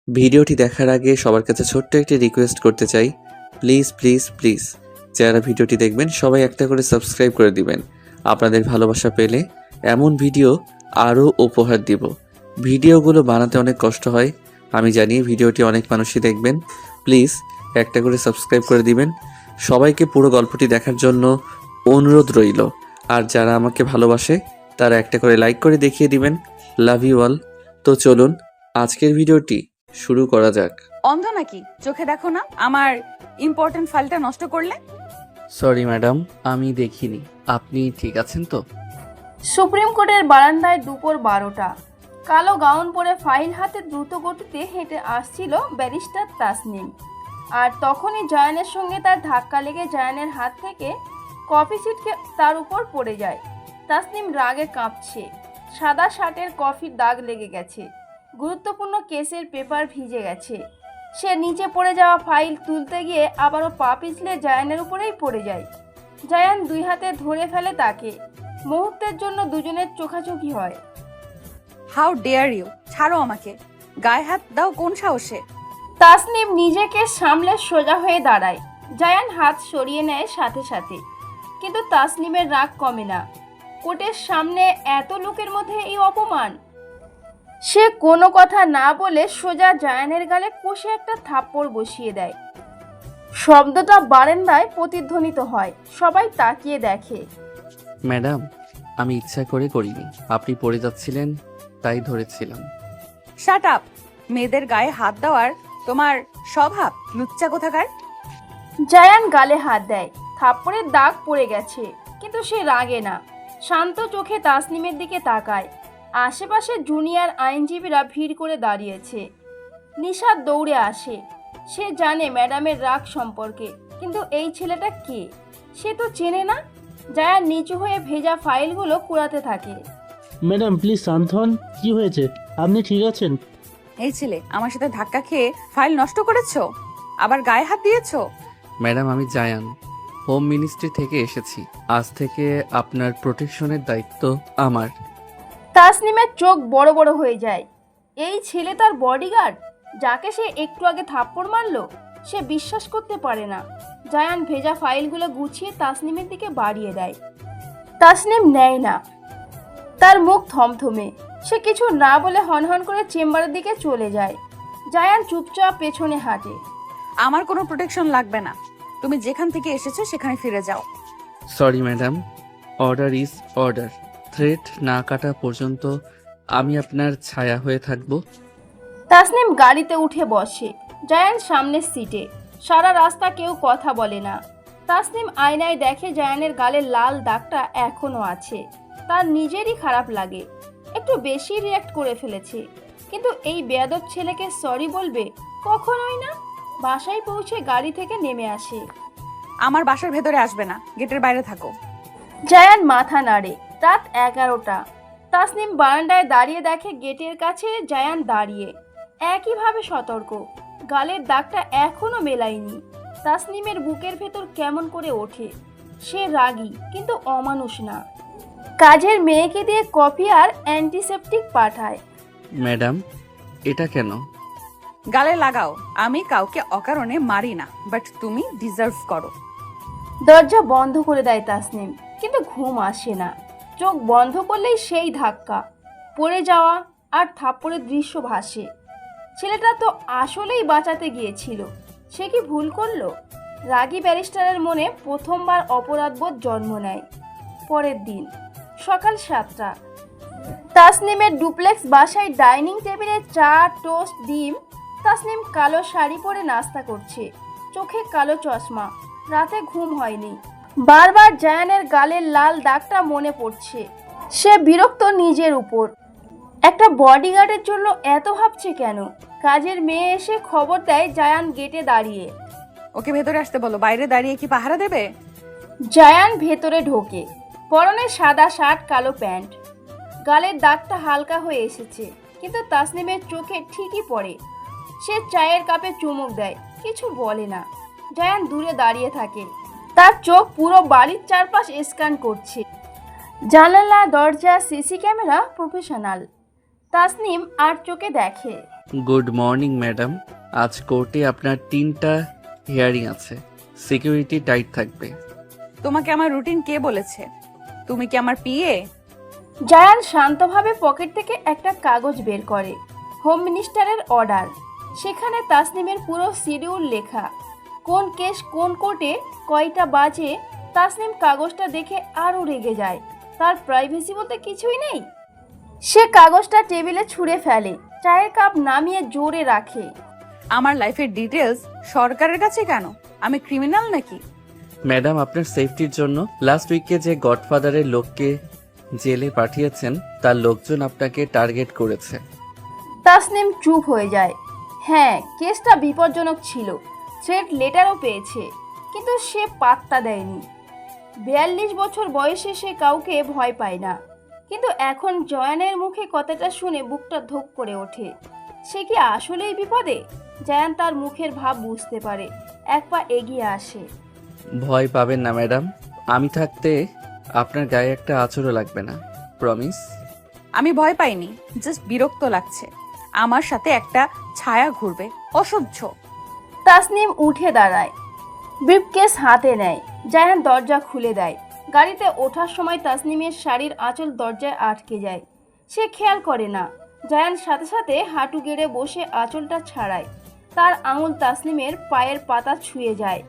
ভিডিওটি দেখার আগে সবার কাছে ছোট্ট একটি রিকোয়েস্ট করতে চাই, প্লিজ প্লিজ প্লিজ যারা ভিডিওটি দেখবেন সবাই একটা করে সাবস্ক্রাইব করে দিবেন। আপনাদের ভালোবাসা পেলে এমন ভিডিও আরও উপহার দিব। ভিডিওগুলো বানাতে অনেক কষ্ট হয়, আমি জানি। ভিডিওটি অনেক মানুষই দেখবেন, প্লিজ একটা করে সাবস্ক্রাইব করে দিবেন। সবাইকে পুরো গল্পটি দেখার জন্য অনুরোধ রইল। আর যারা আমাকে ভালোবাসে তারা একটা করে লাইক করে দেখিয়ে দিবেন। Love you all. তো চলুন আজকের ভিডিওটি শুরু করা যাক। অন্ধ নাকি? চোখে দেখো না আমার ইম্পর্টেন্ট ফাইলটা নষ্ট করলে? সরি ম্যাডাম, আমি দেখিনি। আপনি ঠিক আছেন তো? সুপ্রিম কোর্টের বারান্দায় দুপুর 12টা। কালো গাউন পরে ফাইল হাতে দ্রুত গতিতে হেঁটে আসছিল ব্যারিস্টার তাসনিম। আর তখনই জায়ানের সঙ্গে তার ধাক্কা লেগে জায়ানের হাত থেকে কফি ছিটকে তার উপর পড়ে যায়। তাসনিম রাগে কাঁপছে। সাদা শার্টের কফির দাগ লেগে গেছে, গুরুত্বপূর্ণ কেসের পেপার ভিজে গেছে। সে নিচে পড়ে যাওয়া ফাইল তুলতে গিয়ে আবারও পা পিছলে জায়ানের উপরেই পড়ে যায়। জায়ান দুই হাতে ধরে ফেলে তাকে। মুহূর্তের জন্য দুজনের চোখাচোখি হয়। How dare you! ছাড়ো আমাকে! গায়ে হাত দাও কোন সাহসে? তাসনিম নিজেকে সামলে সোজা হয়ে দাঁড়ায়। জায়ান হাত সরিয়ে নেয় সাথে সাথে, কিন্তু তাসনিমের রাগ কমে না। কোর্টের সামনে এত লোকের মধ্যে এই অপমান! সে কোনো কথা না বলে সোজা জায়ানের গালে কষে একটা থাপ্পড় বসিয়ে দেয়। শব্দটা বারান্দায় প্রতিধ্বনিত হয়। সবাই তাকিয়ে দেখে। ম্যাডাম, আমি ইচ্ছা করে করিনি, আপনি পড়ে যাচ্ছিলেন তাই ধরেছিলাম। Shut up! মেয়েদের গায়ে হাত দেওয়ার তোমার স্বভাব লুচ্চা কোথাকার। জায়ান গালে হাত দেয়। থাপ্পড়ের দাগ পড়ে গেছে, কিন্তু সে রাগে না। শান্ত চোখে তাসনিমের দিকে তাকায়। আশেপাশে জুনিয়র আইনজীবীরা ভিড় করে দাঁড়িয়েছে। নিশাদ দৌড়ে আসে। সে জানে ম্যাডামের রাগ সম্পর্কে, কিন্তু এই ছেলেটা কে সে তো চেনে না। জায়ান নিচু হয়ে ভেজা ফাইলগুলো কুড়াতে থাকে। ম্যাডাম প্লিজ শান্ত হন। কি হয়েছে? আপনি ঠিক আছেন? এই ছেলে আমার সাথে ধাক্কা খেয়ে ফাইল নষ্ট করেছো, আবার গায়ে হাত দিয়েছো। ম্যাডাম, আমি জায়ান, হোম মিনিস্ট্রি থেকে এসেছি। আজ থেকে আপনার প্রোটেকশনের দায়িত্ব আমার। তাসনিমের চোখ বড় বড় হয়ে যায়। এই ছেলে তার বডিগার্ড, যাকে সে একটু আগে থাপ্পড় মারলো। সে বিশ্বাস করতে পারে না। জায়ান ভেজা ফাইলগুলো গুছিয়ে তাসনিমের দিকে বাড়িয়ে দেয়। তাসনিম নেয় না। তার মুখ থমথমে। সে কিছু না বলে হনহন করে চেম্বারের দিকে চলে যায়। জায়ান চুপচাপ পেছনে হাঁটে। আমার কোনো প্রোটেকশন লাগবে না, তুমি যেখান থেকে এসেছো সেখানে ফিরে যাও। Sorry madam, order is order. Threat না কাটা পর্যন্ত আমি আপনার ছায়া হয়ে থাকব। তাসনিম গাড়িতে উঠে বসে। জায়ান সামনের সিটে। সারা রাস্তা কেউ কথা বলে না। তাসনিম আয়নায় দেখে জায়ানের গালে লাল দাগটা এখনো আছে। তার নিজেরই খারাপ লাগে। একটু বেশি রিয়্যাক্ট করে ফেলেছে, কিন্তু এই বেয়াদব ছেলেকে সরি বলবে? কখনোই না। বাসায় পৌঁছে গাড়ি থেকে নেমে আসে। আমার বাসার ভেতরে আসবে না, গেটের বাইরে থাকো। জায়ান মাথা নাড়ে। রাত 11টা। তাসনিম বারান্দায় দাঁড়িয়ে দেখে গেটের কাছে জায়ান দাঁড়িয়ে, একইভাবে সতর্ক। গালের দাগটা এখনো মেলায়নি। তাসনিমের বুকের ভেতর কেমন করে ওঠে। সে রাগী, কিন্তু অমানুষ না। কাজের মেয়েকে দিয়ে কফি আর অ্যান্টিসেপটিক পাঠায়। ম্যাডাম, এটা কেন? গালে লাগাও। আমি কাউকে অকারণে মারি না, বাট তুমি ডিজার্ভ করো। দরজা বন্ধ করে দেয় তাসনিম, কিন্তু ঘুম আসে না। চোখ বন্ধ করলেই সেই ধাক্কা, পড়ে যাওয়া আর থাপ্পড়ের দৃশ্য ভাসে। ছেলেটা তো আসলেই বাঁচাতে গিয়েছিল। সে কি ভুল করলো? রাগী ব্যারিস্টারের মনে প্রথমবার অপরাধবোধ জন্ম নেয়। পরের দিন সকাল 7টা। তাসনিমের ডুপ্লেক্স বাসায় ডাইনিং টেবিলে চা, টোস্ট, ডিম। তাসনিম কালো শাড়ি পরে নাস্তা করছে। চোখে কালো চশমা। রাতে ঘুম হয়নি। বারবার জায়ানের গালের লাল দাগটা মনে পড়ছে। সে বিরক্ত নিজের উপর। একটা বডিগার্ডের জন্য এত ভাবছে কেন? কাজের মেয়ে এসে খবর দেয় জায়ান গেটে দাঁড়িয়ে। ওকে ভেতরে আসতে বলো, বাইরে দাঁড়িয়ে কি পাহারা দেবে? জায়ান ভেতরে ঢোকে। পরনে সাদা শার্ট, কালো প্যান্ট। গালের দাগটা হালকা হয়ে এসেছে, কিন্তু তাসনিমের চোখে ঠিকই পড়ে। সে চায়ের কাপে চুমুক দেয়, কিছু বলে না। জায়ান দূরে দাঁড়িয়ে থাকে। তার চোখ পুরো বাড়ির চারপাশ স্ক্যান করছে। জানালা, দরজা, সিসি ক্যামেরা, প্রফেশনাল। তাসনিম আর চোখে দেখে। Good morning madam. আজ কোর্টে আপনার 3টা হিয়ারিং আছে, সিকিউরিটি টাইট থাকবে। তোমাকে আমার রুটিন কে বলেছে? তুমি কি আমার পিএ? জায়ান শান্তভাবে পকেট থেকে একটা কাগজ বের করে। হোম মিনিস্টারের অর্ডার। সেখানে তাসনিমের পুরো শিডিউল লেখা, কোন কেস কোন কোর্টে কয়টা বাজে। তাসনিম কাগজটা দেখে আরও রেগে যায়। তার প্রাইভেসি বলতে কিছুই নেই। সে কাগজটা টেবিলে ছুঁড়ে ফেলে, চায়ের কাপ নামিয়ে জোরে রাখে। আমার লাইফের ডিটেলস সরকারের কাছে কেন? আমি ক্রিমিনাল নাকি? ম্যাডাম, আপনার সেফটির জন্য লাস্ট উইকে যে গডফাদারের লোককে জেলে পাঠিয়েছেন তার লোকজন আপনাকে টার্গেট করেছে। তাসনিম চুপ হয়ে যায়। হ্যাঁ, কেসটা বিপজ্জনক ছিল। থ্রেট লেটারও পেয়েছে, কিন্তু সে পাত্তা দেয়নি। 42 বছর বয়সে সে কাউকে ভয় পায় না। কিন্তু এখন জয়ানের মুখে কথাটা শুনে বুকটা ধোক করে ওঠে। সে কি আসলেই বিপদে? জয়ান তার মুখের ভাব বুঝতে পারে, এক পা এগিয়ে আসে। ভয় পাবেন না ম্যাডাম, আমি থাকতে আপনার গায়ে একটা আঁচড়ও লাগবে না, প্রমিস। আমি ভয় পাইনি, জাস্ট বিরক্ত লাগছে। আমার সাথে একটা ছায়া ঘুরবে, অসহ্য। তাসনিম উঠে দাঁড়ায়, ব্রিফকেস হাতে নেয়। জায়ান দরজা খুলে দেয়। গাড়িতে ওঠার সময় তাসনিমের শাড়ির আঁচল দরজায় আটকে যায়। সে খেয়াল করে না। জায়ান সাথে সাথে হাঁটু গেড়ে বসে আঁচলটা ছাড়ায়। তার আঙুল তাসনিমের পায়ের পাতা ছুঁয়ে যায়।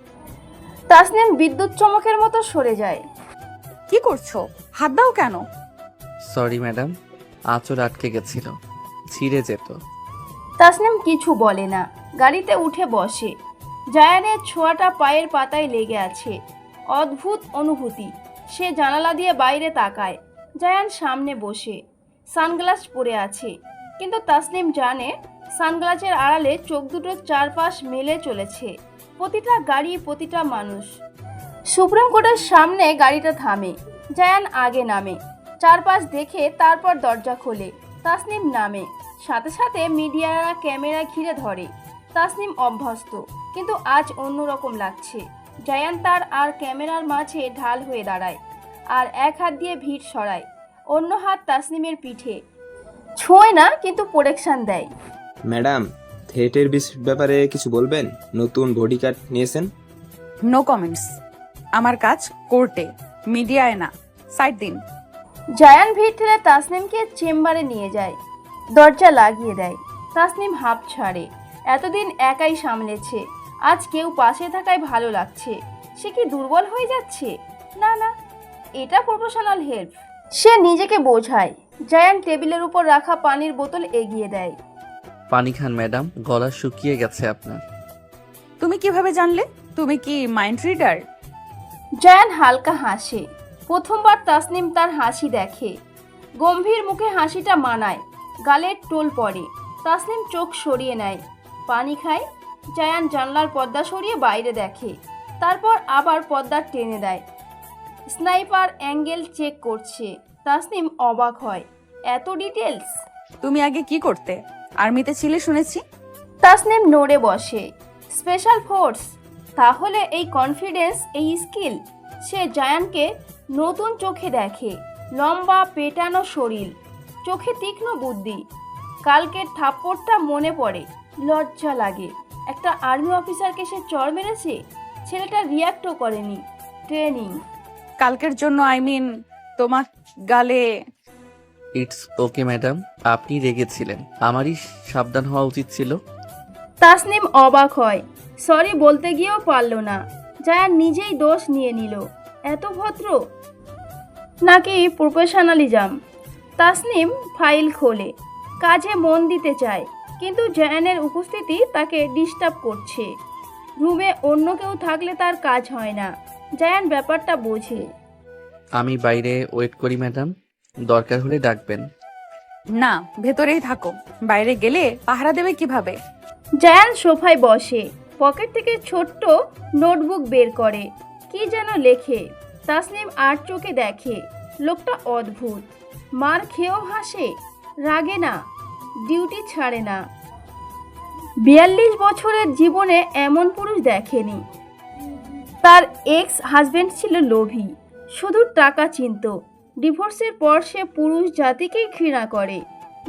তাসনিম বিদ্যুৎ চমকের মতো সরে যায়। কি করছো? হাত দাও কেন? সরি ম্যাডাম, আঁচড় আটকে গেছিল, ছিঁড়ে যেত। তাসনিম কিছু বলে না, গাড়িতে উঠে বসে। জায়ানের ছোঁয়াটা পায়ের পাতায় লেগে আছে। অদ্ভুত অনুভূতি। সে জানালা দিয়ে বাইরে তাকায়। জায়ান সামনে বসে, সানগ্লাস পরে আছে। কিন্তু তাসনিম জানে সানগ্লাসের আড়ালে চোখ দুটো চারপাশ মেলে চলেছে। প্রতিটা গাড়ি, প্রতিটা মানুষ। সুপ্রিম কোর্টের সামনে গাড়িটা থামে। জায়ান আগে নামে, চারপাশ দেখে তারপর দরজা খোলে। তাসনিম নামে। সাথে সাথে মিডিয়ারা ক্যামেরা ঘিরে ধরে। তাসনিম অভ্যস্ত, কিন্তু আজ অন্যরকম লাগছে। জায়ান তার আর ক্যামেরার মাঝে ঢাল হয়ে দাঁড়ায়, আর এক হাত দিয়ে ভিড় সরায়, অন্য হাত তাসনিমের পিঠে। ছোঁয় না, কিন্তু প্রোটেকশন দেয়। ম্যাডাম, থ্রেটের ব্যাপারে কিছু বলবেন? নতুন বডিগার্ড নিয়েছেন? No comments. আমার কাজ কোর্টে, মিডিয়ায় না। সাইড দিন। জায়ান ভিড় ঠেলে তাসনিমকে চেম্বারে নিয়ে যায়। দরজা লাগিয়ে দেয়। তাসনিম হাঁপ ছাড়ে। এতদিন একাই সামলেছে, আজ কেউ পাশে থাকায় ভালো লাগছে। সে কি দুর্বল হয়ে যাচ্ছে? না না, এটা প্রফেশনাল হেল্প। সে নিজেকে বোঝায়। জায়ান টেবিলের উপর রাখা পানির বোতল এগিয়ে দেয়। পানি খান ম্যাডাম, গলা শুকিয়ে গেছে আপনার। তুমি কিভাবে জানলে? তুমি কি মাইন্ড রিডার? জায়ান হালকা হাসে। প্রথমবার তাসনিম তার হাসি দেখে। গম্ভীর মুখে হাসিটা মানায়, গালের টোল পড়ে। তাসনিম চোখ সরিয়ে নেয়, পানি খায়। জায়ান জানলার পর্দা সরিয়ে বাইরে দেখে, তারপর আবার পর্দা টেনে দেয়। স্নাইপার অ্যাঙ্গেল চেক করছে। তাসনিম অবাক হয়, এত ডিটেলস। তুমি আগে কি করতে? আর্মিতে ছিলে শুনেছি। তাসনিম নড়ে বসে। Special force? তাহলে এই কনফিডেন্স, এই স্কিল। সে জায়ানকে নতুন চোখে দেখে। লম্বা পেটানো শরীর, চোখে তীক্ষ্ণ বুদ্ধি। কালকের থাপ্পড়টা মনে পড়ে, লজ্জা লাগে। একটা আর্মি অফিসারকে সে চড় মেরেছে। ছেলেটা রিয়াক্টও করেনি। ট্রেনিং। কালকের জন্য তোমার গালে। ইটস ওকে ম্যাডাম, আপনি রেগেছিলেন, আমারই সাবধান হওয়া উচিত ছিল। তাসনিম অবাক হয়, সরি বলতে গিয়েও পারল না। জায়ান নিজেই দোষ নিয়ে নিল। এত ভদ্র নাকি প্রফেশনালিজম? তাসনিম ফাইল খোলে, কাজে মন দিতে চায়, কিন্তু জায়ানের উপস্থিতি তাকে ডিস্টার্ব করছে। রুমে অন্য কেউ থাকলে তার কাজ হয় না। জায়ান ব্যাপারটা বোঝে। আমি বাইরে ওয়েট করি ম্যাডাম, দরকার হলে ডাকবেন। না, ভেতরেই থাকো। বাইরে গেলে পাহারা দেবে কিভাবে? জায়ান সোফায় বসে, পকেট থেকে ছোট্ট নোটবুক বের করে, কি যেন লেখে। তাসনিম আর চোখে দেখে। লোকটা অদ্ভুত। মার খেয়েও হাসে, রাগে না, ডিউটি ছাড়ে না। 42 বছরের জীবনে এমন পুরুষ দেখেনি। তার এক্স হাজবেন্ড ছিল লোভী, শুধু টাকা চিনত। ডিভোর্সের পর সে পুরুষ জাতিকেই ঘৃণা করে।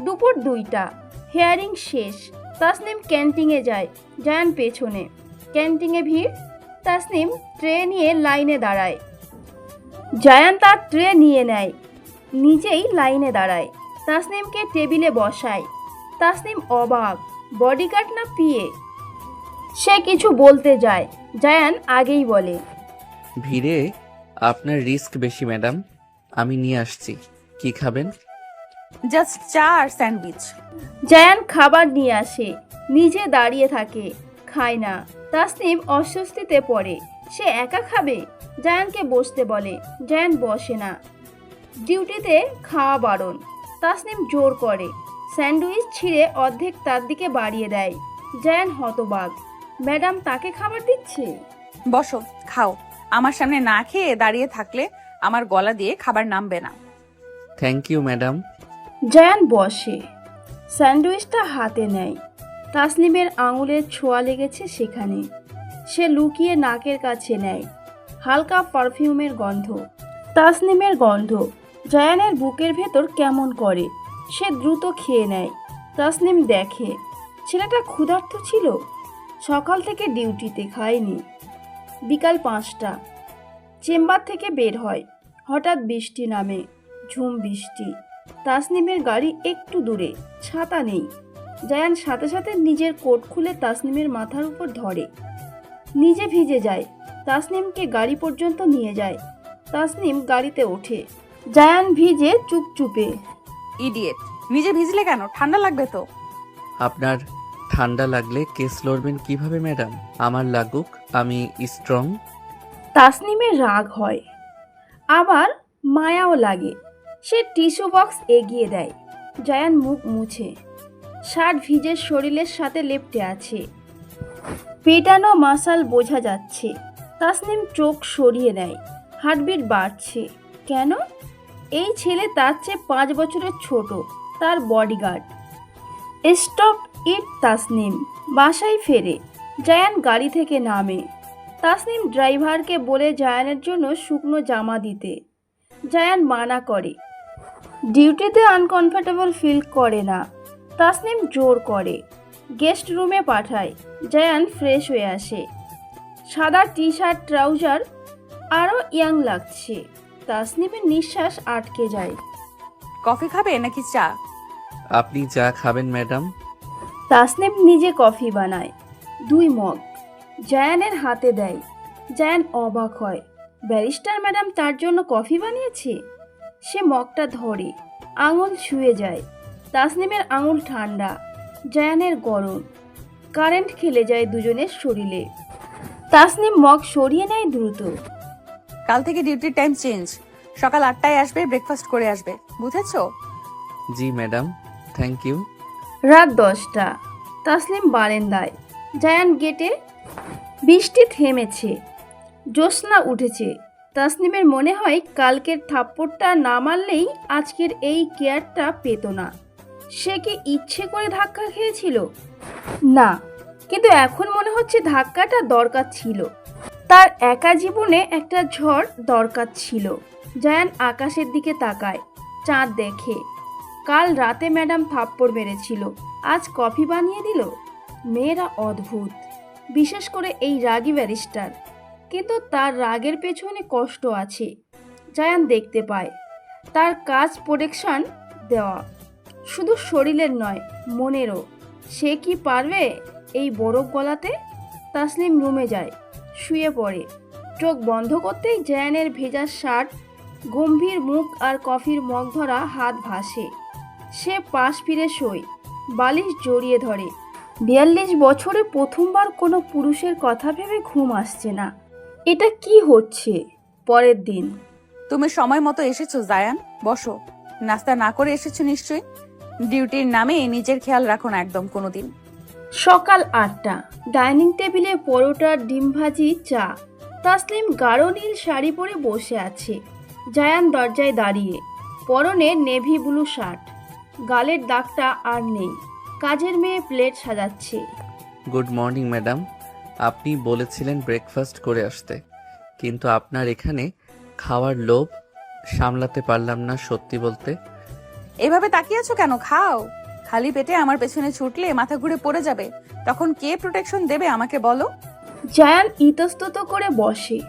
দুপুর 2টা, হেয়ারিং শেষ। তাসনিম ক্যান্টিনে যায়, জায়ান পেছনে। ক্যান্টিনে ভিড়। তাসনিম ট্রে নিয়ে লাইনে দাঁড়ায়। জায়ান তার ট্রে নিয়ে নেয়, নিজেই লাইনে দাঁড়ায়। তাসনিমকে টেবিলে বসায়। তাসনিম অবাক, বডিগার্ড না পিয়ে। সে কিছু বলতে যায়, জায়ান আগেই বলে, ভিড়ে আপনার রিস্ক বেশি ম্যাডাম, আমি নিয়ে আসছি। কি খাবেন? জাস্ট চা আর স্যান্ডউইচ। জায়ান খাবার নিয়ে আসে, নিজে দাঁড়িয়ে থাকে, খায় না। তাসনিম অস্বস্তিতে পড়ে, সে একা খাবে। জায়ানকে বসতে বলে, জায়ান বসে না। ডিউটিতে খাওয়া বারণ। তাসনিম জোর করে, স্যান্ডউইচ ছিঁড়ে অর্ধেক তার দিকে বাড়িয়ে দেয়। জায়ান হতবাক, ম্যাডাম তাকে খাবার দিচ্ছে। বসো, খাও। আমার সামনে না খেয়ে দাঁড়িয়ে থাকলে আমার গলা দিয়ে খাবার নামবে না। Thank you madam. জায়ান বসে, স্যান্ডউইচটা হাতে নেয়। তাসনিমের আঙুলের ছোঁয়া লেগেছে সেখানে। সে লুকিয়ে নাকের কাছে নেয়, হালকা পারফিউমের গন্ধ, তাসনিমের গন্ধ। জায়ানের বুকের ভেতর কেমন করে। সে দ্রুত খেয়ে নেয়। তাসনিম দেখে ছেলেটা ক্ষুধার্ত ছিল, সকাল থেকে ডিউটিতে খায়নি। বিকাল 5টা, চেম্বার থেকে বের হয়। হঠাৎ বৃষ্টি নামে, ঝুম বৃষ্টি। তাসনিমের গাড়ি একটু দূরে, ছাতা নেই। জায়ান সাথে সাথে নিজের কোট খুলে তাসনিমের মাথার উপর ধরে, নিজে ভিজে যায়। তাসনিমকে গাড়ি পর্যন্ত নিয়ে যায়। তাসনিম গাড়িতে ওঠে, জায়ান ভিজে চুপচুপে। ইডিয়েট, নিজে ভিজলে কেন? ঠান্ডা লাগবে তো। আপনার ঠান্ডা লাগলে কেস লড়বেন কিভাবে ম্যাডাম? আমার লাগুক, আমি স্ট্রং। তাসনিমের রাগ হয়, আবার মায়াও লাগে। সে টিস্যু বক্স এগিয়ে দেয়। জায়ান মুখ মুছে, শার্ট ভিজে শরীরের সাথে লেপ্টে আছে, পেটানো মাসাল বোঝা যাচ্ছে। তাসনিম চোখ সরিয়ে নেয়, হার্টবিট বাড়ছে। কেন? এই ছেলে তার চেয়ে 5 বছরের ছোট, তার বডিগার্ড। Stop it Tasnim. বাসায় ফেরে। জায়ান গাড়ি থেকে নামে। তাসনিম ড্রাইভারকে বলে জায়ানের জন্য শুকনো জামা দিতে। জায়ান মানা করে, ডিউটিতে আনকমফোর্টেবল ফিল করে না। তাসনিম জোর করে, গেস্ট রুমে পাঠায়। জায়ান ফ্রেশ হয়ে আসে, সাদা টি শার্ট ট্রাউজার, আরও ইয়াং লাগছে। তাসনিমের নিঃশ্বাস আটকে যায়। কফি খাবে নাকি চা? আপনি যা খাবেন ম্যাডাম। তাসনিম নিজে কফি বানায়, 2 মগ জায়ানের হাতে দেয়। জায়ান অবাক হয়, ব্যারিস্টার ম্যাডাম তার জন্য কফি বানিয়েছে। সে মগটা ধরে, আঙুল ছুঁয়ে যায়। তাসনিমের আঙুল ঠান্ডা, জায়ানের গরম। কারেন্ট খেলে যায় দুজনের শরীরে। তাসনিম মগ সরিয়ে নেয় দ্রুত। কাল থেকে ডিউটির টাইম চেঞ্জ। সকাল 8টায় আসবে, ব্রেকফাস্ট করে আসবে, বুঝেছো? জি ম্যাডাম, থ্যাংক ইউ। রাত 10টা, তাসনিম বারান্দায়, জায়ান গেটে। বৃষ্টি থেমেছে, জ্যোৎস্না উঠেছে। তাসনিমের মনে হয় কালকের থাপ্পড়টা না মারলেই আজকের এই কেয়ারটা পেত না। সে কি ইচ্ছে করে ধাক্কা খেয়েছিল? না, কিন্তু এখন মনে হচ্ছে ধাক্কাটা দরকার ছিল। তার একা জীবনে একটা ঝড় দরকার ছিল। জায়ান আকাশের দিকে তাকায়, চাঁদ দেখে। কাল রাতে ম্যাডাম থাপ্পড় মেরেছিল, আজ কফি বানিয়ে দিল। মেয়েরা অদ্ভুত, বিশেষ করে এই রাগী ব্যারিস্টার। কিন্তু তার রাগের পেছনে কষ্ট আছে। জায়ান দেখতে পায়, তার কাজ প্রোটেকশন দেওয়া, শুধু শরীরের নয়, মনেরও। সে কি পারবে এই বরফ গলাতে? তাসনিম রুমে যায়, শুয়ে পড়ে। চোখ বন্ধ করতেই জায়ানের ভেজা শার্ট, গম্ভীর মুখ আর কফির মগ ধরা হাত ভাসে। সে পাশ ফিরে শোয়, বালিশ জড়িয়ে ধরে। 42 বছরে প্রথমবার কোনো পুরুষের কথা ভেবে ঘুম আসছে না। এটা কি হচ্ছে? পরের দিন, তুমি সময় মতো এসেছো জায়ান, বসো। নাস্তা না করে এসেছো নিশ্চয়ই। ডিউটির নামে নিজের খেয়াল রাখো না একদম কোনোদিন। সকাল 8টা, ডাইনিং টেবিলে পরোটা, ডিম ভাজি, চা। তাসলিম গাঢ় নীল শাড়ি পরে বসে আছে। জায়ান দরজায় দাঁড়িয়ে, পরনে নেভি ব্লু শার্ট। গালের দাগটা আর নেই। কাজের মেয়ে প্লেট সাজাচ্ছে। গুড মর্নিং ম্যাডাম, আপনি বলেছিলেন ব্রেকফাস্ট করে আসতে, কিন্তু আপনার এখানে খাওয়ার লোভ সামলাতে পারলাম না। সত্যি বলতে এভাবে তাকিয়ে আছো কেন? খাও। খালি পেটে আমার পেছনে ছুটলে মাথা ঘুরে পড়ে যাবে। তখন কে প্রোটেকশন দেবে আমাকে বলো? জায়ান ইতস্তত করে বসে।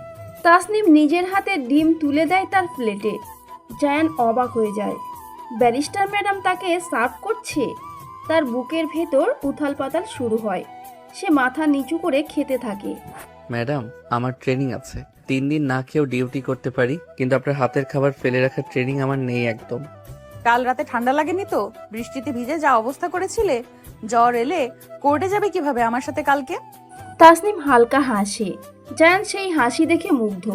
তাসনিম নিজের হাতে ডিম তুলে দেয় তার প্লেটে। জায়ান অবাক হয়ে যায়। ব্যারিস্টার ম্যাডাম তাকে সার্ভ করছে। তার বুকের ভেতর উথাল পাতাল শুরু হয়। সে মাথা নিচু করে খেতে থাকে। ম্যাডাম, আমার ট্রেনিং আছে। 3 দিন না খেয়েও ডিউটি করতে পারি, কিন্তু আপনার হাতের খাবার ফেলে রাখার ট্রেনিং আমার নেই একদম। কাল রাতে ঠান্ডা লাগেনি তো? বৃষ্টিতে ভিজে যা অবস্থা করেছিলে, জ্বর এলে কোর্টে যাবে কিভাবে আমার সাথে কালকে? তাসনিম হালকা হাসে। জায়ান সেই হাসি দেখে মুগ্ধ।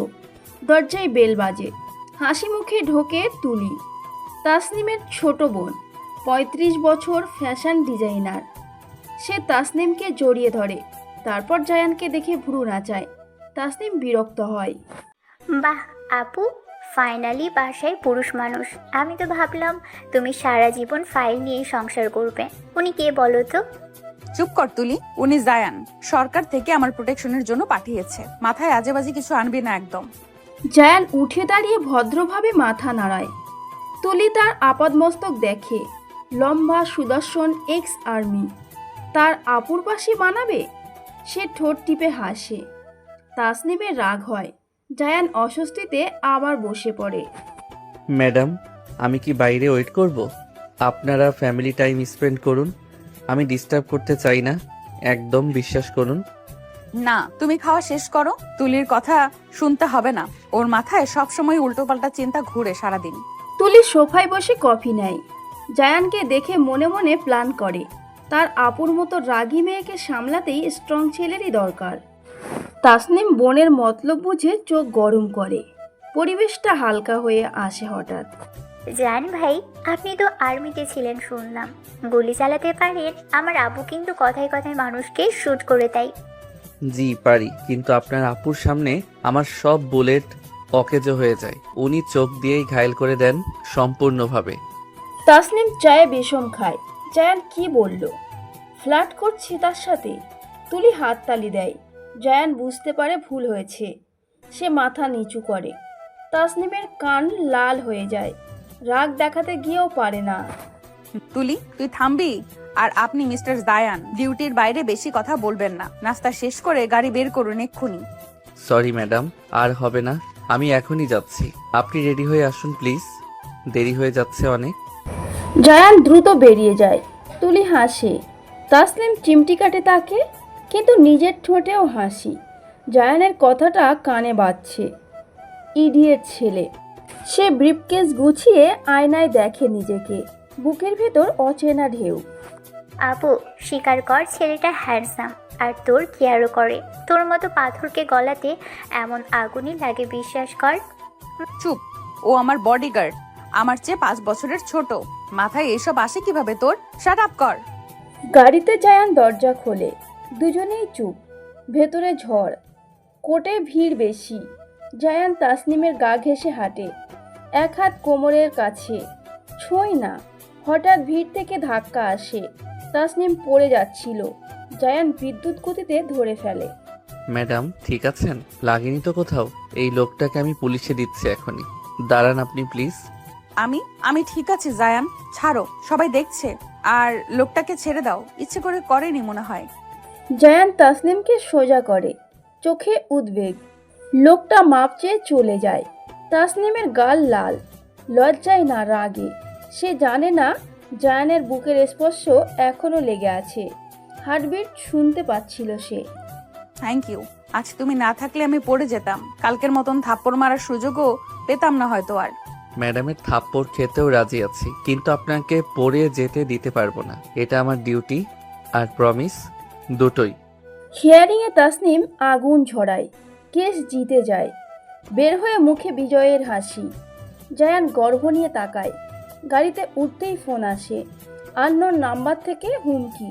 দরজায় বেল বাজে। হাসি মুখে ঢোকে তুলি, তাসনিমের ছোট বোন, 35 বছর, ফ্যাশন ডিজাইনার। সে তাসনিমকে জড়িয়ে ধরে। তারপর জায়ানকে দেখে ভ্রু নাচায়। তাসনিম বিরক্ত হয়। বাহ আপু, ফাইনালি বাসায় পুরুষ মানুষ। আমি তো ভাবলাম তুমি সারা জীবন ফাইল নিয়েই সংসার করবে। উনি কে বলো তো? চুপ কর তুলি, উনি জায়ান। সরকার থেকে আমার প্রোটেকশনের জন্য পাঠিয়েছে। মাথায় আজেবাজি কিছু আনবি না একদম। জায়ান উঠে দাঁড়িয়ে ভদ্রভাবে মাথা নাড়ায়। তুলি তার আপাদমস্তক দেখে। লম্বা, সুদর্শন, এক্স আর্মি। তার আপুর পাশে বানাবে? সে ঠোঁট টিপে হাসে। তাসনিমের রাগ হয়। জায়ান অস্বস্তিতে আবার বসে পড়ে। ম্যাডাম, আমি কি বাইরে ওয়েট করব? আপনারা ফ্যামিলি টাইম স্পেন্ড করুন। আমি ডিস্টার্ব করতে চাই না, একদম বিশ্বাস করুন। না, তুমি খাওয়া শেষ করো। তুলির কথা শুনতে হবে না। ওর মাথায় সবসময় উল্টোপাল্টা চিন্তা ঘুরে সারাদিন। তুলি সোফায় বসে কফি নেয়। জায়ানকে দেখে মনে মনে প্ল্যান করে, তার আপুর মতো রাগী মেয়েকে সামলাতেই স্ট্রং ছেলেরই দরকার। তাসনিম বোনের মতলব বুঝে চোখ গরম করে। পরিবেশটা হালকা হয়ে আসে হঠাৎ। জান ভাই, আপনি তো আর্মিতে ছিলেন শুনলাম। গুলি চালাতে পারেন? আমার আবু কিন্তু কথায় কথায় মানুষকে শুট করে দেয়। জি পারি, কিন্তু আপনার আপুর সামনে আমার সব বুলেট অকেজো হয়ে যায়। উনি চোখ দিয়েই ঘায়েল করে দেন সম্পূর্ণভাবে। তাসনিম চায়ে বিষম খায়। জায়ান কি বলল? ফ্লার্ট করছে তার সাথে? তুলি হাততালি দেয়। জায়ান বুঝতে পারে ভুল হয়েছে। সে মাথা নিচু করে। তাসনিমের কান লাল হয়ে যায়। রাগ দেখাতে গিয়েও পারে না। তুলি, তুই থামবি? আর আপনি মিস্টার জায়ান, ডিউটির বাইরে বেশি কথা বলবেন না। নাস্তা শেষ করে গাড়ি বের করুন এক্ষুনি। সরি ম্যাডাম, আর হবে না। আমি এখনই যাচ্ছি। আপনি রেডি হয়ে আসুন প্লিজ, দেরি হয়ে যাচ্ছে অনেক। জায়ান দ্রুত বেরিয়ে যায়। তুলি হাসে। তাসনিম চিমটি কাটে তাকে, কিন্তু নিজের ঠোঁটেও হাসি। জায়ানের কথাটা কানে বাজছে। ইডিয়েট ছেলে। সে ব্রিফকেস গুছিয়ে আয়নায় দেখে নিজেকে। বুকের ভেতর অচেনা ঢেউ। আপু, স্বীকার কর ছেলেটা হ্যান্ডসাম, আর তোর কেয়ারও করে। তোর মতো পাথরকে গলাতে এমন আগুনই লাগে, বিশ্বাস কর। চুপ, ও আমার বডিগার্ড। আমার চেয়ে 5 বছরের ছোট। মাথায় এসব আসে কিভাবে তোর? শাট আপ কর। গাড়িতে জায়ান দরজা খোলে। দুজনেই চুপ। ভেতরে ঝড়। কোর্টে ভিড় বেশি। জায়ান তাসনিমের গা ঘেঁষে হাঁটে। এক হাত কোমরের কাছে। ছোঁয় না। হঠাৎ ভিড় থেকে ধাক্কা আসে। তাসনিম পড়ে যাচ্ছিল। জায়ান বিদ্যুৎ গতিতে ধরে ফেলে। ম্যাডাম ঠিক আছেন? লাগেনি তো কোথাও? এই লোকটাকে আমি পুলিশে দিচ্ছি এখনই। দাঁড়ান আপনি প্লিজ। আমি ঠিক আছি জায়ান, ছাড়ো, সবাই দেখছে। আর লোকটাকে ছেড়ে দাও, ইচ্ছে করে করেনি মনে হয়। জায়ান তাসনিমকে সোজা করে। চোখে উদ্বেগ। লোকটা মাপ চেয়ে চলে যায়। তাসনিমের গাল লাল। লজ্জায় না রাগে। সে জানে না জায়ানের বুকের স্পর্শ এখনো লেগে আছে। হার্টবিট শুনতে পাচ্ছিল সে। Thank you. আজ তুমি না থাকলে আমি পড়ে যেতাম। কালকের মতন থাপ্পড় মারার সুযোগও পেতাম না হয়তো আর। ম্যাডামের থাপ্পড় খেতেও রাজি আছি, কিন্তু আপনাকে পড়ে যেতে দিতে পারবো না। এটা আমার ডিউটি আর প্রমিস, দুটোই। হিয়ারিংয়ে তাসনিম আগুন ঝরায়। কেস জিতে যায়। বের হয়ে মুখে বিজয়ের হাসি। জায়ান গর্ভ নিয়ে তাকায়। গাড়িতে উঠতেই ফোন আসে। আননোন নাম্বার থেকে হুমকি।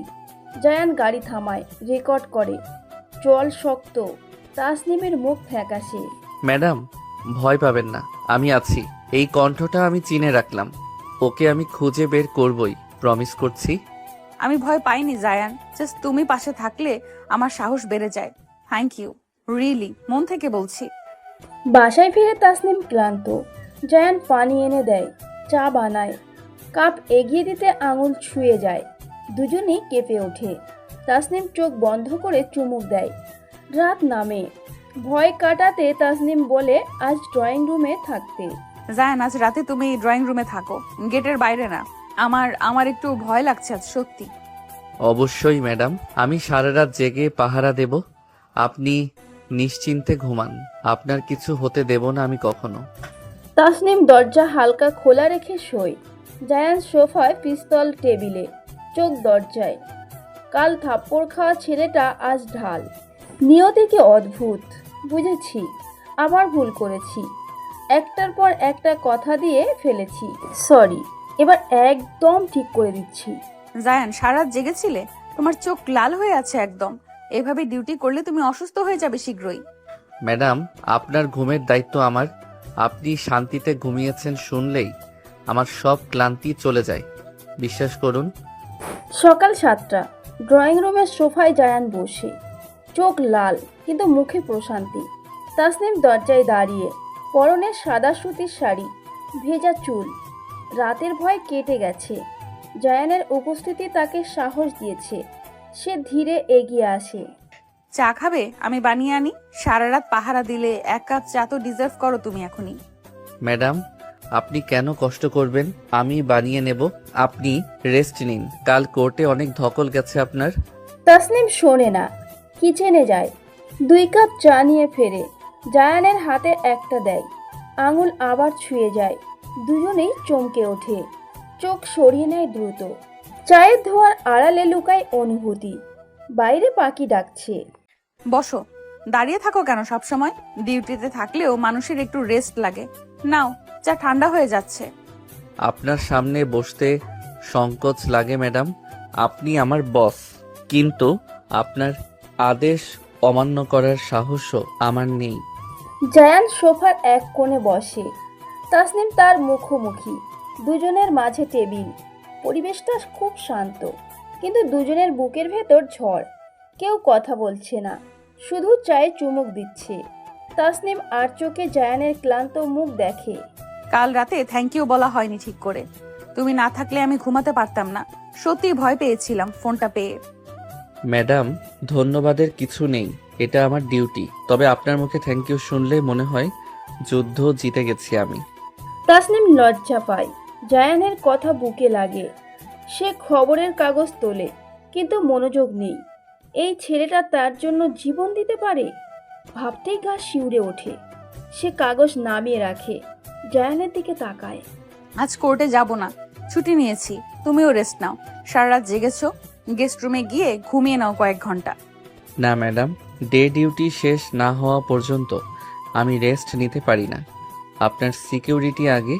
জায়ান গাড়ি থামায়, রেকর্ড করে। জল শক্ত। তাসনিমের মুখ ফ্যাকাশে। ম্যাডাম ভয় পাবেন না, আমি আছি। এই কণ্ঠটা আমি চিনে রাখলাম। ওকে আমি খুঁজে বের করবই, প্রমিস করছি। আমি ভয় পাইনি জায়ান, জাস্ট তুমি পাশে থাকলে আমার সাহস বেড়ে যায়। থ্যাংক ইউ, রিয়েলি, মন থেকে বলছি। বাসায় ফিরে তাসনিম ক্লান্ত। জায়ান পানি এনে দেয়, চা বানায়। কাপ এগিয়ে দিতে আঙুল ছুঁয়ে যায়। দুজনেই কেঁপে ওঠে। তাসনিম চোখ বন্ধ করে চুমুক দেয়। রাত নামে। ভয় কাটাতে তাসনিম বলে আজ ড্রয়িং রুমে থাকতে। জায়ান, আজ রাতে তুমি ড্রয়িং রুমে থাকো, গেটের বাইরে না। আমার একটু ভয় লাগছে আজ, সত্যি। অবশ্যই ম্যাডাম, আমি সারা রাত জেগে পাহারা দেব। আপনি নিশ্চিন্তে ঘুমান, আপনার কিছু হতে দেব না আমি কখনো। তাসনিম দরজা হালকা খোলা রেখে শোয়। জায়ান সোফায়, পিস্তল টেবিলে, চোখ দরজায়। কাল থাপ্পড় খাওয়া ছেলেটা আজ ঢাল। নিয়তি কি অদ্ভুত। বুঝেছি, আবার ভুল করেছি। একটার পর একটা কথা দিয়ে ফেলেছি। সরি, এবার একদম ঠিক করে দিচ্ছি। জায়ান, সারা রাত জেগেছিলে? তোমার চোখ লাল হয়ে আছে একদম। এভাবে ডিউটি করলে তুমি অসুস্থ হয়ে যাবে শীঘ্রই। ম্যাডাম, আপনার ঘুমের দায়িত্ব আমার। আপনি শান্তিতে ঘুমিয়েছেন শুনলেই আমার সব ক্লান্তি চলে যায়, বিশ্বাস করুন। সকাল 7টা। ড্রয়িং রুমের সোফায় জায়ান বসে, চোখ লাল কিন্তু মুখে প্রশান্তি। তাসনিম দরজায় দাঁড়িয়ে, পরনে সাদা সুতির শাড়ি, ভেজা চুল। রাতের ভয় কেটে গেছে। জায়ানের উপস্থিতি তাকে সাহস দিয়েছে। সে ধীরে এগিয়ে আসে। চা খাবে? আমি বানিয়ে আনি। সারা রাত পাহারা দিলে 1 কাপ চা তো ডিজার্ভ করো তুমি এখনই। ম্যাডাম, আপনি কেন কষ্ট করবেন? আমি বানিয়ে নেব, আপনি রেস্ট নিন। কাল কোর্টে অনেক ধকল গেছে আপনার। তাসনিম শোনে না, কিচেনে যায়। 2 কাপ চা নিয়ে ফেরে। জায়ানের হাতে একটা দেয়। আঙুল আবার ছুঁয়ে যায়। দুজনেই চমকে ওঠে। চোখ সরিয়ে নেয় দ্রুত। চায়ের ধোয়ার আড়ালে লুকায় অনুভূতি। বাইরে পাখি ডাকছে। বসো। দাঁড়িয়ে থাকো কেন সব সময়? ডিউটিতে থাকলেও মানুষের একটু রেস্ট লাগে। নাও, চা ঠান্ডা হয়ে যাচ্ছে। আপনার সামনে বসতে সংকোচ লাগে ম্যাডাম। আপনি আমার বস, কিন্তু আপনার আদেশ অমান্য করার সাহসও আমার নেই। জায়ান সোফার এক কোণে বসে। তাসনিম তার মুখোমুখি। দুজনের মাঝে টেবিল। পরিবেশটা খুব শান্ত, কিন্তু দুজনের বুকের ভেতর ঝড়। কেউ কথা বলছে না, শুধু চায়ে চুমুক দিচ্ছে। তাসনিম আর চোখে জায়ানের ক্লান্ত মুখ দেখে। কাল রাতে থ্যাংক ইউ বলা হয়নি ঠিক করে। তুমি না থাকলে আমি ঘুমাতে পারতাম না। সত্যি ভয় পেয়েছিলাম ফোনটা পেয়ে। ম্যাডাম, ধন্যবাদের কিছু নেই, এটা আমার ডিউটি। তবে আপনার মুখে থ্যাংক ইউ শুনলে মনে হয় যুদ্ধ জিতে গেছি আমি। তাসনিম লজ্জা পায়। জায়ানের কথা বুকে লাগে। সে খবরের কাগজ তোলে, কিন্তু মনোযোগ নেই। এই ছেলেটা তার জন্য জীবন দিতে পারে? ভাবতেই গা শিউরে ওঠে। সে কাগজ নামিয়ে রাখে। জায়ানের দিকে তাকায়। আজ কোর্টে যাব না, ছুটি নিয়েছি। তুমিও রেস্ট নাও। সারা রাত জেগেছো, গেস্ট রুমে গিয়ে ঘুমিয়ে নাও কয়েক ঘন্টা। না ম্যাডাম, ডে ডিউটি শেষ না হওয়া পর্যন্ত আমি রেস্ট নিতে পারি না। আপনার সিকিউরিটি আগে,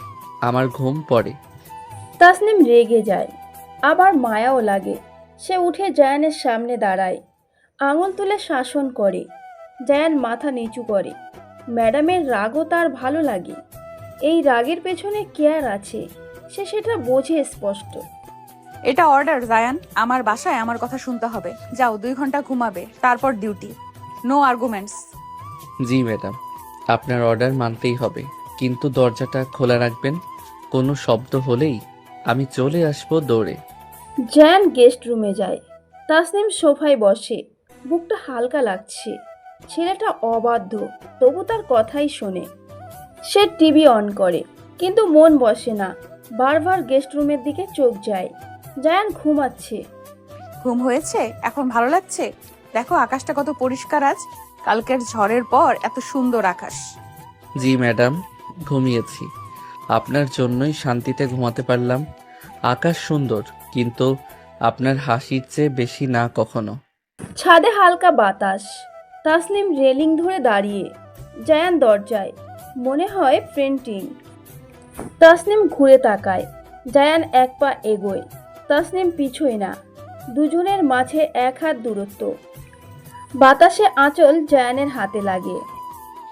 আমার ঘুম পড়ে। তাসনিম রেগে যায়, আবার মায়াও লাগে। সে উঠে জায়ানের সামনে দাঁড়ায়, আঙুল তুলে শাসন করে। জায়ান মাথা নিচু করে। ম্যাডামের রাগও তার ভালো লাগে। এই রাগের পেছনে কেয়ার আছে, সে সেটা বোঝে স্পষ্ট। এটা অর্ডার জায়ান, আমার বাসায় আমার কথা শুনতে হবে। যাও, 2 ঘন্টা ঘুমাবে, তারপর ডিউটি। No arguments. জি ম্যাডাম, আপনার অর্ডার মানতেই হবে, কিন্তু দরজাটা খোলা রাখবেন। কোনো শব্দ হলেই আমি চলে আসবো দৌড়ে। জায়ান গেস্ট রুমে যায়। তাসনিম সোফায় বসে, বুকটা হালকা লাগছে। ছেলেটা অবাধ্য, তবু তার কথাই শোনে। সে টিভি অন করে, কিন্তু মন বসে না। বারবার গেস্ট রুমের দিকে চোখ যায়। জায়ান ঘুমাচ্ছে। ঘুম হয়েছে? এখন ভালো লাগছে? দেখো আকাশটা কত পরিষ্কার আজ। কালকের ঝড়ের পর এত সুন্দর আকাশ। জি ম্যাডাম, ঘুমিয়েছি। আপনার জন্যই শান্তিতে ঘুমাতে পারলাম। আকাশ সুন্দর, কিন্তু আপনার হাসির চেয়ে বেশি না কখনো। ছাদে হালকা বাতাস। তাসনিম রেলিং ধরে দাঁড়িয়ে। জায়ান দরজায়, মনে হয় প্রিন্টিং। তাসনিম ঘুরে তাকায়। জায়ান 1 পা এগোয়। তাসনিম পিছোয় না। দুজনের মাঝে 1 হাত দূরত্ব। বাতাসে আঁচল জায়ানের হাতে লাগে।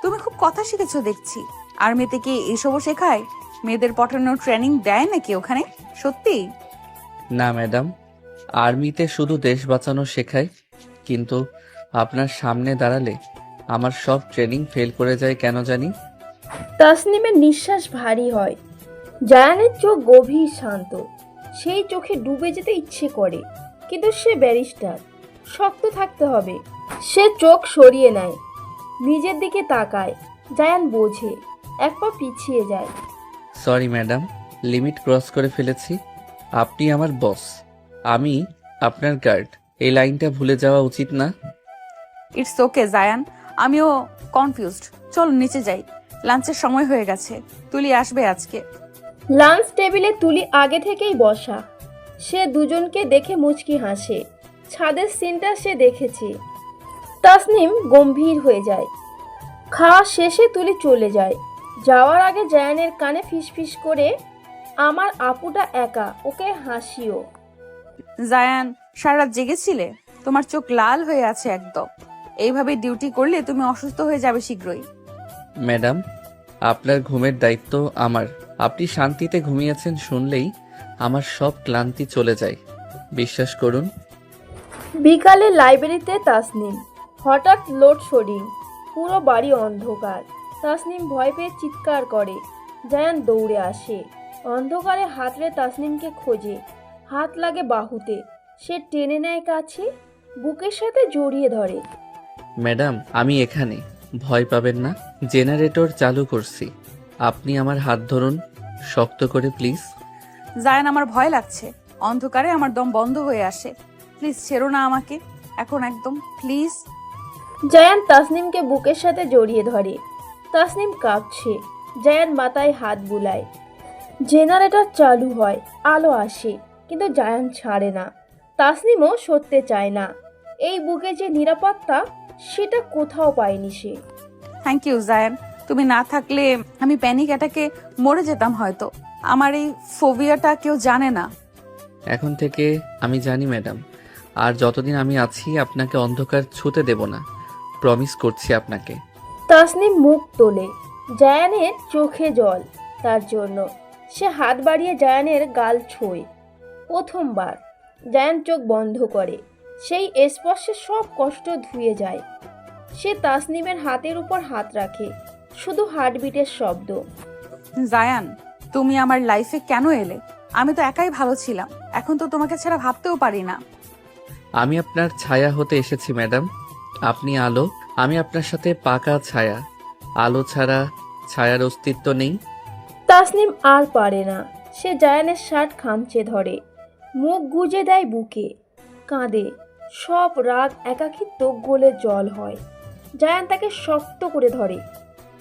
তুমি খুব কথা শিখেছো দেখছি। আর্মিতে কি এসবও শেখায়? মেয়েদের পাঠানোর ট্রেনিং দেয় নাকি ওখানে? সত্যি? না ম্যাডাম, আর্মিতে শুধু দেশ বাঁচানো শেখায়, কিন্তু আপনার সামনে দাঁড়ালে আমার সব ট্রেনিং ফেল করে যায় কেন জানি। তাসনিমের নিঃশ্বাস ভারী হয়। জায়ানের চোখ গভীর শান্ত। সেই চোখে ডুবে যেতে ইচ্ছে করে, কিন্তু সে ব্যারিস্টার, শক্ত থাকতে হবে। সে চোখ সরিয়ে নেয়, নিজের দিকে তাকায়। জায়ান বোঝে, এক পা পিছিয়ে যায়। সরি ম্যাডাম, লিমিট ক্রস করে ফেলেছি। আপনি আমার বস, আমি আপনার গার্ড। এই লাইনটা ভুলে যাওয়া উচিত না। ইটস ওকে জায়ান, আমিও কনফিউজড। চল নিচে যাই, লাঞ্চের সময় হয়ে গেছে। তুলি আসবে আজকে। লাঞ্চ টেবিলে তুলি আগে থেকেই বসা। সে দুজনকে দেখে মুচকি হাসে। ছাদের সিনটা সে দেখেছে। তাসনিম গম্ভীর হয়ে যায়। খাওয়া শেষে তুলি চলে যায়। যাওয়ার আগে জায়ানের কানে ফিসফিস করে, আমার আপুটা একা, ওকে হাসিও। জায়ান, সারা রাত জেগেছিলে? তোমার চোখ লাল হয়ে আছে একদম। এইভাবে ডিউটি করলে তুমি অসুস্থ হয়ে যাবে শীঘ্রই। ম্যাডাম, আপনার ঘুমের দায়িত্ব আমার। আপনি শান্তিতে ঘুমিয়েছেন শুনলেই আমার সব ক্লান্তি চলে যায়, বিশ্বাস করুন। বিকালে লাইব্রেরিতে তাসনিম। হঠাৎ লোডশেডিং, পুরো বাড়ি অন্ধকার। তাসনিম ভয় পেয়ে চিৎকার করে। জায়ান দৌড়ে আসে, অন্ধকারে হাতড়ে তাসনিমকে খোঁজে। হাত লাগে বাহুতে। সে টেনে নেয় কাছে, বুকের সাথে জড়িয়ে ধরে। ম্যাডাম, আমি এখানে, ভয় পাবেন না। জেনারেটর চালু করছি, আপনি আমার হাত ধরুন শক্ত করে প্লিজ। জায়ান, আমার ভয় লাগছে। অন্ধকারে আমার দম বন্ধ হয়ে আসে। প্লিজ ছেড়ো না আমাকে এখন একদম, প্লিজ। জায়ান তাসনিমকে বুকের সাথে জড়িয়ে ধরে। তাসনিম কাঁপছে। জায়ান মাথায় হাত বুলায়। জেনারেটর চালু হয়, আলো আসে, কিন্তু জায়ান ছাড়ে না। তাসনিমও সরতে চায় না। এই বুকে যে নিরাপত্তা, সেটা কোথাও পায়নি সে। থ্যাংক ইউ জায়ান, তুমি না থাকলে আমি প্যানিক অ্যাটাকে মরে যেতাম হয়তো। আমার এই ফোবিয়াটা কেউ জানে না। এখন থেকে আমি জানি ম্যাডাম, আর যতদিন আমি আছি আপনাকে অন্ধকার ছুতে দেব না, প্রমিস করছি আপনাকে। তাসনিম মুখ তোলে। জায়ানের চোখে জল। তার জন্য সে হাত বাড়িয়ে জায়ানের গাল ছোঁয়। প্রথমবার জায়ান চোখ বন্ধ করে। সেই স্পর্শে সব কষ্ট ধুয়ে যায়। সে তাসনিমের হাতের উপর হাত রাখে, শুধু হার্টবিটের শব্দ। জায়ান, তুমি আমার লাইফে কেন এলে? আমি তো একাই ভালো ছিলাম, এখন তো তোমাকে ছাড়া ভাবতেও পারি না। আমি আপনার ছায়া হতে এসেছি ম্যাডাম। আপনি আলো, আমি আপনার সাথে পাকা ছায়া। আলো ছাড়া ছায়ার অস্তিত্ব নেই। তাসনিম আর পারে না। সে জায়ানের শার্ট খামচে ধরে, মুখ গুজে দেয় বুকে, কাঁদে। সব রাগ একাকিত্ব গলে জল হয়। জায়ান তাকে শক্ত করে ধরে,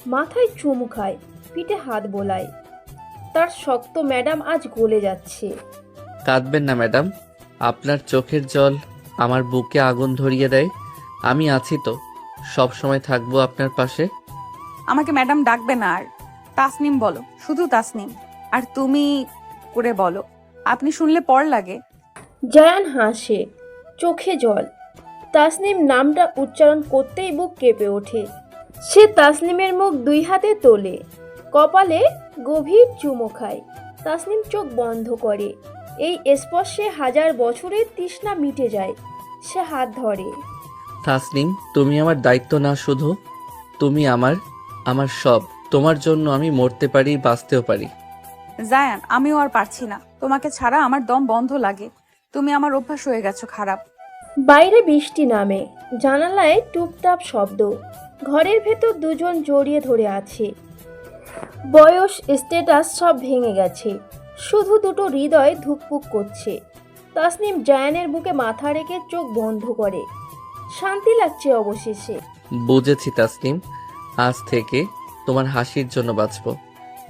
মাথায় চুমু খায়, পিঠে হাত বোলায়। তার শক্ত ম্যাডাম আজ গলে যাচ্ছে। কাঁদবেন না ম্যাডাম, আপনার চোখের জল আমার বুকে আগুন ধরিয়ে দেয়। আমি আছি তো, সব সময় থাকবো আপনার পাশে। আমাকে ম্যাডাম ডাকবে না আর। তাসনিম বলো, শুধু তাসনিম। আর তুমি করে বলো, আপনি শুনলে পর লাগে। জায়ান হাসে, চোখে জল। তাসনিম নামটা উচ্চারণ করতেই বুক কেঁপে ওঠে। সে তাসনিমের মুখ দুই হাতে তোলে, কপালে গভীর চুমো খায়। তাসনিম চোখ বন্ধ করে। এই স্পর্শে হাজার বছরের তৃষ্ণা মিটে যায়। সে হাত ধরে। তাসনিম, তুমি আমার দায়িত্ব না শুধু, তুমি আমার সব। তোমার জন্য আমি মরতে পারি, বাঁচতেও পারি। জায়ান, আমিও আর পারছি না। তোমাকে ছাড়া আমার দম বন্ধ লাগে। তুমি আমার অভ্যাস হয়ে গেছো খারাপ। বাইরে বৃষ্টি নামে। জানালায় টুপটাপ শব্দ। ঘরের ভেতর দুজন জড়িয়ে ধরে আছে। বয়স, স্ট্যাটাস সব ভেঙে গেছে। শুধু দুটো হৃদয় ধুকপুক করছে। তাসনিম জায়ানের বুকে মাথা রেখে চোখ বন্ধ করে। শান্তি লাগছে অবশেষে। বুঝেছি তাসনিম, আজ থেকে তোমার হাসির জন্য বাঁচব,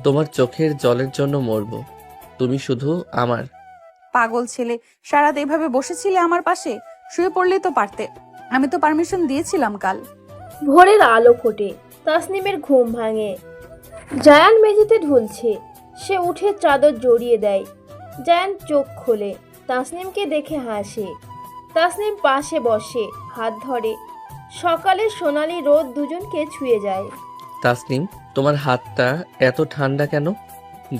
তোমার চোখের জলের জন্য মরব। তুমি শুধু আমার। পাগল ছেলে, সারাত এভাবে বসেছিলে আমার পাশে? শুয়ে পড়লেই তো পারতে। আমি তো পারমিশন দিয়েছিলাম কাল। ভোরের আলো ফোটে। তাসনিমের ঘুম ভাঙে। জায়ান মেঝেতে ঢুলছে। সে উঠে চাদর জড়িয়ে দেয়। জায়ান চোখ খোলে, তাসনিমকে দেখে হাসে। তাসনিম পাশে বসে, হাত ধরে। সকালে সোনালি রোদ দুজনকে ছুঁয়ে যায়। তাসনিম, তোমার হাতটা এত ঠান্ডা কেন?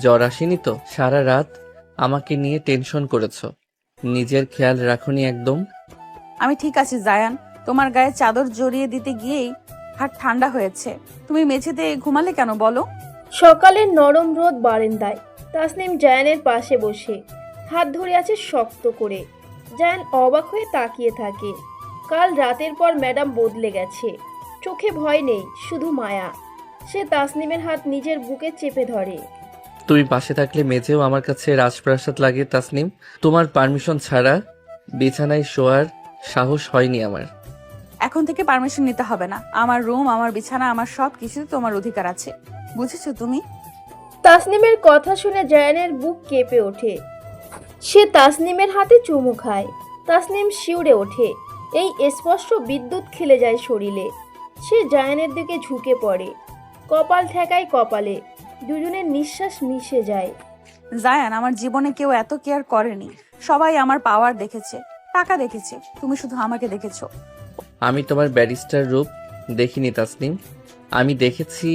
জ্বর আসেনি তো? সারা রাত আমাকে নিয়ে টেনশন করেছো, নিজের খেয়াল রাখোনি একদম। আমি ঠিক আছি জায়ান, তোমার গায়ে চাদর জড়িয়ে দিতে গিয়েই হাত ঠান্ডা হয়েছে। তুমি মেঝেতে ঘুমালে কেন বলো? সকালের নরম রোদ বারান্দায়। তাসনিম জায়ানের পাশে বসে, হাত ধরে আছে শক্ত করে। জায়ান অবাক হয়ে তাকিয়ে থাকে। কাল রাতের পর ম্যাডাম বদলে গেছে। চোখে ভয় নেই, শুধু মায়া। সে তাসনিমের হাত নিজের বুকে চেপে ধরে। তুমি পাশে থাকলে মেঝেও আমার কাছে রাজপ্রাসাদ লাগে তাসনিম। তোমার পারমিশন ছাড়া বিছানায় শোয়ার সাহস হয়নি আমার। এখন থেকে পারমিশন নিতে হবে না। আমার রুম, আমার বিছানা, আমার সব কিছুতে তোমার অধিকার আছে, বুঝেছো তুমি? তাসনিমের কথা শুনে জায়ানের বুক কেঁপে ওঠে। সে তাসনিমের হাতে চুমু খায়। তাসনিম শিউরে ওঠে। এই স্পর্শ বিদ্যুৎ খেলে যায় শরীরে। সে জায়ানের দিকে ঝুঁকে পড়ে, কপাল ঠেকায় কপালে। দুজনের নিঃশ্বাস মিশে যায়। জায়ান, আমার জীবনে কেউ এত কেয়ার করেনি। সবাই আমার পাওয়ার দেখেছে, টাকা দেখেছে, তুমি শুধু আমাকে দেখেছো। আমি তোমার ব্যারিস্টার রূপ দেখিনি তাসনিম। আমি দেখেছি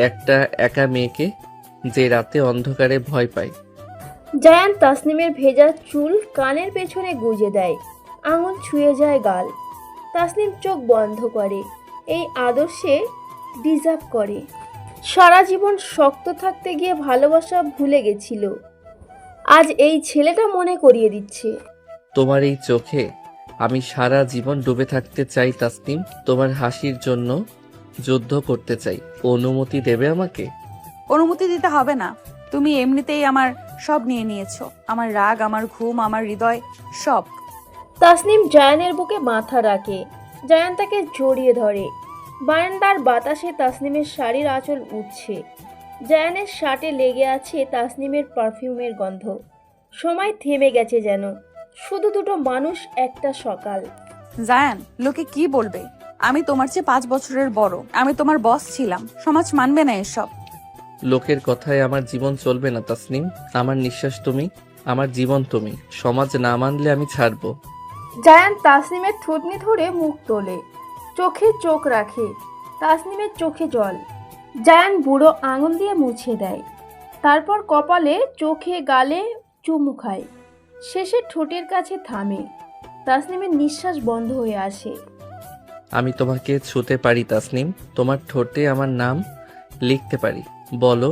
একটা একা মেয়েকে যে রাতে অন্ধকারে ভয় পায়। জায়ান তাসনিমের ভেজা চুল কানের পেছনে গুজে দেয়। আঙুল ছুঁয়ে যায় গাল। তাসনিম চোখ বন্ধ করে। এই আদর্শে ডিজার্ভ করে। সারা জীবন শক্ত থাকতে গিয়ে ভালোবাসা ভুলে গেছিল। আজ এই ছেলেটা মনে করিয়ে দিচ্ছে। তোমার এই চোখে আমি সারা জীবন ডুবে থাকতে চাই তাসনিম। তোমার হাসির জন্য যুদ্ধ করতে চাই। অনুমতি দেবে আমাকে? অনুমতি দিতে হবে না। তুমি এমনিতেই আমার সব নিয়ে নিয়েছো, আমার রাগ, আমার ঘুম, আমার হৃদয়, সব। তাসনিম জায়ানের বুকে মাথা রাখে। জায়ান তাকে জড়িয়ে ধরে। বারান্দার বাতাসে তাসনিমের শাড়ির আঁচল উঠছে। জায়ানের শার্টে লেগে আছে তাসনিমের পারফিউমের গন্ধ। সময় থেমে গেছে যেন। শুধু দুটো মানুষ, একটা সকাল। জায়ান, লোকে কি বলবে? আমি তোমার চেয়ে 5 বছরের বড়। আমি তোমার বস ছিলাম। সমাজ মানবে না এসব। লোকের কথায় আমার জীবন চলবে না তাসনিম। আমার নিঃশ্বাস তুমি, আমার জীবন তুমি। সমাজ না মানলে আমি ছাড়বো। জায়ান তাসনিমের থুতনি ধরে মুখ তোলে, চোখে চোখ রাখে। তাসনিমের চোখে জল। জায়ান বুড়ো আঙুল দিয়ে মুছে দেয়। তারপর কপালে, চোখে, গালে চুমু খায়। শেষে ঠোঁটের কাছে থামে। তাসনিমের নিঃশ্বাস বন্ধ হয়ে আসে। আমি তোমাকে ছুতে পারি তাসনিম। তোমার ঠোঁটে আমার নাম লিখতে পারি। বলো,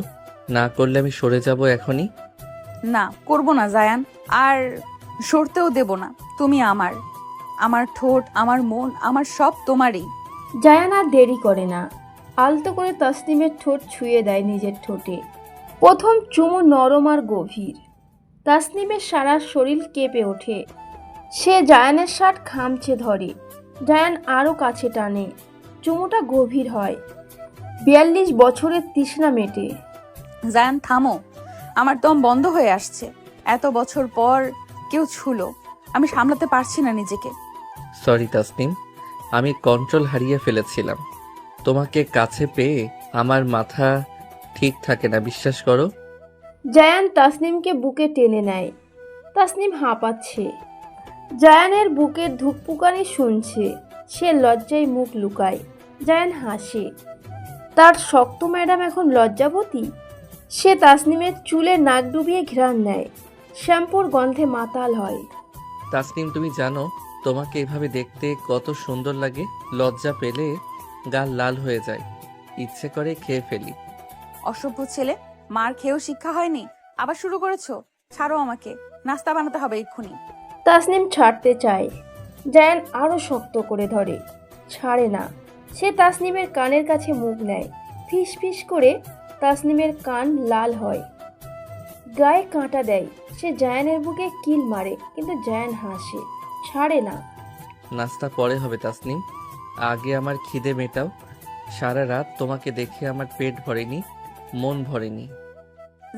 না করলে আমি সরে যাব এখনই। না, করব না জায়ান, আর সরতেও দেব না। তুমি আমার, আমার ঠোঁট, আমার মন, আমার সব তোমারই। জায়ান আর দেরি করে না। আলতো করে তাসনিমের ঠোঁট ছুঁয়ে দেয় নিজের ঠোঁটে। প্রথম চুমু নরম আর গভীর। তাসনিমের সারা শরীর কেঁপে ওঠে। সে জায়ানের শার্ট খামচে ধরে। জায়ান আরও কাছে টানে। চুমুটা গভীর হয়। 42 বছরের তৃষ্ণা মেটে। জায়ান, থামো। আমার দম বন্ধ হয়ে আসছে। এত বছর পর কেউ ছুলো, আমি সামলাতে পারছি না নিজেকে। সরি তাসনিম, আমি কন্ট্রোল হারিয়ে ফেলেছিলাম। তোমাকে কাছে পেয়ে আমার মাথা ঠিক থাকে না, বিশ্বাস করো। জায়ান তাসনিমকে বুকে টেনে নেয়। তাসনিম হাঁপাচ্ছে। জায়ানের বুকের ধুকপুকানি শুনছে। সে লজ্জায় মুখ লুকায়। জায়ান হাসে। তার শক্ত ম্যাডাম এখন লজ্জাবতী। সে তাসনিমের চুলে নাক ডুবিয়ে ঘ্রাণ নেয়। শ্যাম্পুর গন্ধে মাতাল হয়। তাসনিম, তুমি জানো তোমাকে এভাবে দেখতে কত সুন্দর লাগে? লজ্জা পেলে গাল লাল হয়ে যায়, ইচ্ছে করে খেয়ে ফেলি। অসভ্য ছেলে, মার খেয়েও শিক্ষা হয়নি, আবার শুরু করেছো? ছাড়ো আমাকে, নাস্তা বানাতে হবে এক্ষুনি। তাসনিম ছাড়তে চায়। জায়ান আরও শক্ত করে ধরে। ছাড়ে না। সে তাসনিমের কানের কাছে মুখ নেয়। ফিস ফিস করে তাসনিমের কান লাল হয়। গায়ে কাঁটা দেয়। সে জায়ানের বুকে কিল মারে, কিন্তু জায়ান হাসে। ছাড়ে না। নাস্তা পরে হবে তাসনিম, আগে আমার খিদে মেটাও। সারা রাত তোমাকে দেখে আমার পেট ভরেনি, মন ভরেনি।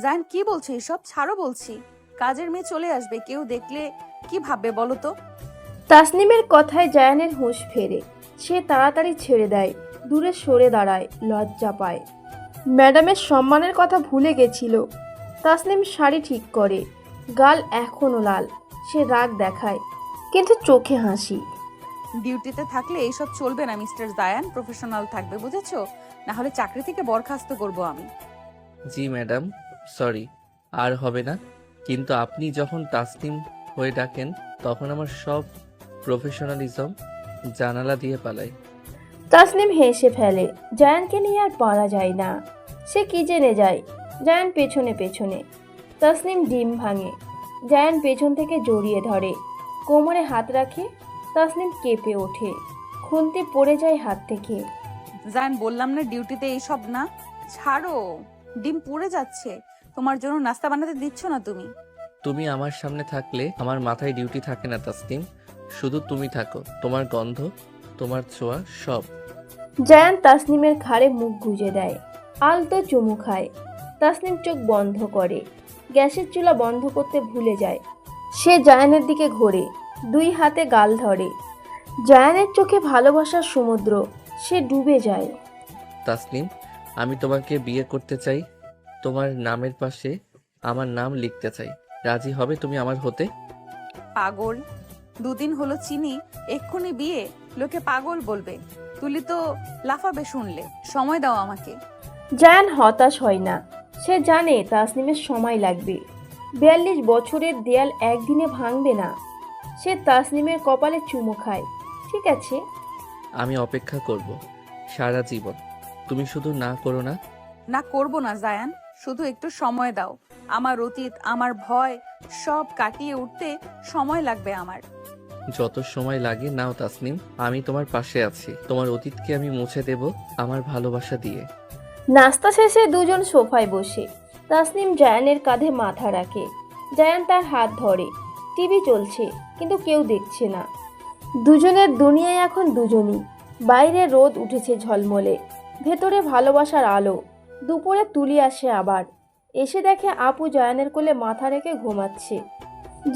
জায়ান, কি বলছো এসব? ছাড়ো বলছি। কাজের মেয়ে চলে আসবে, কেউ দেখলে কি ভাববে বলো তো? তাসনিমের কথায় জায়ানের হুঁশ ফেরে। সে তাড়াতাড়ি ছেড়ে দেয়। দূরে সরে দাঁড়ায়, লজ্জা পায়। ম্যাডামের সম্মানের কথা ভুলে গেছিল। তাসনিম শাড়ি ঠিক করে। গাল এখনো লাল। সে রাগ দেখায়, কিন্তু চোখে হাসি। ডিউটিতে থাকলে এইসব চলবে না মিস্টার জায়ান, প্রফেশনাল থাকবে, বুঝেছো? না হলে চাকরি থেকে বরখাস্ত করব আমি। জি ম্যাডাম, সরি, আর হবে না। কিন্তু আপনি যখন তাসনিম হয়ে ডাকেন তখন আমার সব প্রফেশনালিজম জানালা দিয়ে পালায়। তাসনিম হেসে ফেলে। জায়ানকে নিয়ে আর পারা যায় না। সে কি জেনে যায়। জায়ান পেছনে পেছনে। তাসনিম ডিম ভাঙে। জায়ান পেছন থেকে জড়িয়ে ধরে, কোমরে হাত রাখে। তাসনিম কেঁপে ওঠে, খুন্তি পড়ে যায় হাত থেকে। জায়ান, বললাম না ডিউটিতে এইসব না। ছাড়ো, ডিম পুড়ে যাচ্ছে। তোমার জন্য নাস্তা বানাতে দিচ্ছ না তুমি। তুমি আমার সামনে থাকলে আমার মাথায় ডিউটি থাকে না তাসনিম, শুধু তুমি থাকো। তোমার গন্ধ, তোমার ছোঁয়া, সব। জায়ান তাসনিমের ঘাড়ে মুখ গুজে দেয়, আলতো চুমু খায়। তাসনিম চোখ বন্ধ করে, গ্যাসের চুলা বন্ধ করতে ভুলে যায়। সে জায়ানের দিকে ঘোরে, দুই হাতে গাল ধরে। জায়ানের চোখে ভালোবাসার সমুদ্র, সে ডুবে যায়। তাসনিম, আমি তোমাকে বিয়ে করতে চাই। তোমার নামের পাশে আমার নাম লিখতে চাই। রাজি হবে তুমি আমার হতে? পাগল, দুদিন হলো চিনি, এক্ষুনি বিয়ে? লোকে পাগল বলবে। তুলি তো লাফাবে শুনলে। সময় দাও আমাকে। জায়ান হতাশ হয় না, সে জানে তাসনিমের সময় লাগবে। 42 বছরের দেয়াল একদিনে ভাঙবে না। সে তাসনিমের কপালে চুমু খায়। ঠিক আছে। আমি অপেক্ষা করব সারা জীবন। তুমি শুধু না করো না। না করব না জায়ান, শুধু একটু সময় দাও। আমার অতীত, আমার ভয় সব কাটিয়ে উঠতে সময় লাগবে আমার। যত সময় লাগে নাও তাসনিম, আমি তোমার পাশে আছি। তোমার অতীতকে আমি মুছে দেব আমার ভালোবাসা দিয়ে। নাস্তা শেষে দুজন সোফায় বসে। তাসনিম জায়ানের কাঁধে মাথা রাখে, জায়ান তার হাত ধরে। টিভি চলছে, কিন্তু কেউ দেখছে না। দুজনের দুনিয়ায় এখন দুজনই। বাইরে রোদ উঠেছে ঝলমলে, ভেতরে ভালোবাসার আলো। দুপুরে তুলি আসে আবার, এসে দেখে আপু জায়ানের কোলে মাথা রেখে ঘুমাচ্ছে।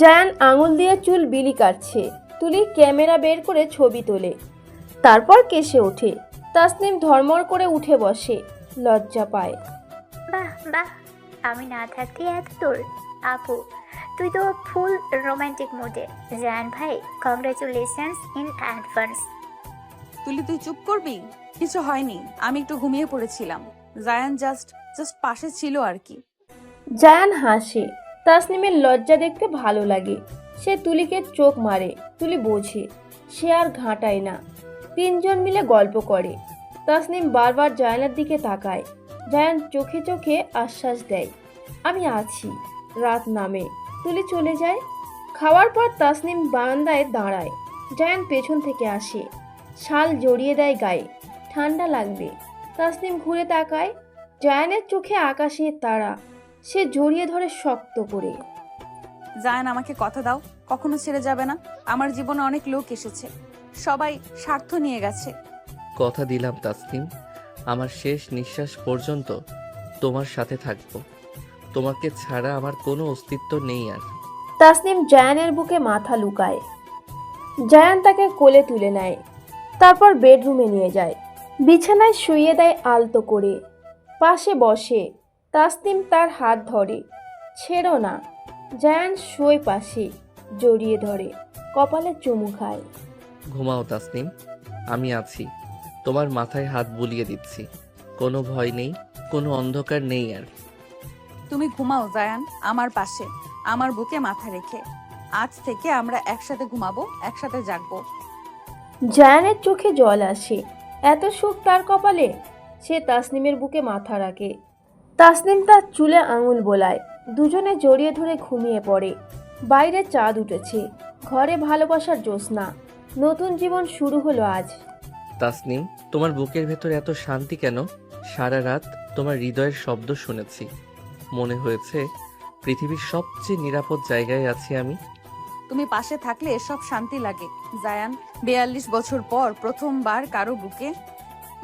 জায়ান আঙুল দিয়ে চুল বিলি কাটছে, তুলি ক্যামেরা বের করে ছবি তোলে, তারপর কেসে ওঠে। তাসনিম ধর্মর করে উঠে বসে, লজ্জা পায়। বাহ বাহ, আমি না থাকতে এত তোর। আপু, তুই তো ফুল রোমান্টিক মুডে। জায়ান ভাই, কংগ্রেচুলেশনস ইন অ্যাডভান্স। তুলি, তুই চুপ করবি? কিছু হয়নি, আমি একটু ঘুমিয়ে পড়েছিলাম। জায়ান জাস্ট পাশে ছিল আর কি। জায়ান হাসে, তাসনিমের লজ্জা দেখতে ভালো লাগে। সে তুলিকে চোখ মারে, তুলি বোঝে, সে আর ঘাঁটায় না। তিনজন মিলে গল্প করে। তাসনিম বারবার জায়ানের দিকে তাকায়। জায়ান চোখে চোখে আশ্বাস দেয়, আমি আছি। রাত নামে, তুলি চলে যায়। খাওয়ার পর তাসনিম বারান্দায় দাঁড়ায়। জায়ান পেছন থেকে আসে, শাল জড়িয়ে দেয় গায়ে, ঠান্ডা লাগবে। তাসনিম ঘুরে তাকায়, জায়ানের চোখে আকাশের তারা। সে জড়িয়ে ধরে শক্ত করে। জায়ান, আমাকে কথা দাও, কখনো ছেড়ে যাবে না। আমার জীবনে অনেক লোক এসেছে, সবাই স্বার্থ নিয়ে গেছে। কথা দিলাম তাসনিম, আমার শেষ নিঃশ্বাস পর্যন্ত তোমার সাথে থাকবো। তোমাকে ছাড়া আমার কোনো অস্তিত্ব নেই আর। তাসনিম জায়ানের বুকে মাথা লুকায়। জায়ান তাকে কোলে তুলে নেয়, তারপর বেডরুমে নিয়ে যায়। বিছানায় শুইয়ে দেয় আলতো করে, পাশে বসে। তাসনিম তার হাত ধরে, ছেড়ো না। জায়ান শোয় পাশে, জড়িয়ে ধরে, কপালে চুমু খায়। ঘুমাও তাসনিম, আমি আছি। তোমার মাথায় হাত বুলিয়ে দিচ্ছি। কোনো ভয় নেই, কোনো অন্ধকার নেই আর। তুমি ঘুমাও জায়ান, আমার পাশে, আমার বুকে মাথা রেখে। আজ থেকে আমরা একসাথে ঘুমাবো, একসাথে জাগবো। জায়ানের চোখে জল আসে, এত সুখ তার কপালে। সে তাসনিমের বুকে মাথা রাখে, তাসনিম তার চুলে আঙুল বোলায়। দুজনে জড়িয়ে ধরে ঘুমিয়ে পড়ে। বাইরে চাঁদ উঠেছে, ঘরে ভালোবাসার জ্যোৎস্না। নতুন জীবন শুরু হলো আজ। তাসনিম, তোমার বুকের ভেতর এত শান্তি কেন? সারা রাত তোমার হৃদয়ের শব্দ শুনেছি, মনে হয়েছে পৃথিবীর সবচেয়ে নিরাপদ জায়গায় আছি আমি। তুমি পাশে থাকলে এসব শান্তি লাগে জায়ান। 42 বছর পর প্রথমবার কারো বুকে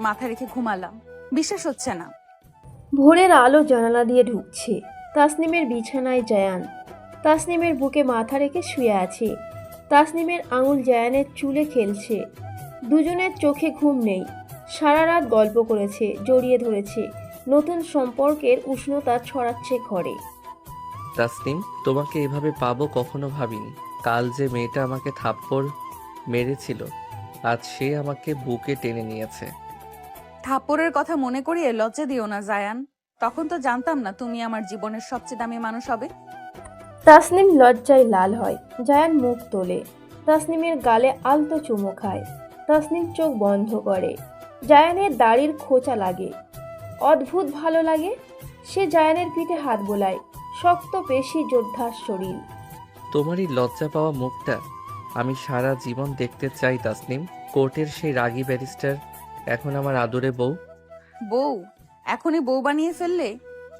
মাথা রেখে ঘুমালাম, বিশ্বাস হচ্ছে না। ভোরের আলো জানালা দিয়ে ঢুকছে। তাসনিমের বিছানায় জায়ান, তাসনিমের বুকে মাথা রেখে শুয়ে আছে। তাসনিমের আঙুল জায়ানের চুলে খেলছে। দুজনের চোখে ঘুম নেই। সারা রাত গল্প করেছে, জড়িয়ে ধরেছে। নতুন সম্পর্কের উষ্ণতা ছড়াচ্ছে ঘরে। তাসনিম, তোমাকে এভাবে পাবো কখনো ভাবিনি। কাল যে মেয়েটা আমাকে থাপ্পড় মেরেছিল, আজ সে আমাকে বুকে টেনে নিয়েছে। থাপ্পড়ের কথা মনে করিয়ে লজ্জা দিও না জায়ান। তখন তো জানতাম না তুমি আমার জীবনের সবচেয়ে দামি মানুষ হবে। তাসনিম লজ্জায় লাল হয়। জায়ান মুখ তোলে, তাসনিমের গালে আলতো চুমু খায়। তাসনিম চোখ বন্ধ করে। জায়ানের দাড়ির খোঁচা লাগে, অদ্ভুত ভালো লাগে। সে জায়ানের পিঠে হাত বোলায়, শক্ত পেশি যোদ্ধার শরীর। তোমারই লজ্জা পাওয়া মুখটা আমি সারা জীবন দেখতে চাই তাসনিম। কোর্টের সেই রাগী ব্যারিস্টার এখন আমার আদরে বউ। বউ? এখনই বউ বানিয়ে ফেললে?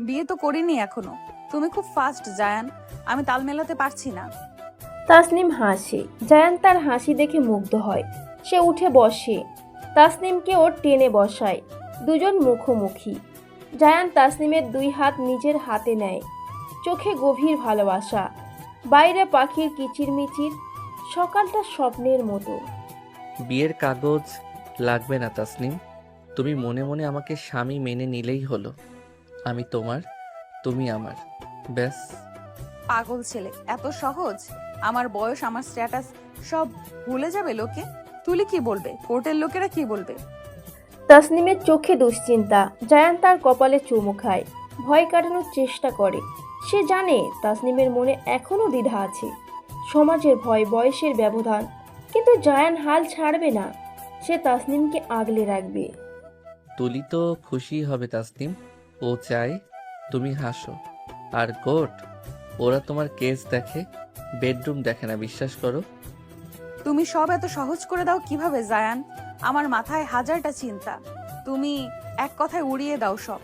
বিয়ে তো করিনি এখনো। তুমি খুব ফাস্ট জায়ান, আমি তাল মেলাতে পারছি না। তাসনিম হাসে। জায়ান তার হাসি দেখে মুগ্ধ হয়। সে উঠে বসে, তাসনিমকে ওর টেনে বসায়। দুজন মুখোমুখি। জায়ান তাসনিমের 2 হাত নিজের হাতে নেয়। চোখে গভীর ভালোবাসা। বাইরে পাখির কিচিরমিচির। সকালটা স্বপ্নের মতো। বিয়ের কাগজ লাগবে না তাসনিম, তুমি মনে মনে আমাকে স্বামী মেনে নিলেই হলো। আমি তোমার, তুমি আমার, ব্যাস। পাগল ছেলে, এত সহজ? আমার বয়স, আমার স্ট্যাটাস সব ভুলে যাবে লোকে? তুলি কি বলবে? কোর্টের লোকেরা কি বলবে? তাসনিমের চোখে দুশ্চিন্তা। জায়ান তার কপালে চুমু খায়। ভয় কাটানোর চেষ্টা করে। সে জানে তাসনিমের মনে এখনও দ্বিধা আছে। সমাজের ভয়, বয়সের ব্যবধান। কিন্তু জায়ান হাল ছাড়বে না। সে তাসনিমকে আগলে রাখবে। তুলি তো খুশি হবে তাসনিম, ও চায় তুমি হাসো। আর কোর্ট, ওরা তোমার কেস দেখে, বেডরুম দেখে না, বিশ্বাস করো। তুমি সব এত সহজ করে দাও কিভাবে জায়ান? আমার মাথায় হাজারটা চিন্তা, তুমি এক কথায় উড়িয়ে দাও সব।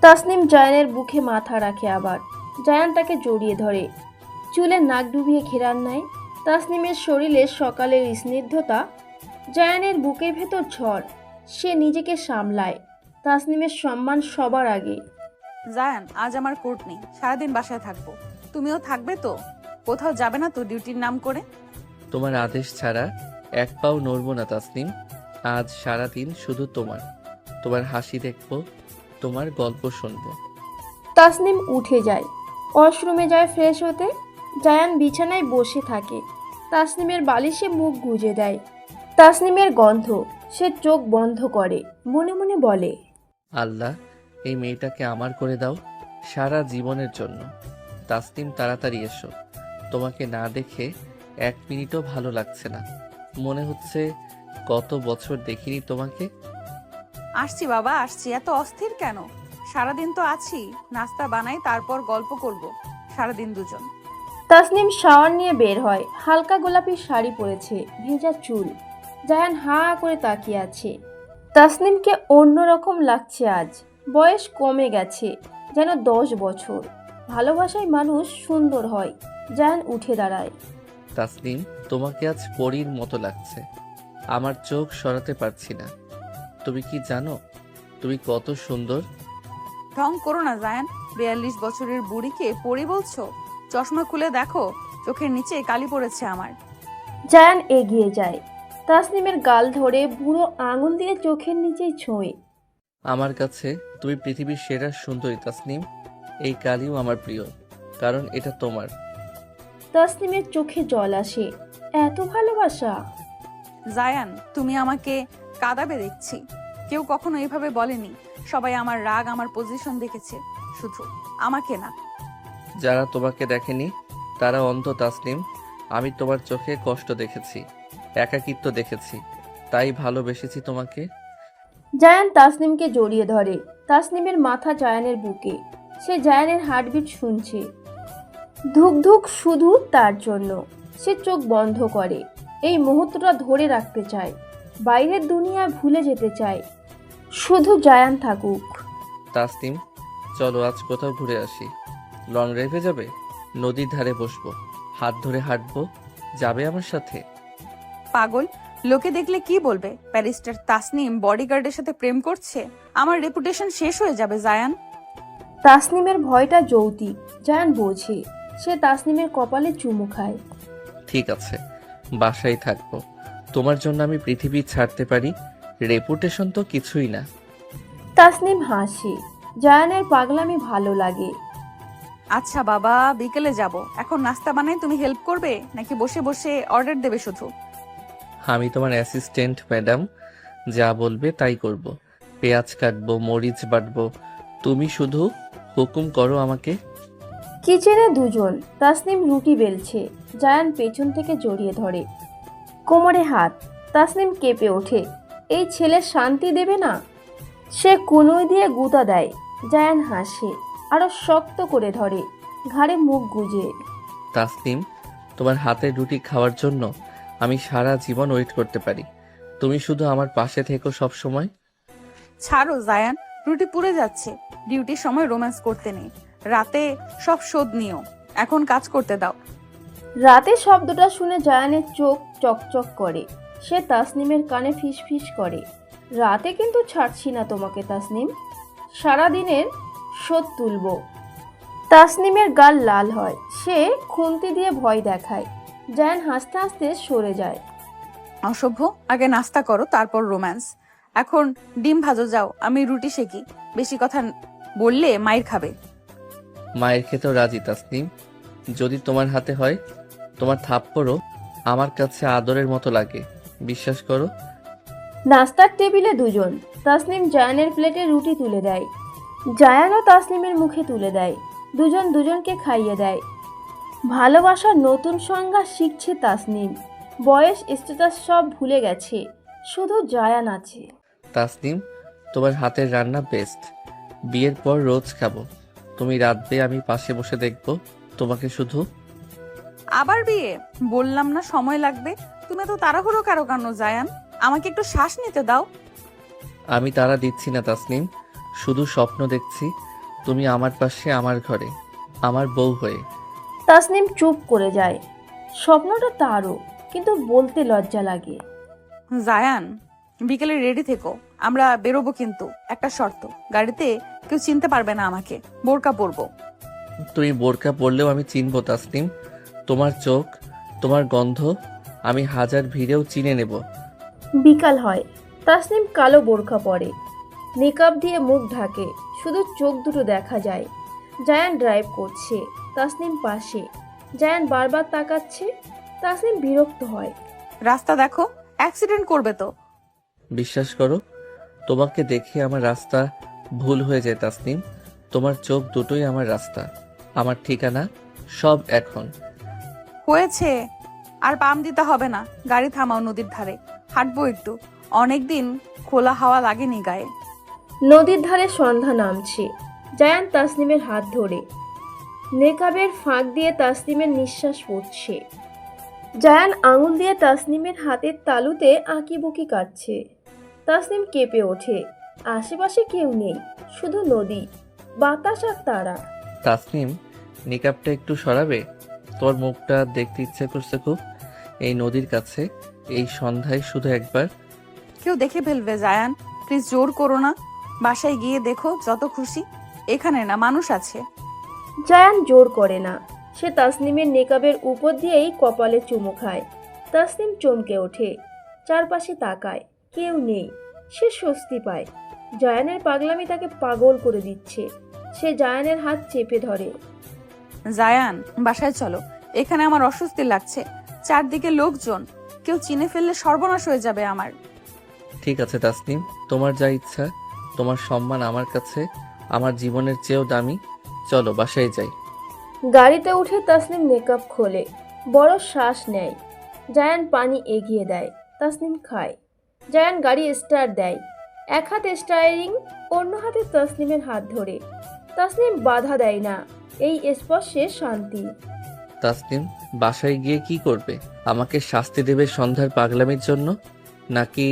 তাসনিম জায়ানের বুকে মাথা রাখে আবার। জায়ান তাকে জড়িয়ে ধরে। চুলে নাক ডুবিয়ে ঘেরান নেয়। তাসনিমের শরীরে সকালের স্নিগ্ধতা। জায়ানের বুকের ভেতর ঝড়। সে নিজেকে সামলায়। তাসনিমের সম্মান সবার আগে। জায়ান, আজ আমার কোর্ট নেই, সারাদিন বাসায় থাকবো। তুমিও থাকবে তো? কোথাও যাবে না তো ডিউটির নাম করে? তোমার আদেশ ছাড়া এক পাও নড়ব না তাসনিম। আজ সারাদিন শুধু তোমার, তোমার হাসি দেখবো, তোমার গল্প শুনবো। তাসনিম উঠে যায়। ওয়াশরুমে যায় ফ্রেশ হতে। জায়ান বিছানায় বসে থাকে। তাসনিমের বালিশে মুখ গুজে দেয়। তাসনিমের গন্ধ। সে চোখ বন্ধ করে। মনে মনে বলে, আল্লাহ, এই মেয়েটাকে আমার করে দাও সারা জীবনের জন্য। তাসনিম, তাড়াতাড়ি এসো, তোমাকে না দেখে 1 মিনিটও ভালো লাগছে না। মনে হচ্ছে কত বছর দেখিনি তোমাকে। আসছি বাবা, আসছি। এত অস্থির কেন? সারাদিন তো আছি, নাস্তা বানাই, তারপর গল্প করব সারাদিন দুজন। তাসনিম শাওয়ার নিয়ে বের হয়। হালকা গোলাপি শাড়ি পরেছে, ভেজা চুল। জায়ান হাঁ করে তাকিয়ে আছে। তাসনিমকে অন্যরকম লাগছে আজ। বয়স কমে গেছে, যেন 10 বছর। ভালোবাসায় মানুষ সুন্দর হয়। জায়ান উঠে দাঁড়ায়। তাসনিম, তোমাকে আজ পরীর মতো লাগছে। আমার চোখ সরাতে পারছি না। তুমি কি জানো তুমি কত সুন্দর? ঢং করো না জায়ান। 42 বছরের বুড়িকে পরি বলছো? চশমা খুলে দেখো, চোখের নিচে কালি পড়েছে আমার। জায়ান এগিয়ে যায়। তাসনিমের গাল ধরে বুড়ো আঙুল দিয়ে চোখের নিচেই ছোঁয়ে। আমার কাছে তুমি পৃথিবীর সেরা সুন্দরী তাসনিম। এই কালিও আমার প্রিয়, কারণ এটা তোমার। তাসনিমের চোখে জল আসে। এত ভালোবাসা! জায়ান, তুমি আমাকে কাঁদাবে দেখছি। কেউ কখনো এভাবে বলেনি। সবাই আমার রাগ, আমার পজিশন দেখেছে, শুধু আমাকে না। যারা তোমাকে দেখেনি তারা অন্ধ তাসনিম। আমি তোমার চোখে কষ্ট দেখেছি, একাকিত্ব দেখেছি, তাই ভালোবেসেছি তোমাকে। জায়ান তাসনিমকে জড়িয়ে ধরে। তাসনিমের মাথা জায়ানের বুকে। সে জায়ানের হার্টবিট শুনছে। ধুক ধুক শুধু তার জন্য। সে চোখ বন্ধ করে। এই মুহূর্তটা ধরে রাখতে চায়। বাইরের দুনিয়া ভুলে যেতে চায়। শুধু জায়ান থাকুক। তাসনিম, চলো আজ কোথাও ঘুরে আসি। লং ড্রাইভে যাবে? নদীর ধারে বসবো, হাত ধরে হাঁটবো, যাবে আমার সাথে? পাগল, লোকে দেখলে কি বলবে? ব্যারিস্টার তাসনিম বডিগার্ডের সাথে প্রেম করছে? আমার রেপুটেশন শেষ হয়ে যাবে জায়ান। তাসনিমের ভয়টা যৌতিক। জায়ান বোঝে। সে তাসনিমের কপালে চুমু খায়। ঠিক আছে, বাসায় থাকবো। তোমার জন্য আমি পৃথিবী ছাড়তে পারি, রেপুটেশন তো কিছুই না। তাসনিম হাসে। জায়ানের পাগলামি ভালো লাগে। আচ্ছা বাবা, বিকেলে যাব। এখন নাস্তা বানাই, তুমি হেল্প করবে নাকি বসে বসে অর্ডার দেবে শুধু? আমি তোমার অ্যাসিস্ট্যান্ট ম্যাডাম, যা বলবে তাই করব। পেঁয়াজ কাটবো, মরিচ বাটবো, তুমি শুধু হুকুম করো আমাকে। কিচেনে দুজন। তাসনিম রুটি বেলছে। জায়ান পেছন থেকে জড়িয়ে ধরে। কোমরে হাত। তাসনিম কেঁপে ওঠে। এই ছেলে শান্তি দেবে না। সে কনুই দিয়ে গুঁতা দেয়। জায়ান হাসে। আরো শক্ত করে ধরে, ঘাড়ে মুখ গুজে। তাসনিম, তোমার হাতের রুটি খাওয়ার জন্য আমি সারা জীবন ওয়েট করতে পারি। তুমি শুধু আমার পাশে থেকো সব সময়। ছাড়ো জায়ান, রুটি পুড়ে যাচ্ছে। ডিউটির সময় রোম্যান্স করতে নেই, রাতে সব শোধ নিও। এখন কাজ করতে দাও। রাতে শব্দটা শুনে জায়ানের চোখ চকচক করে। সে তাসনিমের কানে ফিসফিস করে, রাতে কিন্তু ছাড়ছি না তোমাকে তাসনিম, সারাদিনের শোধ তুলব। তাসনিমের গাল লাল হয়, সে খুন্তি দিয়ে ভয় দেখায়। জায়ান হাসতে হাসতে সরে যায়। অসভ্য, আগে নাস্তা করো তারপর রোম্যান্স। এখন ডিম ভাজো, যাও আমি রুটি সেকি। বেশি কথা বললে মাইর খাবে। মায়ের খেতেও রাজি তাসনিম, যদি তোমার হাতে হয়। তোমার থাপ্পড়ও আমার কাছে আদরের মতো লাগে, বিশ্বাস করো। নাস্তার টেবিলে দুজন। তাসনিম জায়ানের প্লেটে রুটি তুলে দেয়, জায়ানও তাসনিমের মুখে তুলে দেয়। দুজন দুজনকে খাইয়ে দেয়। ভালোবাসার নতুন সংজ্ঞা শিখছে তাসনিম। বয়স স্ট্যাটাস সব ভুলে গেছে, শুধু জায়ান আছে। তাসনিম, তোমার হাতের রান্না বেস্ট। বিয়ের পর রোজ খাবো। তুমি রাঁধবে, আমি পাশে বসে দেখবো তোমাকে শুধু। আবার বিয়ে? বললাম না সময় লাগবে। তুমি তো তাড়াহুড়ো কারো কেন জায়ান? আমাকে একটু শ্বাস নিতে দাও। আমি তারা দিচ্ছি না তাসনিম, শুধু স্বপ্ন দেখছি তুমি আমার পাশে, আমার ঘরে, আমার বউ হয়ে। তাসনিম চুপ করে যায়। স্বপ্নটা তারও, কিন্তু বলতে লজ্জা লাগে। জায়ান, বিকেলে রেডি থেকো, আমরা বেরোবো, কিন্তু একটা শর্ত, গাড়িতে কেউ চিনতে পারবে না আমাকে, বোরকা পরবো। তুমি বোরকা পরলেও আমি চিনবো তাসনিম। তোমার চোখ, তোমার গন্ধ আমি হাজার ভিড়েও চিনে নেব। বিকাল হয়। তাসনিম কালো বোরখা পরে, মেকআপ দিয়ে মুখ ঢাকে, শুধু চোখ দুটো দেখা যায়। জায়ান ড্রাইভ করছে, তাসনিম পাশে। জায়ান বারবার তাকাচ্ছে, তাসনিম বিরক্ত হয়। রাস্তা দেখো, অ্যাক্সিডেন্ট করবে তো। বিশ্বাস করো, তোমাকে দেখে আমার রাস্তা ভুল হয়ে যায় তাসনিম। তোমার চোখ দুটোই আমার রাস্তা, আমার ঠিকানা, সব এখন। হয়েছে, আর পাম দিতে হবে না। গাড়ি থামাও নদীর ধারে, হাঁটবো একটু। অনেকদিন খোলা হাওয়া লাগেনি গায়ে। নদীর ধারে সন্ধ্যা নামছে। জায়ান তাসনিমের হাত ধরে, নেকাবের ফাঁক দিয়ে তাসনিমের নিঃশ্বাস পড়ছে। জায়ান আঙুল দিয়ে তাসনিমের হাতের তালুতে আঁকিবুকি কাটছে। তাসনিম কেঁপে ওঠে। আশেপাশে কেউ নেই, শুধু নদী, বাতাস আর তারা। তাসনিম, নিকাবটা একটু সরাবে? তোর মুখটা দেখতে ইচ্ছে করছে খুব, এই নদীর কাছে, এই সন্ধ্যায় শুধু একবার। কেউ দেখে ফেলবে জায়ান, প্লিজ জোর করো না। বাসায় গিয়ে দেখো, যত খুশি। এখানে না, মানুষ আছে। জায়ান জোর করে না, সে তাসনিমের নেকাবের উপর দিয়েই কপালে চুমু খায়। তাসনিম চমকে ওঠে, চারপাশে তাকায়, কেউ নেই। সে স্বস্তি পায়। জায়ানের পাগলামি তাকে পাগল করে দিচ্ছে। সে জায়ানের হাত চেপে ধরে। জায়ান, বাসায় চলো, এখানে আমার অস্বস্তি লাগছে। চারদিকে লোকজন, কেউ চিনে ফেললে সর্বনাশ হয়ে যাবে আমার। ঠিক আছে তাসনিম, তোমার যা ইচ্ছা। তোমার সম্মান আমার কাছে আমার জীবনের চেয়েও দামি। চলো বাসায় যাই। গাড়িতে উঠে তাসনিম নেকাব খোলে, বড় শ্বাস নেয়। জায়ান পানি এগিয়ে দেয়, তাসনিম খায়। জায়ান গাড়ি স্টার্ট দেয়, এক হাতে স্টায়ারিং, অন্য হাতে তাসনিমের হাত ধরে। তাসনিম বাধা দেয় না, এই স্পর্শে শান্তি। তাসনিম, বাসায় গিয়ে কি করবে? আমাকে শাস্তি দেবে সন্ধ্যার পাগলামির জন্য, নাকি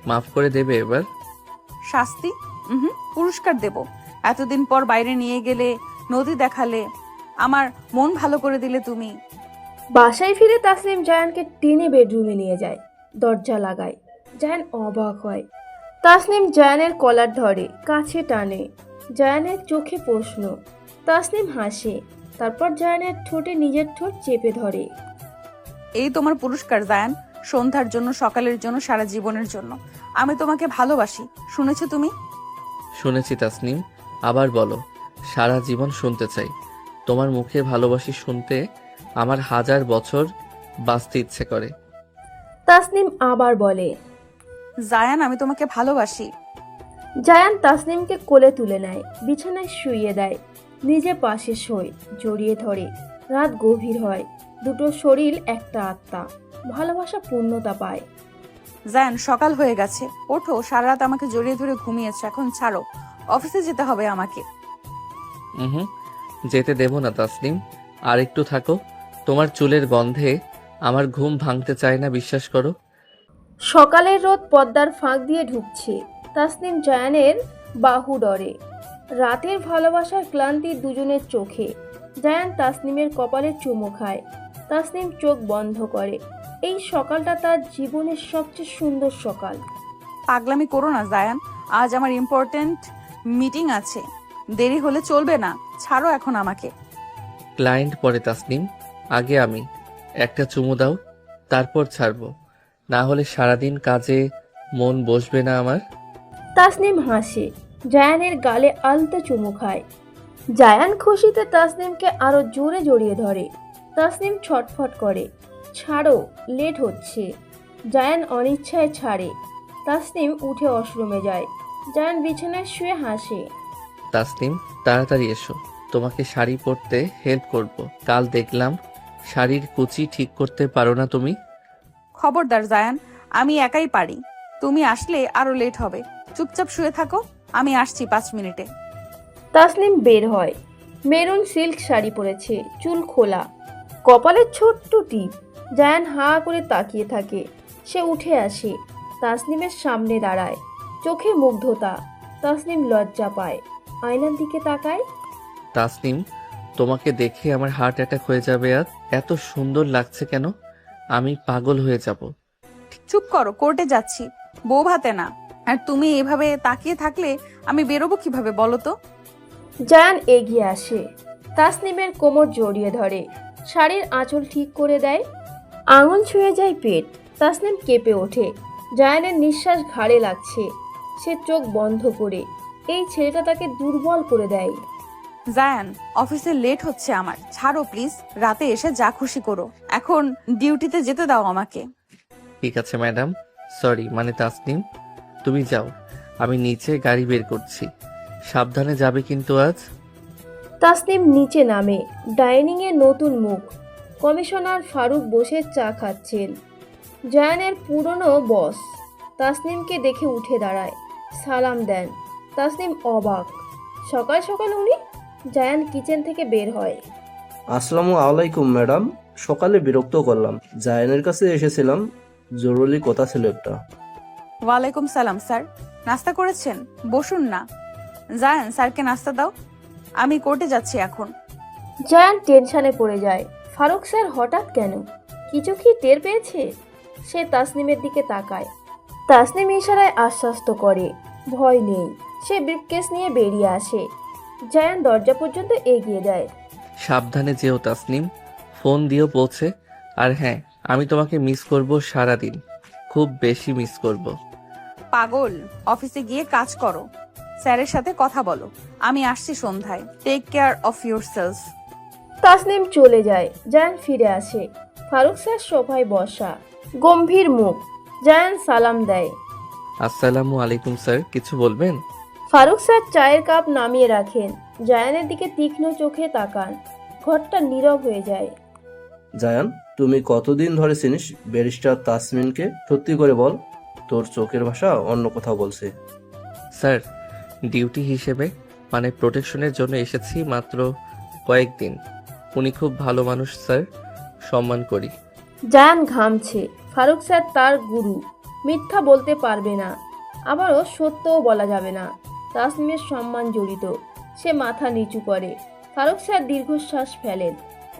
মাফ করে দেবে এবার? শাস্তি? পুরস্কার দেব। এতদিন পর বাইরে নিয়ে গেলে, নদী দেখালে, আমার মন ভালো করে দিলে তুমি। বাসায় ফিরে তাসনিম জায়ানকে টেনে বেডরুমে নিয়ে যায়, দরজা লাগায়। জায়ান অবাক হয়। তাসনিম জায়ানের কলার ধরে, কাছে টানে। জায়ানের চোখে প্রশ্ন। তাসনিম হাসে, তারপর জায়ানের ঠোঁটে নিজের ঠোঁট চেপে ধরে। এই তোমার পুরস্কার জায়ান, সন্ধ্যার জন্য, সকালের জন্য, সারা জীবনের জন্য। আমি তোমাকে ভালোবাসি, শুনেছো তুমি? শুনেছি তাসনিম, আবার বলো। সারা জীবন শুনতে চাই। তোমার মুখে ভালোবাসি শুনতে আমার হাজার বছর বাঁচতে ইচ্ছে করে। তাসনিম আবার বলে। জায়ান, আমি তোমাকে ভালোবাসি। জায়ান তাসনিমকে কোলে তুলে নেয়, বিছানায় শুইয়ে দেয়, নিজে পাশে শোয়, জড়িয়ে ধরে। রাত গভীর হয়, দুটো শরীর একটা আত্মা। ভালোবাসা পূর্ণতা পায়। জায়ান, সকাল হয়ে গেছে, ওঠো। সারা রাত আমাকে জড়িয়ে ধরে ঘুমিয়েছো, এখন ছাড়ো, অফিসে যেতে হবে আমাকে। যেতে দেব না তাসনিম, আর একটু থাকো। তোমার চুলের গন্ধে আমার ঘুম ভাঙতে চায় না, বিশ্বাস করো। সকালের রোদ পর্দার ফাঁক দিয়ে ঢুকছে। তাসনিম জায়ানের বাহু ডরে। রাতের ভালোবাসার ক্লান্তি দুজনের চোখে। জায়ান তাসনিমের কপালে চুমু খায়। তাসনিম চোখ বন্ধ করে। এই সকালটা তার জীবনের সবচেয়ে সুন্দর সকাল। পাগলামি করো না জায়ান, আজ আমার ইম্পর্ট্যান্ট মিটিং আছে, দেরি হলে চলবে না। ছাড়ো এখন আমাকে। ক্লায়েন্ট পরে তাসনিম, আগে আমি। একটা চুমু দাও, তারপর ছাড়বো। না হলে সারাদিন কাজে মন বসবে না আমার। তাসনিম হাসে। জায়ানের গালে আলতো চুমু খায়। জায়ান খুশিতে তাসনিমকে আরো জোরে জড়িয়ে ধরে। তাসনিম ছটফট করে, ছাড়ো, লেট হচ্ছে। জায়ান অনিচ্ছায় ছাড়ে। তাসনিম উঠে ওয়াশরুমে যায়। জায়ান বিছানায় শুয়ে হাসে। তাসনিম, তাড়াতাড়ি এসো, তোমাকে শাড়ি পরতে হেল্প করব। কাল দেখলাম শাড়ির কুচি ঠিক করতে পারো না তুমি। খবরদার জায়ান, আমি একাই পারি। তুমি আসলে আরো লেট হবে। চুপচাপ শুয়ে থাকো, আমি আসছি 5 মিনিটে। তাসনিম বের হয়। মেরুন সিল্ক শাড়ি পরেছে, চুল খোলা, কপালে ছোট্ট টিপ। জায়ান হাঁ করে তাকিয়ে থাকে। সে উঠে আসে, তাসনিমের সামনে দাঁড়ায়। চোখে মুগ্ধতা। তাসনিম লজ্জা পায়, আয়নার দিকে তাকায়। তাসনিম, তোমাকে দেখে আমার হার্ট অ্যাটাক হয়ে যাবে আজ। এত সুন্দর লাগছে কেন, আমি পাগল হয়ে যাব। চুপ করো, কোর্টে যাচ্ছি, বউ ভাতে না। আর তুমি এভাবে তাকিয়ে থাকলে আমি বেরোবো কিভাবে বলো তো? জায়ান এগিয়ে আসে, তাসনিমের কোমর জড়িয়ে ধরে, শাড়ির আঁচল ঠিক করে দেয়। আঙুল ছুঁয়ে যায় পেট। তাসনিম কেঁপে ওঠে। জায়ানের নিঃশ্বাস ঘাড়ে লাগছে। সে চোখ বন্ধ করে। এই ছেলেটা তাকে দুর্বল করে দেয়। জায়ান, অফিসে লেট হচ্ছে আমার, ছাড়ো প্লিজ। রাতে এসে যা খুশি করো, এখন ডিউটিতে যেতে দাও আমাকে। ঠিক আছে ম্যাডাম, সরি মানে তাসনিম, তুমি যাও, আমি নিচে গাড়ি বের করছি। সাবধানে যাবে কিন্তু আজ। তাসনিম নিচে নামে। ডাইনিংয়ে নতুন মুখ। কমিশনার ফারুক বসে চা খাচ্ছেন। জায়ানের পুরনো বস তাসনিমকে দেখে উঠে দাঁড়ায়, সালাম দেন। তাসনিম অবাক। সকাল সকাল উনি? জায়ান কিচেন থেকে বের হয়। আসসালামু আলাইকুম ম্যাডাম, সকালে বিরক্ত করলাম। জায়ানের কাছে এসেছিলাম, জরুরি কথা ছিল একটা। ওয়ালাইকুম সালাম স্যার, নাস্তা করেছেন? বসুন না। জায়ান, স্যারকে নাস্তা দাও, আমি কোর্টে যাচ্ছি এখন। জায়ান টেনশনে পড়ে যায়। ফারুক স্যার হঠাৎ কেন? কিছু কি টের পেয়েছে? সে তাসনিমের দিকে তাকায়। তাসনিম ইশারায় আশ্বস্ত করে, ভয় নেই। সে ব্রিফকেস নিয়ে বেরিয়ে আসে। জায়ান দরজা পর্যন্ত এগিয়ে দেয়। সাবধানে যেও তাসনিম, ফোন দিও পৌঁছে। আর হ্যাঁ, আমি তোমাকে মিস করব সারাদিন, খুব বেশি মিস করব। পাগল, অফিসে গিয়ে কাজ করো, স্যারের সাথে কথা বলো। আমি আসছি সন্ধ্যায়। Take care of yourself. Tasnim চলে যায়। জায়ান ফিরে আসে। ফারুক স্যার সোফায় বসা, গম্ভীর মুখ। জায়ান সালাম দেয়। আসসালামু আলাইকুম স্যার, কিছু বলবেন? ফারুক স্যার চায়ের কাপ নামিয়ে রাখেন। জায়ানের দিকে তীক্ষ্ণ চোখে তাকান। ঘরটা নীরব হয়ে যায়। জায়ান, তুমি কতদিন ধরে চিনিস ব্যারিস্টার তাসমিনকে? সত্যি করে বল, তোর চোখের ভাষা অন্য কোথাও বলছে। স্যার, ডিউটি হিসেবে মানে প্রোটেকশনের জন্য এসেছি মাত্র কয়েকদিন। উনি খুব ভালো মানুষ স্যার, সম্মান করি। জায়ান ঘামছে। ফারুক স্যার তার গুরু, মিথ্যা বলতে পারবে না, আবারও সত্যও বলা যাবে না। তাসনিমের সম্মান জড়িত। সে মাথা নিচু করে। ফারুক স্যার দীর্ঘশ্বাস ফেলেন,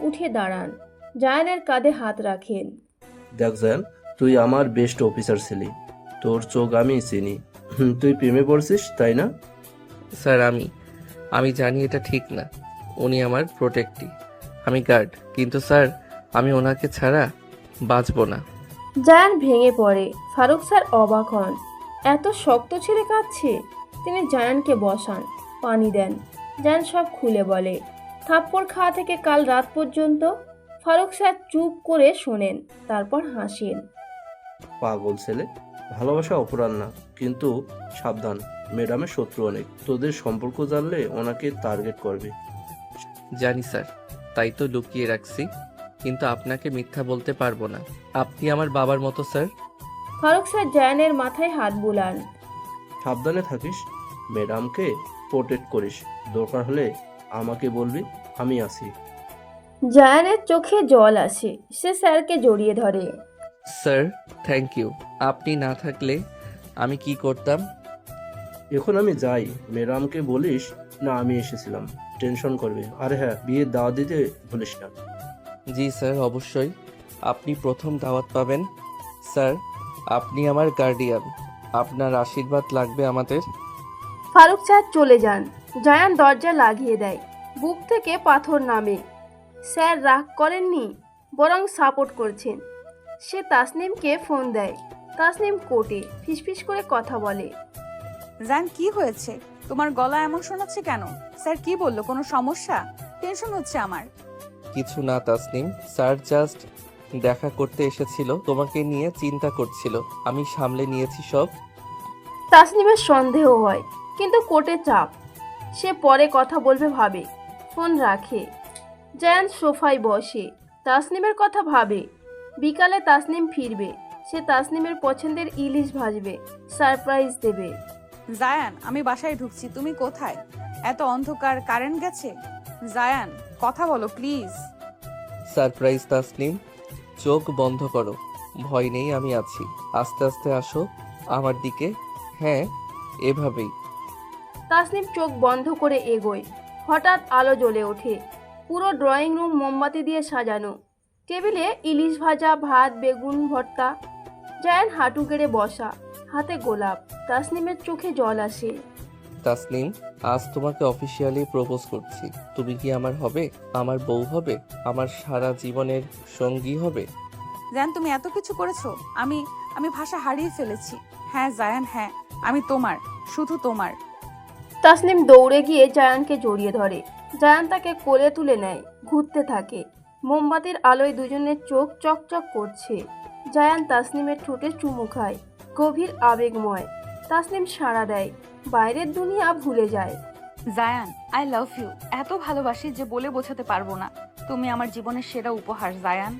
উঠে দাঁড়ান, জায়ানের কাঁধে হাত রাখেন। দেখ জায়ান, তুই আমার বেস্ট অফিসার ছিলি, তোর চোখ আমি চিনি। তুই প্রেমে পড়ছিস তাই না? স্যার, আমি জানি এটা ঠিক না। উনি আমার প্রোটেক্টি, আমি গার্ড, কিন্তু স্যার আমি ওনাকে ছাড়া বাঁচবো না। জায়ান ভেঙে পড়ে। ফারুক স্যার অবাক হন। এত শক্ত ছেলে কাঁদছে। তিনি জায়ানকে বসান, পানি দেন। জায়ান সব খুলে বলে। থাপ্পড় খাওয়া থেকে কাল রাত পর্যন্ত। ফারুক স্যার চুপ করে শোনেন, তারপর হাসেন। পাগল ছেলে, ভালোবাসা অপরাধ না, কিন্তু সাবধান, ম্যাডামের শত্রু অনেক। তোদের সম্পর্ক জানলে ওনাকে টার্গেট করবে। জানি স্যার, তাই তো লুকিয়ে রাখছি, কিন্তু আপনাকে মিথ্যা বলতে পারবো না। আপনি আমার বাবার মতো স্যার। ফারুক স্যার জায়ানের মাথায় হাত বুলান। সাবধানে থাকিস, ম্যাডামকে প্রোটেক্ট করিস। দরকার হলে আমাকে বলবি, আমি আছি। জায়ানের চোখে জল আসে, সে স্যারকে জড়িয়ে ধরে। স্যার থ্যাংক ইউ, আপনি না থাকলে আমি কি করতাম? এখন আমি যাই, ম্যাডামকে বলিস না আমি এসেছিলাম, টেনশন করবে। আর হ্যাঁ, বিয়ের দাওয়াত দিতে ভুলিস না। জি স্যার, অবশ্যই। আপনি প্রথম দাওয়াত পাবেন। স্যার আপনি আমার গার্ডিয়ান, আপনার আশীর্বাদ লাগবে আমাদের। ফারুক স্যার চলে যান। জায়ান দরজা লাগিয়ে দেয়, বুক থেকে পাথর নামে। স্যার রাগ করেননি, বরং সাপোর্ট করছেন। সে তাসনিমকে ফোন দেয়। তাসনিম কোর্টে ফিসফিস করে কথা বলে। জান কি হয়েছে? তোমার গলা এমন শোনাচ্ছে কেন? স্যার কি বললো? কোনো সমস্যা? টেনশন হচ্ছে আমার। কিছু না তাসনিম, স্যার জাস্ট দেখা করতে এসেছিল, তোমাকে নিয়ে চিন্তা করছিল, আমি সামলে নিয়েছি সব। তাসনিমের সন্দেহ হয়, কিন্তু কোর্টে চাপ, সে পরে কথা বলবে ভাবে। ফোন রাখে। জায়ান সোফায় বসে তাসনিমের কথা ভাবে। বিকালে তাসনিম ফিরবে, সে তাসনিমের পছন্দের ইলিশ ভাজবে, সারপ্রাইজ দেবে। জায়ান, আমি বাসায় ঢুকছি, তুমি কোথায়? এত অন্ধকার, কারেন্ট গেছে? জায়ান, কথা বলো প্লিজ। সারপ্রাইজ তাসনিম, চোখ বন্ধ করো, ভয় নেই, আমি আছি। আস্তে আস্তে আসো আমার দিকে, হ্যাঁ এভাবেই। তাসনিম চোখ বন্ধ করে এগোয়। হঠাৎ আলো জ্বলে ওঠে। পুরো ড্রয়িং রুম মোমবাতি দিয়ে সাজানো। টেবিলে ইলিশ ভাজা, ভাত, বেগুন ভর্তা। জায়ান হাঁটু গেড়ে বসা, হাতে গোলাপ। তাসনিমের চোখে জল আসে। তাসনিম, আজ তোমাকে অফিসিয়ালি প্রপোজ করছি। তুমি কি আমার হবে? আমার বউ হবে? আমার সারা জীবনের সঙ্গী হবে? জায়ান, তুমি এত কিছু করেছো, আমি আমি ভাষা হারিয়ে ফেলেছি। হ্যাঁ জায়ান, হ্যাঁ, আমি তোমার, শুধু তোমার। তাসনিম দৌড়ে গিয়ে জায়ানকে জড়িয়ে ধরে। জায়ান তাকে কোলে তুলে নেয়, ঘুরতে থাকে। মোমবাতির আলোয় দুজনের চোখ চকচক করছে। জায়ান তাসনিমের ঠোঁটে চুমু খায়, গভীর আবেগময়। তাসনিম সাড়া দেয়, বাইরের দুনিয়া ভুলে যায়। Zayan, I love you. এত ভালোবাসি যে বলে বোঝাতে পারবো না। তুমি আমার জীবনের সেরা উপহার জায়ান।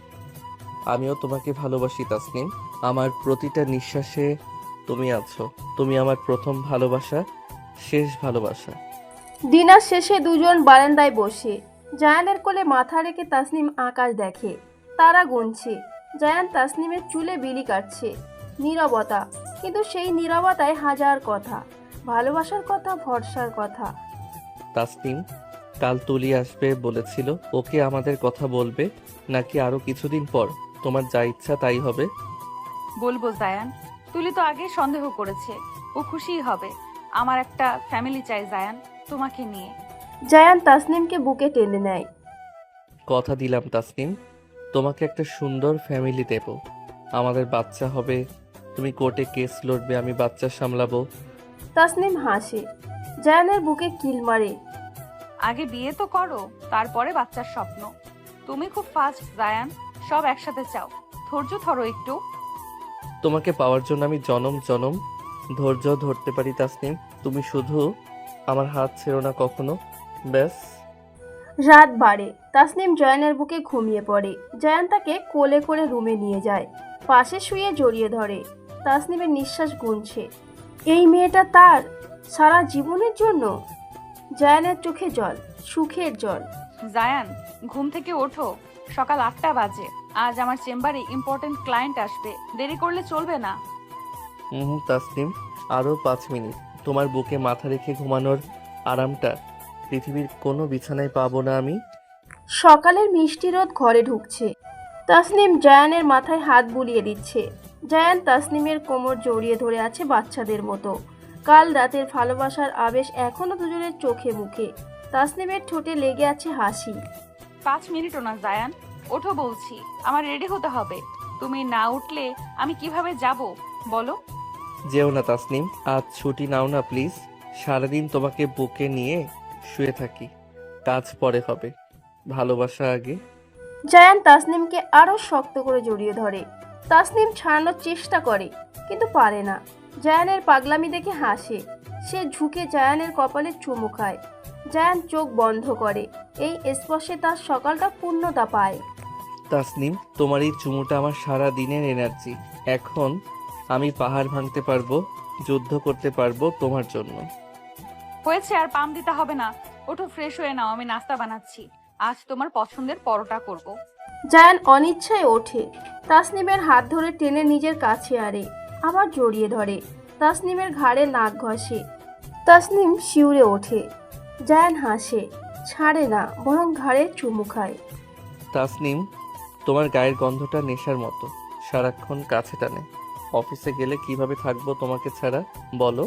আমিও তোমাকে ভালোবাসি তাসনিম, আমার প্রতিটা নিঃশ্বাসে তুমি আছো। তুমি আমার প্রথম ভালোবাসা, শেষ ভালোবাসা। ডিনার শেষে দুজন বারান্দায় বসে। জায়ানের কোলে মাথা রেখে তাসনিম আকাশ দেখে, তারা গুনছে। জায়ান তাসনিমের চুলে বিলি কাটছে। নীরবতা, কিন্তু সেই নীরবতায় হাজার কথা, ভালোবাসার কথা, ভরসার কথা। তাসনিম, কাল তুলি আসবে বলেছিল, ওকে আমাদের কথা বলবে নাকি আরো কিছুদিন পর? তোমার যা ইচ্ছা তাই হবে। বলবো জায়ান, তুলি তো আগে সন্দেহ করেছে, ও খুশিই হবে। আমার একটা ফ্যামিলি চাই জায়ান, তোমাকে নিয়ে। জায়ান তাসনিমকে বুকে টেনে নেয়। কথা দিলাম তাসনিম, তোমাকে একটা সুন্দর ফ্যামিলি দেব। আমাদের বাচ্চা হবে, তুমি কোর্টে কেস লড়বে, আমি বাচ্চা সামলাবো। তাসনিম হাসে। জায়ানের বুকে কিল মারে। আগে বিয়ে তো করো, তারপরে বাচ্চার স্বপ্ন। তুমি খুব ফাস্ট জায়ান, সব একসাথে চাও। ধৈর্য ধরো একটু। তোমাকে পাওয়ার জন্য আমি জনম জনম ধৈর্য ধরতে পারি তাসনিম, তুমি শুধু আমার হাত ছেড়ো না কখনো, ব্যাস। রাত বাড়ে। তাসনিম জায়ানের বুকে ঘুমিয়ে পড়ে। জায়ান তাকে কোলে করে রুমে নিয়ে যায়, পাশে শুয়ে জড়িয়ে ধরে। তাসনিমের নিঃশ্বাস গুনছে, এই মেয়েটা তার সারা জীবনের জন্য। জায়ানের চোখে জল, সুখের জল। জায়ান, ঘুম থেকে ওঠো, সকাল 8টা বাজে। আজ আমার চেম্বারে ইম্পর্টেন্ট ক্লায়েন্ট আসবে, দেরি করলে চলবে না। তাসনিম, আরো 5 মিনিট। তোমার বুকে মাথা রেখে ঘুমানোর আরামটা পৃথিবীর কোনো বিছানায় পাবো না আমি। সকালের মিষ্টি রোদ ঘরে ঢুকছে। তাসনিম জায়ানের মাথায় হাত বুলিয়ে দিচ্ছে। জায়ান তাসনিমের কোমর জড়িয়ে ধরে আছে বাচ্চাদের মতো। কাল রাতের ভালোবাসার আবেশ এখনো দুজনের চোখে মুখে। তাসনিমের ঠোঁটে লেগে আছে হাসি। 5 মিনিটও না জায়ান, ওঠো বলছি, আমার রেডি হতে হবে। তুমি না উঠলে আমি কিভাবে যাব বলো? যেও না তাসনিম, আজ ছুটি নাও না প্লিজ। সারাদিন তোমাকে বুকে নিয়ে শুয়ে থাকি, কাজ পরে হবে, ভালোবাসা আগে। জায়ান তাসনিমকে আরো শক্ত করে জড়িয়ে ধরে। তাসনিম ছাড়ানোর চেষ্টা করে, কিন্তু পারে না। জায়ানের পাগলামি দেখে হাসে। সে ঝুঁকে জায়ানের কপালে চুমু খায়। জায়ান চোখ বন্ধ করে। এই স্পর্শে তার সকালটা পূর্ণতা পায়। তাসনিম, তোমার এই চুমুটা আমার সারা দিনের এনার্জি। এখন আমি পাহাড় ভাঙতে পারবো, যুদ্ধ করতে পারবো তোমার জন্য। হয়েছে, আর পাম দিতে হবে না। ওঠো, ফ্রেশ হয়ে নাও, আমি নাস্তা বানাচ্ছি। আজ তোমার পছন্দের পরোটা করব। জায়ান অনিচ্ছায় ওঠে। তাসনিমের হাত ধরে টেনে নিজের কাছে আরে, আবার জড়িয়ে ধরে। তাসনিমের ঘাড়ে নাক ঘষে। তাসনিম শিউরে ওঠে। জায়ান হাসে, ছাড়ে না, বরং ঘাড়ে চুমু খায়। তাসনিম, তোমার গায়ের গন্ধটা নেশার মতো, সারাক্ষণ কাছে টানে। অফিসে গেলে কিভাবে থাকবো তোমাকে ছাড়া বলো?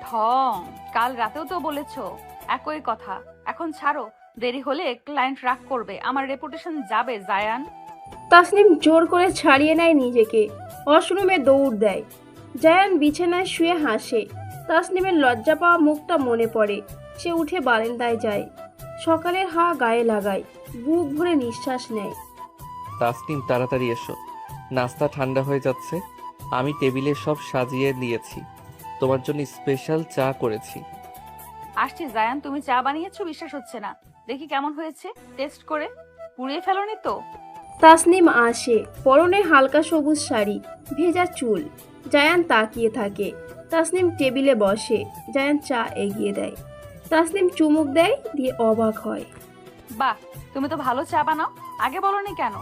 ঢং, কাল রাতেও তো বলেছো একই কথা। এখন ছাড়ো, দেরি হলে ক্লায়েন্ট রাগ করবে, আমার রেপুটেশন যাবে জায়ান। তাসনিম জোর করে ছাড়িয়ে নেয় নিজেকে, ওয়াশরুমে দৌড় দেয়। জায়ান বিছানায় শুয়ে হাসে। তাসনিমের লজ্জা পাওয়া মুখটা মনে পড়ে। সে উঠে বারান্দায় যায়। সকালের হাওয়া গায়ে লাগায়, বুক ভরে নিঃশ্বাস নেয়। তাসনিম, তাড়াতাড়ি এসো, নাস্তা ঠান্ডা হয়ে যাচ্ছে। আমি টেবিলে সব সাজিয়ে দিয়েছি, তোমার জন্য স্পেশাল চা করেছি। আসছি জায়ান, তুমি চা বানিয়েছো? বিশ্বাস হচ্ছে না। দেখি কেমন হয়েছে, টেস্ট করে। পুড়িয়ে ফেলোনি তো? তাসনিম আসে, পরনে হালকা সবুজ শাড়ি, ভেজা চুল। জায়ান তাকিয়ে থাকে। তাসনিম টেবিলে বসে। জায়ান চা এগিয়ে দেয়। তাসনিম চুমুক দেয়, দিয়ে অবাক হয়। বাহ, তুমি তো ভালো চা বানাও, আগে বলোনি কেন?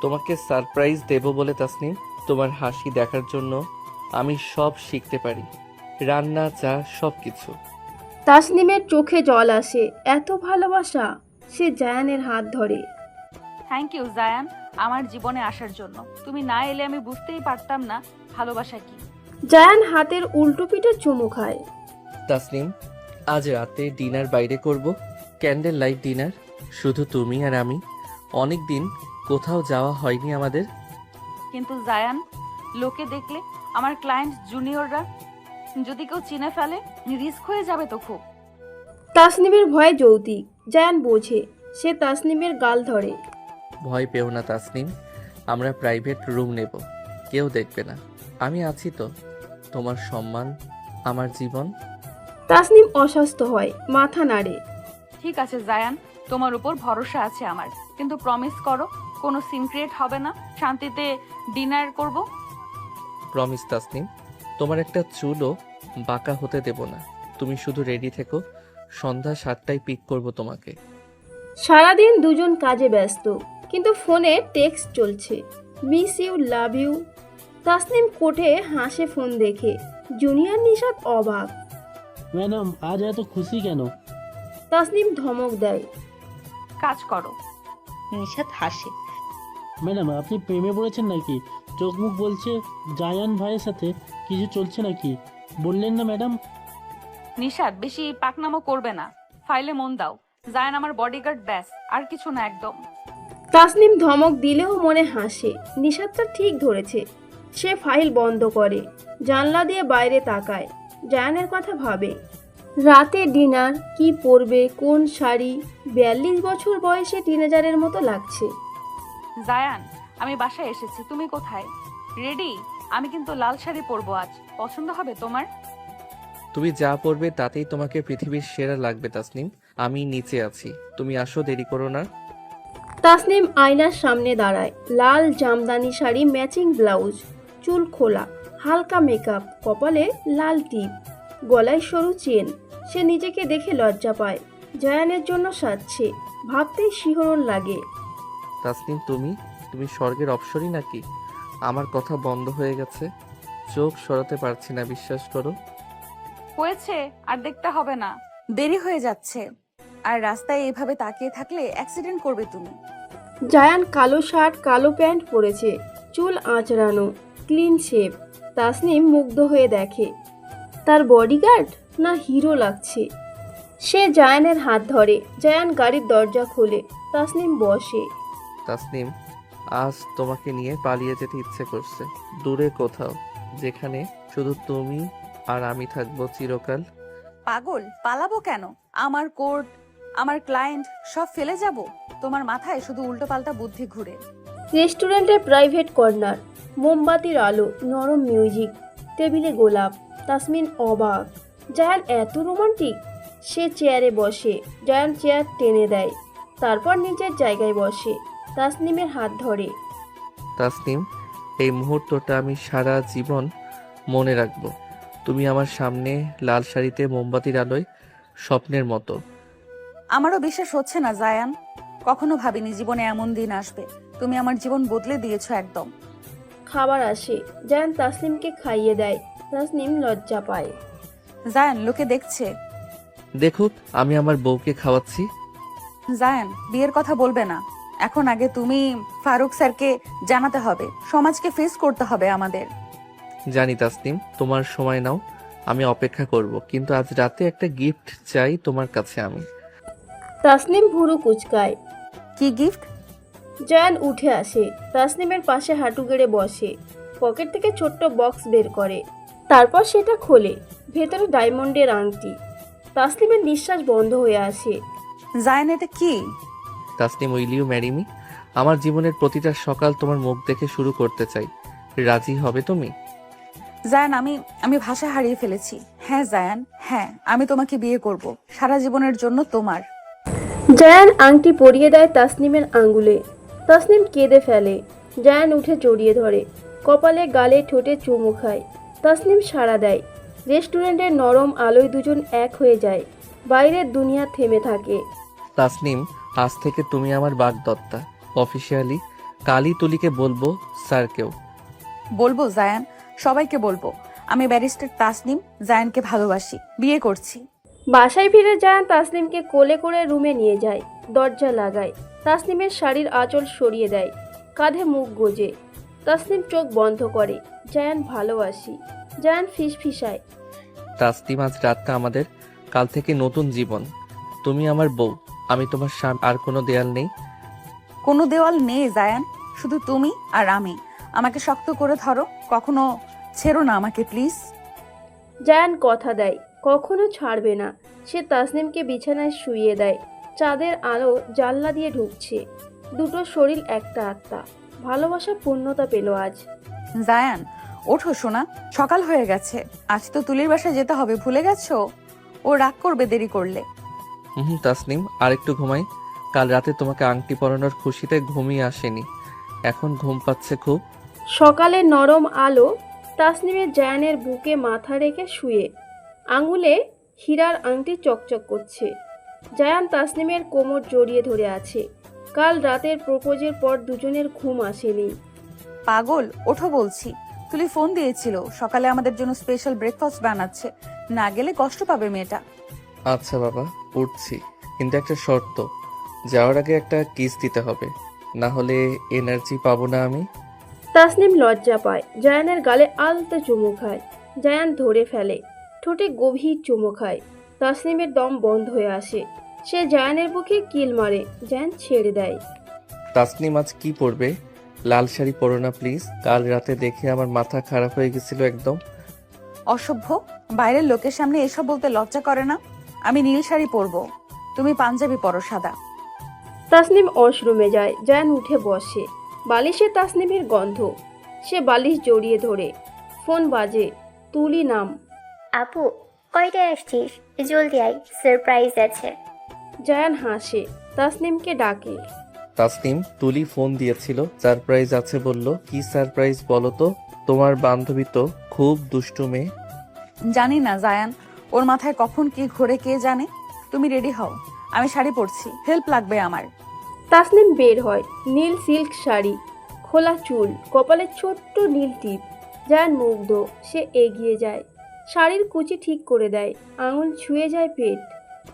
তোমাকে সারপ্রাইজ দেব বলে তাসনিম, তোমার হাসি দেখার জন্য আমি সব শিখতে পারি, রান্না, চা, সব কিছু। তাসনিমের চোখে জল আসে, এত ভালোবাসা। সে জায়ানের হাত ধরে। থ্যাংক ইউ জায়ান, আমার জীবনে আসার জন্য। তুমি না এলে আমি বুঝতেই পারতাম না ভালোবাসা কি। জায়ান হাতের উল্টো পিঠে চুমু খায়। তাসনিম, আজ রাতে ডিনার বাইরে করব, ক্যান্ডেল লাইট ডিনার, শুধু তুমি আর আমি। অনেক দিন কোথাও যাওয়া হয়নি আমাদের। কিন্তু জায়ান, লোকে দেখলে, আমার ক্লায়েন্ট জুনিয়ররা যদি কেউ চিনে ফেলে, রিস্ক হয়ে যাবে তো খুব। তাসনিমের ভয়ে যৌতিক। জায়ান বোঝে। সে তাসনিমের গাল ধরে। ভয় পেও না তাসনিম, আমরা প্রাইভেট রুম নেব, কেউ দেখবে না। আমি আছি তো, তোমার সম্মান আমার জীবন। তাসনিম অসুস্থ হয়, মাথা নাড়ে। ঠিক আছে জায়ান, তোমার উপর ভরসা আছে আমার, কিন্তু প্রমিস করো কোনো সিন ক্রিয়েট হবে না, শান্তিতে ডিনার করব। প্রমিস তাসনিম, তোমার একটা চুলও বাঁকা হতে দেব না। তুমি শুধু রেডি থেকো, সন্ধ্যা 7টায় পিক করব তোমাকে। সারাদিন দুজন কাজে ব্যস্ত, কিন্তু ফোনে টেক্সট চলছে, miss you, love you. Tasnim কোঠে হাসে ফোন দেখে। জুনিয়র নিশাত অবাক। ম্যাডাম, আজ এত খুশি কেন? তাসনিম ধমক দেয়। কাজ করো। নিশাত হাসে। ম্যাডাম, আপনি প্রেমে পড়েছেন নাকি? চোখ মুখ বলছে জায়ান ভাইয়ের সাথে কিছু চলছে নাকি? বললেন না ম্যাডাম? নিশাত, বেশি পাকনামো করবে না, ফাইলে মন দাও। জায়ান আমার বডিগার্ড, ব্যাস, আর কিছু না একদম। তাসনিম ধমক দিলেও মনে হাসে। নিশাতটা ঠিক ধরেছে। সে ফাইল বন্ধ করে, জানলা দিয়ে বাইরে তাকায়। জায়ানের কথা ভাবে। রাতে ডিনার, কি পরবে, কোন শাড়ি। 42 বছর বয়সে টিনেজারের মতো লাগছে। জায়ান, আমি বাসায় এসেছি, তুমি কোথায়? রেডি? আমি কিন্তু লাল শাড়ি পরবো আজ, পছন্দ হবে তোমার? তুমি যা পড়বে তাতেই তোমাকে পৃথিবীর সেরা লাগবে তাসনিম। আমি নিচে আছি, তুমি আসো, দেরি করো না। তাসনিম আয়নার সামনে দাঁড়ায়। লাল জামদানি শাড়ি, ম্যাচিং ব্লাউজ, চুল খোলা, হালকা মেকআপ, কপালে লাল টিপ, গলায় সরু চেন। সে নিজেকে দেখে লজ্জা পায়। জায়ানের জন্য সাজছে, ভাবতেই শিহরণ লাগে। তাসনিম, তুমি তুমি স্বর্গের অপ্সরী নাকি? আমার কথা বন্ধ হয়ে গেছে, চোখ সরাতে পারছি না, বিশ্বাস করো। হয়েছে, আর দেখতে হবে না, দেরি হয়ে যাচ্ছে। আর রাস্তায় এইভাবে তাকিয়ে থাকলে অ্যাক্সিডেন্ট করবে তুমি। জায়ান কালো শার্ট, কালো প্যান্ট পরেছে, চুল আঁচড়ানো, ক্লিন শেপ। তাসনিম মুগ্ধ হয়ে দেখে। তার বডিগার্ড না হিরো লাগছে। সে জায়ানের হাত ধরে। জায়ান গাড়ির দরজা খোলে। তাসনিম বসে। তাসনিম, আজ তোমাকে নিয়ে পালিয়ে যেতে ইচ্ছে করছে, দূরে কোথাও, যেখানে শুধু তুমি আর আমি থাকবো চিরকাল। পাগল, পালাবো কেন? আমার কোর্ট, আমার ক্লায়েন্ট সব ফেলে যাব? তোমার মাথায় শুধু উল্টোপাল্টা বুদ্ধি ঘুরে। রেস্টুরেন্টের প্রাইভেট কর্নার, মোমবাতির আলো, নরম মিউজিক, টেবিলে গোলাপ। তাসমিন অবাক। জায়ান এত রোমান্টিক। সে চেয়ারে বসে। জায়ান চেয়ার টেনে দেয়, তারপর নিজের জায়গায় বসে। তাসনিমের হাত ধরে। তাসনিম, এই মুহূর্তটা আমি সারা জীবন মনে রাখবো। তুমি আমার সামনে লাল শাড়িতে মোমবাতির আলোয়, স্বপ্নের মতো। আমারও বিশ্বাস হচ্ছে না জায়ান। কখনো ভাবিনি জীবনে এমন দিন আসবে। তুমি আমার জীবন বদলে দিয়েছো একদম। খাবার আসে, জায়ান তাসনিমকে খাইয়ে দেয়। তাসনিম লজ্জা পায়। জায়ান লোকে দেখছে। দেখুক আমি আমার বউকে খাওয়াচ্ছি। জায়ান বিয়ের কথা বলবে না এখন, আগে তুমি ফারুক স্যারকে জানাতে হবে, সমাজকে ফেস করতে হবে আমাদের। জানি তাসনিম, তোমার সময় নাও, আমি অপেক্ষা করব, কিন্তু আজ রাতে একটা গিফট চাই তোমার কাছে আমি। তাসনিম ভুরু কুচকায়। কি গিফট? জায়ান উঠে আসে, তাসনিমের পাশে হাঁটু গেড়ে বসে, পকেট থেকে ছোট্ট বক্স বের করে, তারপর সেটা খোলে। ভেতরে ডায়মন্ডের আংটি। তাসনিমের নিঃশ্বাস বন্ধ হয়ে আসে। জায়ান এটা কি? Tasnim, will you marry me? আমার জীবনের প্রতিটা সকাল তোমার মুখ দেখে শুরু করতে চাই। রাজি হবে তুমি? জায়ান আমি ভাষা হারিয়ে ফেলেছি। হ্যাঁ জায়ান, হ্যাঁ আমি তোমাকে বিয়ে করব, সারা জীবনের জন্য তোমার। জায়ান আংটি পরিয়ে দেয় তাসনিমের আঙ্গুলে। তাসনিম কেঁদে ফেলে। জায়ান উঠে জড়িয়ে ধরে, কপালে গালে ঠোঁটে চুমু খায়। তাসনিম সাড়া দেয়। রেস্টুরেন্টের নরম আলোয় দুজন এক হয়ে যায়। বাইরের দুনিয়া থেমে থাকে। তাসনিম, আজ থেকে তুমি আমার বাগদত্তা। অফিসিয়ালি কালই তুলিকে বলবো, স্যারকেও। বলবো জায়ান, সবাইকে বলবো আমি ব্যারিস্টার তাসনিম জায়ানকে ভালোবাসি, বিয়ে করছি। বাসায় ফিরে জায়ান তাসনিমকে কোলে করে রুমে নিয়ে যায়। দরজা লাগায়। তাসনিমের শাড়ির আঁচল সরিয়ে দেয়। কাঁধে মুখ গোজে। তাসনিম চোখ বন্ধ করে। জায়ান ভালোবাসি। জায়ান ফিসফিসায়। তাসনিম, আজ রাতটা আমাদের, কাল থেকে নতুন জীবন। তুমি আমার বউ, আমি তোমার সামনে, আর কোনো দেয়াল নেই। কোনো দেওয়াল নেই জায়ান, শুধু তুমি আর আমি। আমাকে শক্ত করে ধরো, কখনো ছেড়ো না আমাকে প্লিজ। জায়ান কথা দেয় কখনো ছাড়বে না। সে তাসনিমকে বিছানায় শুইয়ে দেয়। চাঁদের আলো জানলা দিয়ে ঢুকছে। দুটো শরীর একটা আত্মা। ভালোবাসা পূর্ণতা পেল আজ। জায়ান ওঠো সোনা, সকাল হয়ে গেছে। আজ তো তুলির বাসায় যেতে হবে, ভুলে গেছো? ও রাগ করবে দেরি করলে। তাসনিম, আর একটু ঘুমাই। কাল রাতে তোমাকে আংটি পরানোর খুশিতে ঘুমিয়ে আসেনি, এখন ঘুম পাচ্ছে খুব। সকালে নরম আলো। তাসনিমের জায়ানের বুকে মাথা রেখে শুয়ে, আঙুলে হীরার আংটি চকচক করছে। জায়ান তাসনিমের কোমর জড়িয়ে ধরে আছে। কাল রাতের প্রপোজের পর দুজনের ঘুম আসেনি। পাগল ওঠো বলছি। তুলি ফোন দিয়েছিল, সকালে আমাদের জন্য স্পেশাল ব্রেকফাস্ট বানাচ্ছে, না গেলে কষ্ট পাবে মেয়েটা। আচ্ছা বাবা, উঠছি, কিন্তু একটা শর্ত, যাওয়ার আগে একটা কিস দিতে হবে, না হলে এনার্জি পাবো না আমি। তাসনিম লজ্জা পায়। জায়ানের গালে আলতো চুমু খায়। জায়ান ধরে ফেলে, ঠোঁটে গভীর চুমু খায়। তাসনিমের দম বন্ধ হয়ে আসে। সে জায়ানের বুকে কিল মারে। জায়ান ছেড়ে দেয়। তাসনিম, আজ কি পরবে? লাল শাড়ি পরো না প্লিজ, কাল রাতে দেখে আমার মাথা খারাপ হয়ে গেছিল একদম। অসভ্য, বাইরের লোকের সামনে এসব বলতে লজ্জা করে না? আমি নীল শাড়ি পরবো, তুমি পাঞ্জাবি পরো সাদা। তাসনিম ওয়াশরুমে যায়। জায়ান উঠে বসে। বালিশে তাসনিমের গন্ধ। সে বালিশ জড়িয়ে ধরে। ফোন বাজে। তুলি নাম। আপু, কয়টায় আসছিস? জলদি আয়, সারপ্রাইজ আছে। জায়ান হাসে। তাসনিমকে ডাকে। তাসনিম, তুলি ফোন দিয়েছিল, সারপ্রাইজ আছে বললো। কি সারপ্রাইজ বলো তো? তোমার বান্ধবী তো খুব দুষ্টু মেয়ে। জানি না জায়ান, ওর মাথায় কখন কি ঘোরে কে জানে। তুমি রেডি হও, আমি শাড়ি পরছি, হেল্প লাগবে আমার। তাসনিম বের হয়। নীল সিল্ক শাড়ি, খোলা চুল, কপালে ছোট্ট নীল টিপ। জায়ান মুগ্ধ। সে এগিয়ে যায়, শাড়ির কুচি ঠিক করে দেয়। আঙুল ছুঁয়ে যায় পেট।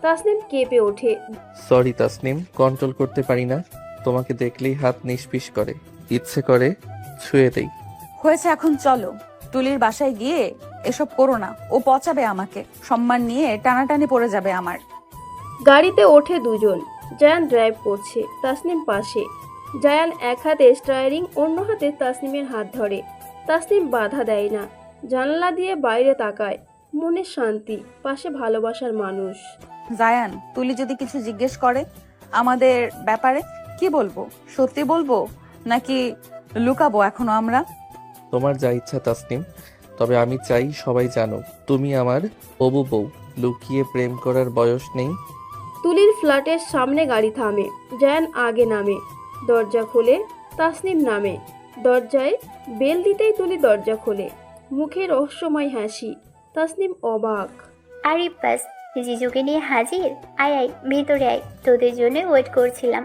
তাসনিম কেঁপে ওঠে। সরি তাসনিম, কন্ট্রোল করতে পারি না, তোমাকে দেখলেই হাত নিষ্পিস করে, ইচ্ছে করে ছুঁয়ে দেই। হয়েছে, এখন চলো। তুলির বাসায় গিয়ে এসব করো না, ও পচাবে আমাকে, সম্মান নিয়ে টানাটানি পড়ে যাবে আমার। গাড়িতে ওঠে দুজন। জায়ান ড্রাইভ করছে, তাসনিম পাশে। জায়ান এক হাতে স্টায়ারিং, অন্য হাতে তাসনিমের হাত ধরে। তাসনিম বাধা দেয় না। জানালা দিয়ে বাইরে তাকায়। মনে শান্তি, পাশে ভালোবাসার মানুষ। জায়ান, তুলি যদি কিছু জিজ্ঞেস করে আমাদের ব্যাপারে, কি বলবো? সত্যি বলবো নাকি লুকাবো এখনো আমরা? তোমার যা ইচ্ছা তাসনিম, তবে আমি চাই সবাই জানুক তুমি আমার হবু বউ। লুকিয়ে প্রেম করার বয়স নেই। তুলির ফ্ল্যাটের সামনে গাড়ি থামে। জায়ান আগে নামে। দরজা খোলে। তাসনিম নামে। দরজায় বেল দিতেই তুলি দরজা খোলে। মুখে রহস্যময় হাসি। তাসনিম অবাক। আরে বাস, জিজুকে নিয়ে হাজির। আয় আয় ভেতরে আয়, তোদের জন্য ওয়েট করছিলাম।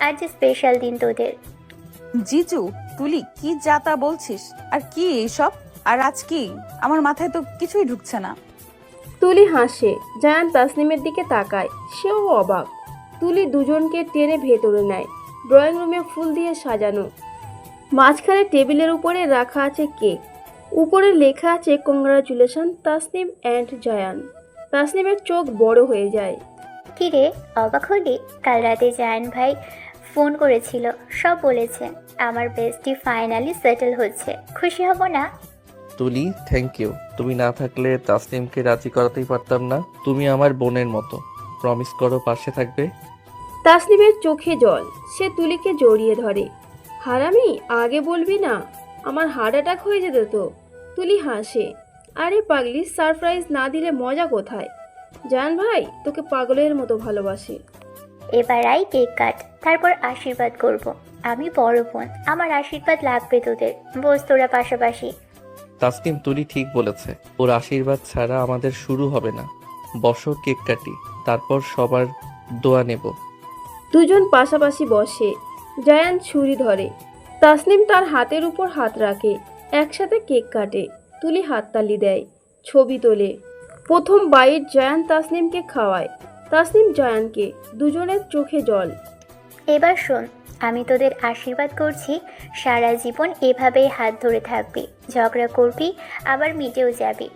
আজ স্পেশাল দিন তোদের। জিজু, তুলি কি যা তা বলছিস? আর কি এইসব? আর আজ কি? আমার মাথায় তো কিছুই ঢুকছে না। তুলি হাসে। জায়ান তাসনিমের দিকে তাকায়, সেও অবাক। তুলি দুজনকে টেনে ভেতরে নেয়। ড্রয়িং রুমে ফুল দিয়ে সাজানো, মাঝখানে টেবিলের উপরে রাখা আছে কেক। উপরে লেখা আছে কংগ্রাচুলেশন তাসনিম অ্যান্ড জায়ান। তাসনিমের চোখ বড় হয়ে যায়। কি রে, অবাক হলি? কাল রাতে জায়ান ভাই ফোন করেছিল, সব বলেছে। আমার বেস্টি ফাইনালি সেটেল হচ্ছে, খুশি হব না? তুলি, থ্যাংক ইউ। তুমি না থাকলে তাসনিমকে রাজি করাতেই পারতাম না। তুমি আমার বোনের মতো। প্রমিস করো পাশে থাকবে। তাসনিমের চোখে জল। সে তুলিকে জড়িয়ে ধরে। হারামি, আগে বলবি না? আমার হার্ট অ্যাটাক হয়ে যেত তো। তুলি হাসে। আরে পাগলি, সারপ্রাইজ না দিলে মজা কোথায়? জান ভাই তোকে পাগলের মতো ভালোবাসে। এবার আই কেক কাট, তারপর আশীর্বাদ করব। আমি বড় বোন, আমার আশীর্বাদ লাগবে তোদের। বস তোরা পাশাপাশি। তাসনিম, তুলি ঠিক বলেছে। ওর আশীর্বাদ ছাড়া আমাদের শুরু হবে না। বসো, কেক কাটি, তারপর সবার দোয়া নেব। দুজন পাশাপাশি বসে। জায়ান ছুরি ধরে। তাসনিম তার হাতের উপর হাত রাখে। একসাথে কেক কাটে। তুলি হাততালি দেয়, ছবি তোলে। প্রথম বাইট জায়ান তাসনিমকে খাওয়ায়, তাসনিম জায়ানকে। দুজনের চোখে জল। এবার শোন, আমি তোদের আশীর্বাদ করছি, সারা জীবন এভাবেই হাত ধরে থাকবি। ঝগড়া করবি, আবার মিটেও যাবি।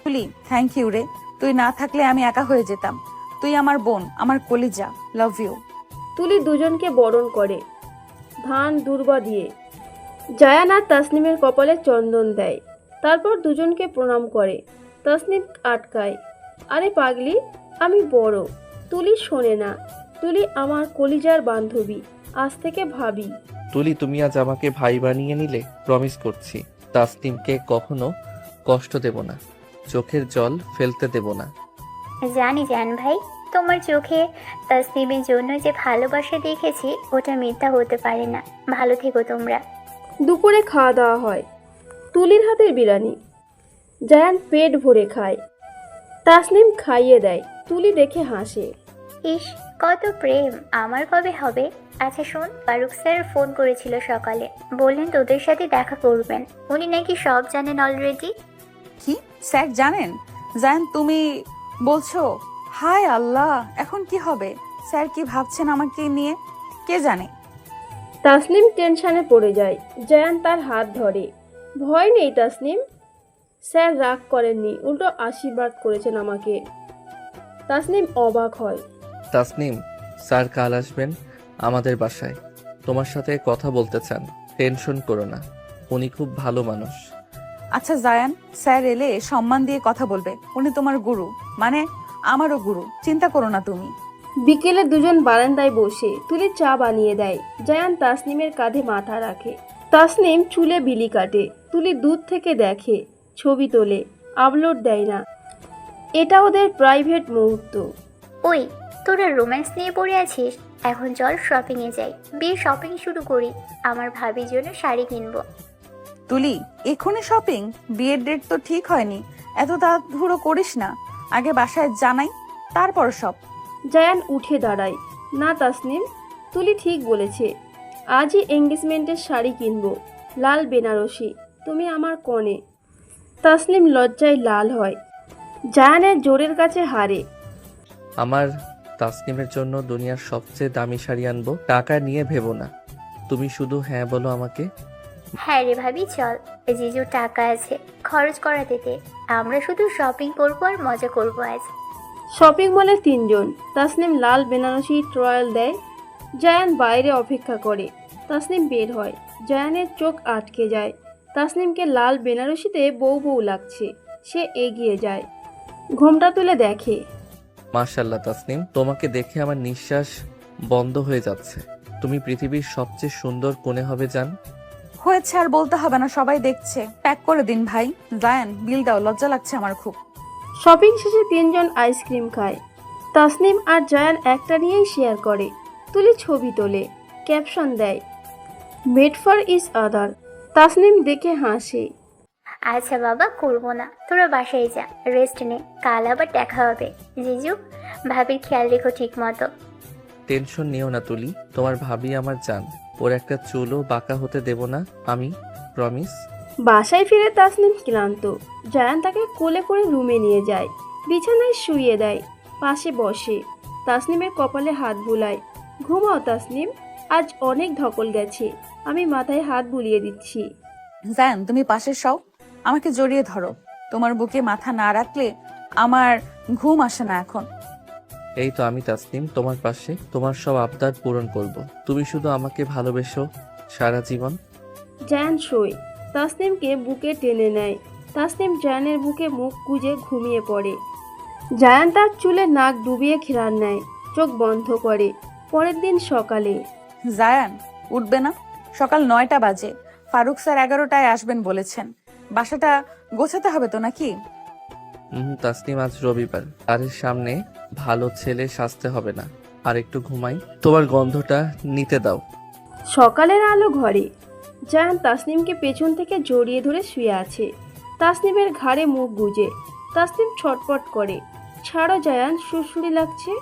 তুলি, থ্যাংক ইউ রে। তুই না থাকলে আমি একা হয়ে যেতাম। তুই আমার বোন, আমার কলিজা। Love you. তুলি দুজনকে বরণ করে ধান দুর্বা দিয়ে। জায়ান আর তাসনিমের কপালে চন্দন দেয়। তারপর দুজনকে প্রণাম করে। তাসনিম আটকায়। আরে পাগলি, আমি বড়। তুলি শোনে না। তুলি আমার কলিজার বান্ধবী, আজ থেকে ভাবি। তুলি, তুমি আজ আমাকে ভাই বানিয়ে নিলে। প্রমিস করছি তাসনিমকে কখনো কষ্ট দেব না, চোখের জল ফেলতে দেব না। জানি জান ভাই, তোমার চোখে তাসনিমের জন্য যে ভালোবাসা দেখেছি ওটা মিথ্যা হতে পারে না। ভালো থেকো তোমরা। দুপুরে খাওয়া দাওয়া হয়। তুলির হাতের বিরিয়ানি। জায়ান পেট ভরে খায়। তাসনিম খাইয়ে দেয়। তুলি দেখে হাসে। ইস, কত প্রেম! আমার কবে হবে? আচ্ছা শোন, ফারুক স্যার ফোন করেছিল সকালে, বললেন তোদের সাথে দেখা করবেন। উনি নাকি সব জানেন অলরেডি। কি স্যার জানেন? জান, তুমি বলছো? হায় আল্লাহ, এখন কি হবে? স্যার কি ভাবছেন আমাকে নিয়ে? কে জানে। তাসনিম টেনশনে পড়ে যায়। জায়ান তার হাত ধরে। ভয় নেই তাসনিম, স্যার রাগ করেননি, উল্টো আশীর্বাদ করেছেন আমাকে। তাসনিম অবাক হয়। তাসনিম, স্যার কাল আসবেন আমাদের বাসায়। তোমার সাথে কথা বলতে চান। টেনশন করো না, উনি খুব ভালো মানুষ। আচ্ছা জায়ান, স্যার এলে সম্মান দিয়ে কথা বলবে। উনি তোমার গুরু, মানে আমারও গুরু। চিন্তা করো না তুমি। বিকেলে দুজন বারান্দায় বসে। তুলি চা বানিয়ে দেয়। জায়ান তাসনিমের কাঁধে মাথা রাখে। তাসনিম চুলে বিলি কাটে। তুলি দূর থেকে দেখে, ছবি তোলে, আপলোড দেয় না। এটা ওদের প্রাইভেট মুহূর্ত। ওই, তোরা রোম্যান্স নিয়ে পড়ে আছিস? এখন চল শপিংয়ে যাই, বিয়ে শপিং শুরু করি। আমার ভাবির জন্য শাড়ি কিনবো। তুলি, এখনই শপিং? বিয়ের ডেট তো ঠিক হয়নি। এত তাড়াহুড়ো করিস না। আগে বাসায় জানাই, তারপর সব। জায়ান উঠে দাঁড়ায়। না তাসনিম, তুলি ঠিক বলেছে। আজই এঙ্গেজমেন্টের শাড়ি কিনবো, লাল বেনারসি। তুমি আমার কনে। তাসনিম লজ্জায় লাল হয়। জায়ানের জোরের কাছে হারে। আমার তাসনিমের জন্য দুনিয়ার সবচেয়ে দামি শাড়ি আনবো। টাকা নিয়ে ভেবো না, তুমি শুধু হ্যাঁ বলো আমাকে। হ্যাঁ রে ভাবি, চল। জিজু টাকা আছে, খরচ করাতে দে। আমরা শুধু শপিং করবো আর মজা করবো আজ। শপিং মলে তিনজন। তাসনিম লাল বেনারসি ট্রায়াল দেয়। জায়ান বাইরে অপেক্ষা করে। তাসনিম বের হয়। জায়ানের চোখ আটকে যায়। তাসনিমকে লাল বেনারসিতে বউ বউ লাগছে। সে এগিয়ে যায়, ঘোমটা তুলে দেখে। মাশাল্লাহ তাসনিম, তোমাকে দেখে আমার নিঃশ্বাস বন্ধ হয়ে যাচ্ছে। তুমি পৃথিবীর সবচেয়ে সুন্দর কোণে হবে জান। হয়েছে, আর বলতে হবে না, সবাই দেখছে। প্যাক করে দিন ভাই। জায়ান, বিল দাও, লজ্জা লাগছে আমার খুব। শপিং শেষে তিনজন আইসক্রিম খায়। তাসনিম আর জায়ান একটা নিয়েই শেয়ার করে। তুলি ছবি তোলে, ক্যাপশন দেয়, made for each other. Tasnim দেখে হাসে। আচ্ছা বাবা, করবো না, তোরা বাসায় যা, রেস্ট নে, কাল আবার দেখা হবে। জিজু, ভাবির খেয়াল রেখো ঠিক মতো। টেনশন নিও না তুলি, তোমার ভাবি আমার জান। ওর একটা চুলও বাঁকা হতে দেব না আমি, প্রমিস। বাসায় ফিরে তাসনিম ক্লান্ত। জায়ান তাকে কোলে করে রুমে নিয়ে যায়, বিছানায় শুইয়ে দেয়, পাশে বসে। তাসনিমের কপালে হাত বুলায়। ঘুমাও তাসনিম, আজ অনেক ধকল গেছে, আমি মাথায় হাত বুলিয়ে দিচ্ছি। জায়ান, তুমি পাশে সও, আমাকে জড়িয়ে ধরো। তোমার বুকে মাথা না রাখলে আমার ঘুম আসে না এখন। এই তো আমি তাসনিম, তোমার পাশে, তোমার সব আবদার পূরণ করব। তুমি শুধু আমাকে ভালোবেসো সারা জীবন। জায়ান শোয়, তাসনিমকে বুকে টেনে নেয়। তাসনিম জায়ানের বুকে মুখ গুজে ঘুমিয়ে পড়ে। জায়ান তার চুলে নাক ডুবিয়ে ঘ্রাণ নেয়, চোখ বন্ধ করে। পরের দিন সকালে জায়ান, উঠবে না? সকাল 9টা বাজে। ফারুক স্যার 11টায় আসবেন বলেছেন। বাসাটা গোছাতে হবে তো নাকি? তাসনিম, আজ রবিবার, তাদের সামনে ভালো ছেলে সাজতে হবে না। আর একটু ঘুমাই, তোমার গন্ধটা নিতে দাও। সকালের আলো ঘরে। জায়ান তাসনিমকে পেছন থেকে জড়িয়ে ধরে শুয়ে আছে, তাসনিমের ঘাড়ে মুখ গুজে। তাসনিম ছটপট করে। ছাড়ো জায়ান, সুরসুরি লাগছে।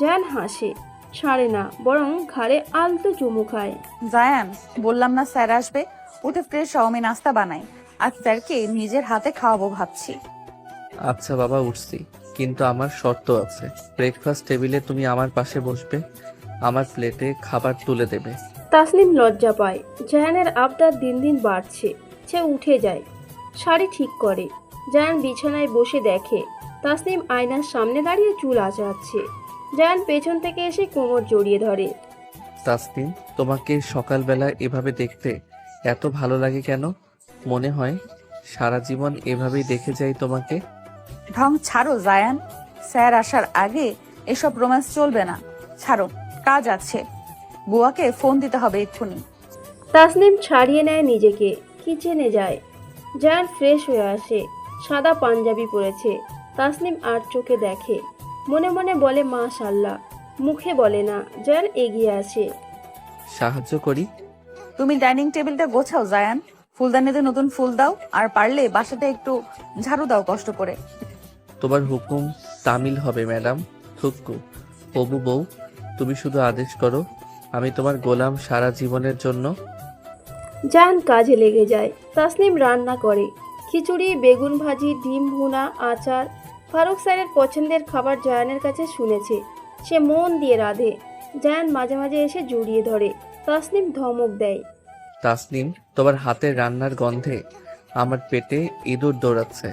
জায়ান হাসে, ছাড়ে না, বরং ঘাড়ে আলতো চুমু খায়। জায়ান, বললাম না স্যার আসবে? উঠে ফ্রেশ হও, আমি নাস্তা বানাই। আজ স্যারকে নিজের হাতে খাওয়াবো ভাবছি। আচ্ছা বাবা, উঠছি, কিন্তু আমার শর্ত আছে। ব্রেকফাস্ট টেবিলে তুমি আমার পাশে বসবে, আমার প্লেটে খাবার তুলে দেবে। তাসনিম লজ্জা পায়। জায়ানের আবদার দিন দিন বাড়ছে। সে উঠে যায়, শাড়ি ঠিক করে। জায়ান বিছানায় বসে দেখে তাসনিম আয়নার সামনে দাঁড়িয়ে চুল আঁচড়াচ্ছে। জায়ান পেছন থেকে এসে কোমর জড়িয়ে ধরে। তাসনিম, তোমাকে সকালবেলা এভাবে দেখতে এত ভালো লাগে কেন? মনে হয় সারা জীবন এভাবেই দেখে যাই তোমাকে। ঢং ছাড়ো জায়ান, স্যার আসার আগে এসব রোম্যান্স চলবে না। ছাড়ো, কাজ আছে, বুয়াকে ফোন দিতে হবে এক্ষুনি। তাসনিম ছাড়িয়ে নেয় নিজেকে, কিচেনে যায়। জায়ান ফ্রেশ হয়ে আসে, সাদা পাঞ্জাবি পরেছে। তাসনিম আর চোখে দেখে, মনে মনে বলে মাশাআল্লাহ, মুখে বলে না। জায়ান এগিয়ে আসে। সাহায্য করি? তুমি ডাইনিং টেবিলটা গোছাও জায়ান, ফুলদানিতে নতুন ফুল দাও, আর পারলে বাসাটা একটু ঝাড়ু দাও কষ্ট করে। তোমার হুকুম তামিল হবে ম্যাডাম। থুক্কু। হবু বউ, তুমি শুধু আদেশ করো, আমি তোমার গোলাম সারা জীবনের জন্য। জায়ান কাজে লেগে যায়। তাসনিম রান্না করে, খিচুড়ি, বেগুন ভাজি, ডিম ভুনা, আচার। ফারুক স্যারের পছন্দের খাবার জায়ানের কাছে শুনেছে, সে মন দিয়ে রাঁধে। জায়ান মাঝে মাঝে এসে জড়িয়ে ধরে। তাসনিম ধমক দেয়। তাসনিম, তোমার হাতের রান্নার গন্ধে আমার পেটে ইঁদুর দৌড়াচ্ছে।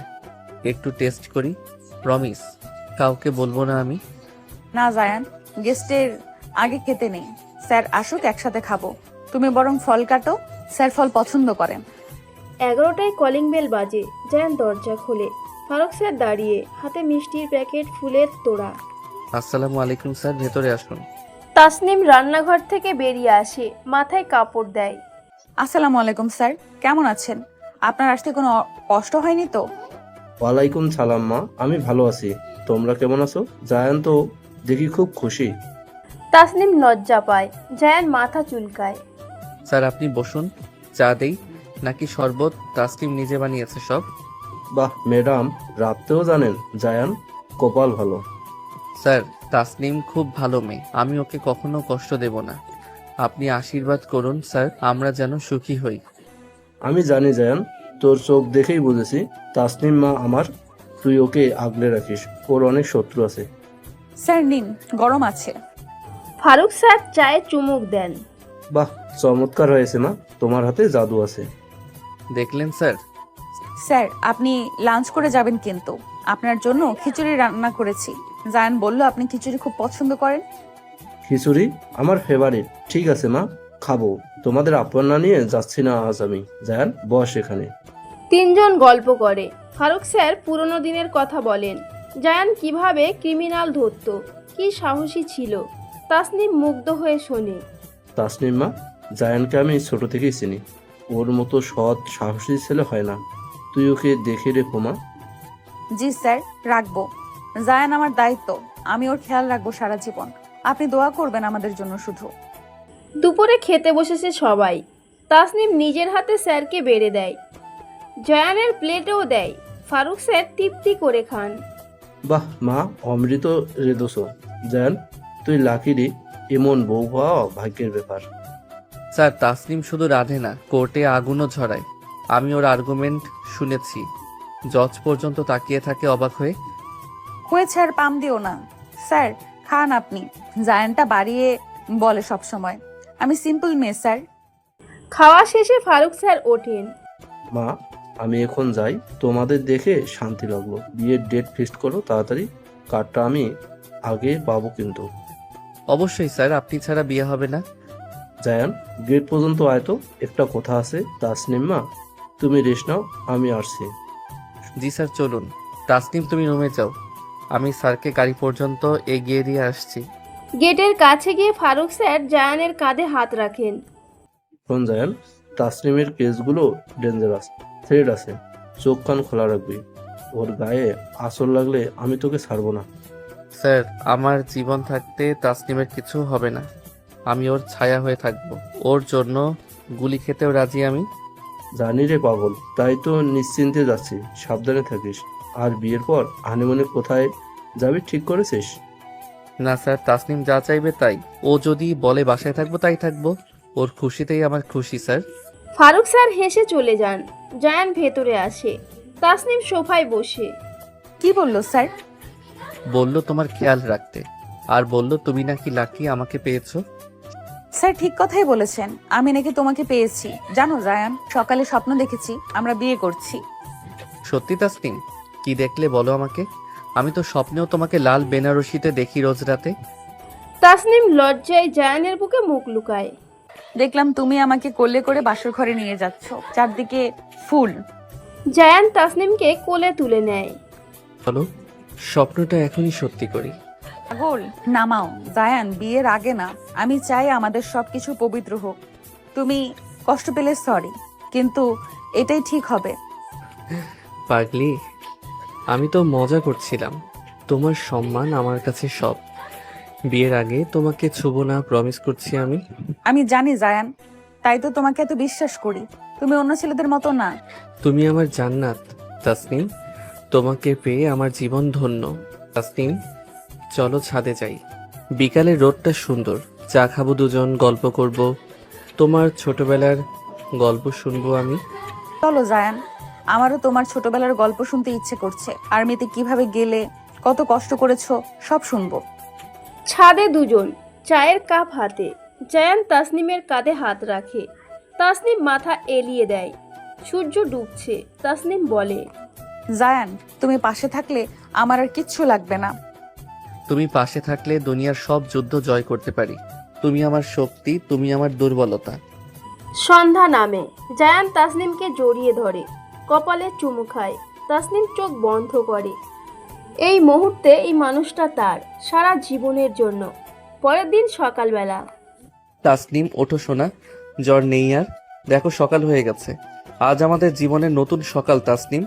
একটু টেস্ট করি, প্রমিস, কাউকে বলবো না আমি। না জায়ান, গেস্টের আগে খেতে নেই, স্যার আসুক একসাথে খাবো। তুমি বরং ফল কাটো, স্যার ফল পছন্দ করেন। 11টায় কলিং বেল বাজে। জায়ান দরজা খোলে। ফারুক স্যার দাঁড়িয়ে, হাতে মিষ্টির প্যাকেট, ফুলের তোড়া। আসসালামু আলাইকুম স্যার, ভেতরে আসুন। তাসনিম রান্নাঘর থেকে বেরিয়ে আসে, মাথায় কাপড় দেয়। আসসালামু আলাইকুম স্যার, কেমন আছেন? আপনার আসতে কোনো কষ্ট হয়নি তো? ওয়ালাইকুম সালাম মা, আমি ভালো আছি। তোমরা কেমন আছো? জায়ান তো দেখি খুব খুশি। তাসনিম লজ্জা পায়। জায়ান মাথা চুলকায়। স্যার আপনি বসুন, চা দেই নাকি শরবত? তাসনিম নিজে বানিয়েছে সব। বাহ ম্যাডাম, রাখতেও জানেন। জায়ান কপাল ভালো। স্যার, তাসনিম খুব ভালো মেয়ে, আমি ওকে কখনো কষ্ট দেব না। আপনি আশীর্বাদ করুন স্যার, আমরা যেন সুখী হই। আমি জানি জায়ান, তোর চোখ দেখেই বুঝেছি তাসনিম মা আমার। তুই ওকে আগলে রাখিস, ওর অনেক শত্রু আছে। স্যার নিন, গরম আছে। ফারুক স্যার চায়ে চুমুক দেন। বাহ, চমৎকার হয়েছে মা, তোমার হাতে জাদু আছে। দেখলেন স্যার? স্যার আপনি লাঞ্চ করে যাবেন, কিন্তু আপনার জন্য খিচুড়ি রান্না করেছি। জায়ান বলল আপনি খিচুড়ি খুব পছন্দ করেন। খিচুড়ি আমার ফেভারিট। ঠিক আছে মা, খাবো। তোমাদের আপন না নিয়ে যাচ্ছি না আজ আমি। জায়ান বস এখানে। তিনজন গল্প করে। ফারুক স্যার পুরনো দিনের কথা বলেন। জায়ান কিভাবে ক্রিমিনাল ধরত, কি সাহসী ছিল। তাসনিম মুগ্ধ হয়ে শোনে। তাসনিম মা, জায়ানকে আমি ছোট থেকেই চিনি। ওর মতো সৎ সাহসী ছেলে হয় না। তুই ওকে দেখে রেখো মা। জি স্যার, রাখবো। জায়ান আমার দায়িত্ব, আমি ওর খেয়াল রাখবো সারা জীবন। আপনি দোয়া করবেন আমাদের জন্য শুধু। দুপুরে খেতে বসেছে সবাই। তাসনিম নিজের হাতে স্যারকে বেড়ে দেয়। জায়ানের প্লেটেও দেয়। ফারুক স্যার তৃপ্তি করে খান। বাহ মা, অমৃত রেদোস। জায়ান, তুই লাকি রে, এমন বউ পাওয়া ভাগ্যের ব্যাপার। স্যার তাসনিম শুধু রাধে না, কোর্টে আগুনও ঝরায়। আমি ওর আর্গুমেন্ট শুনেছি। জজ পর্যন্ত তাকিয়ে থাকে অবাক হয়ে। হয়েছে, আর পাম দিও না। স্যার খান আপনি। জায়ানটা বাড়িয়ে বলে সব সময়। আমি সিম্পল মেয়ে স্যার। খাওয়া শেষে ফারুক স্যার ওঠেন। মা, আমি এখন যাই, তোমাদের দেখে শান্তি লাগলো। বিয়ের ডেট ফিক্সড করো তাড়াতাড়ি, কার্ডটা আমি আগে পাবো কিন্তু। অবশ্যই স্যার, আপনি ছাড়া বিয়ে হবে না। জায়ান, গেট পর্যন্ত আয় তো, একটা কথা আছে। তাসনিম মা, তুমি রেস্ট নাও, আমি আসছি। জি স্যার, চলুন। তাসনিম তুমি রুমে যাও, আমি স্যারকে গাড়ি পর্যন্ত এগিয়ে দিয়ে আসছি। গেটের কাছে গিয়ে ফারুক স্যার জায়ানের কাঁধে হাত রাখেন। শোন জায়ান, তাসনিমের কেসগুলো ডেঞ্জারাস, থ্রেড আছে, চোখ কান খোলা রাখবি। ওর গায়ে আসর লাগলে আমি তোকে ছাড়বো না। স্যার, আমার জীবন থাকতে তাসনিমের কিছু হবে না। আমি ওর ছায়া হয়ে থাকবো। ওর জন্য গুলি খেতেও রাজি আমি। জানি রে পাগল, তাই তো নিশ্চিন্তে যাচ্ছি। সাবধানে থাকিস। আর বিয়ের পর হানিমুনে কোথায় যাবি ঠিক করেছিস? না স্যার, তাসনিম যা চাইবে তাই। ও যদি বলে বাসায় থাকবো তাই থাকবো। ওর খুশিতেই আমার খুশি স্যার। ফারুক স্যার হেসে চলে যান। জায়ান ভেতরে আসে। তাসনিম সোফায় বসে। কি বললো স্যার? বললো তোমার খেয়াল রাখতে, আর বললো তুমি নাকি লাকি আমাকে পেয়েছো। স্যার ঠিক কথাই বলেছেন, আমি নাকি তোমাকে পেয়েছি। জানো জায়ান, সকালে স্বপ্ন দেখেছি আমরা বিয়ে করছি। সত্যি তাসনিম? কি দেখলে বলো আমাকে। আমি তো স্বপ্নেও তোমাকে লাল বেনারসিতে দেখি রোজ রাতে। তাসনিম লজ্জায় জায়ানের বুকে মুখ লুকায়। দেখলাম তুমি আমাকে কোলে করে বাসর ঘরে নিয়ে যাচ্ছ, চারদিকে ফুল। জায়ান তাসনিমকে কোলে তুলে নেয়। চলো, স্বপ্নটা এখনই সত্যি করি। পাগল, নামাও। জায়ান, বিয়ের আগে না। আমি চাই আমাদের সবকিছু পবিত্র হোক। তুমি কষ্ট পেলে সরি, কিন্তু এটাই ঠিক হবে। পাগলি, আমি তো মজা করছিলাম। তোমার সম্মান আমার কাছে সব। বিয়ের আগে তোমাকে ছুবো না, প্রমিস করছি আমি। আমি জানি জায়ান, তাই তো তোমাকে এত বিশ্বাস করি। তুমি অন্য ছেলেদের মতো না। তুমি আমার জান্নাত তাসনিম। তোমাকে পেয়ে আমার জীবন ধন্য। তাসনিম, চলো ছাদে যাই। বিকালের রোদটা সুন্দর, চা খাবো দুজন, গল্প করব। তোমার ছোটবেলার গল্প শুনবো আমি। চলো জায়ান, আমারও তোমার ছোটবেলার গল্প শুনতে ইচ্ছে করছে। আর্মিতে কিভাবে গেলে, কত কষ্ট করেছো, সব শুনবো। ছাদে দুজন, চায়ের কাপ হাতে। জায়ান তাসনিমের কাঁধে হাত রাখে। তাসনিম মাথা এলিয়ে দেয়। সূর্য ডুবছে। তাসনিম বলে, জায়ান, তুমি পাশে থাকলে আমার আর কিচ্ছু লাগবে না। তুমি পাশে থাকলে দুনিয়ার সব যুদ্ধ জয় করতে পারি। তুমি আমার শক্তি, তুমি আমার দুর্বলতা। সন্ধ্যা নামে। জায়ান তাসনিমকে জড়িয়ে ধরে, কপালে চুমু খায়। তাসনিম চোখ বন্ধ করে। এই মুহূর্তে এই মানুষটা তার সারা জীবনের জন্য। পরের দিন সকালবেলা। তাসনিম, ওঠো সোনা, জ্বর নেই আর। দেখো সকাল হয়ে গেছে। আজ আমাদের জীবনের নতুন সকাল তাসনিম।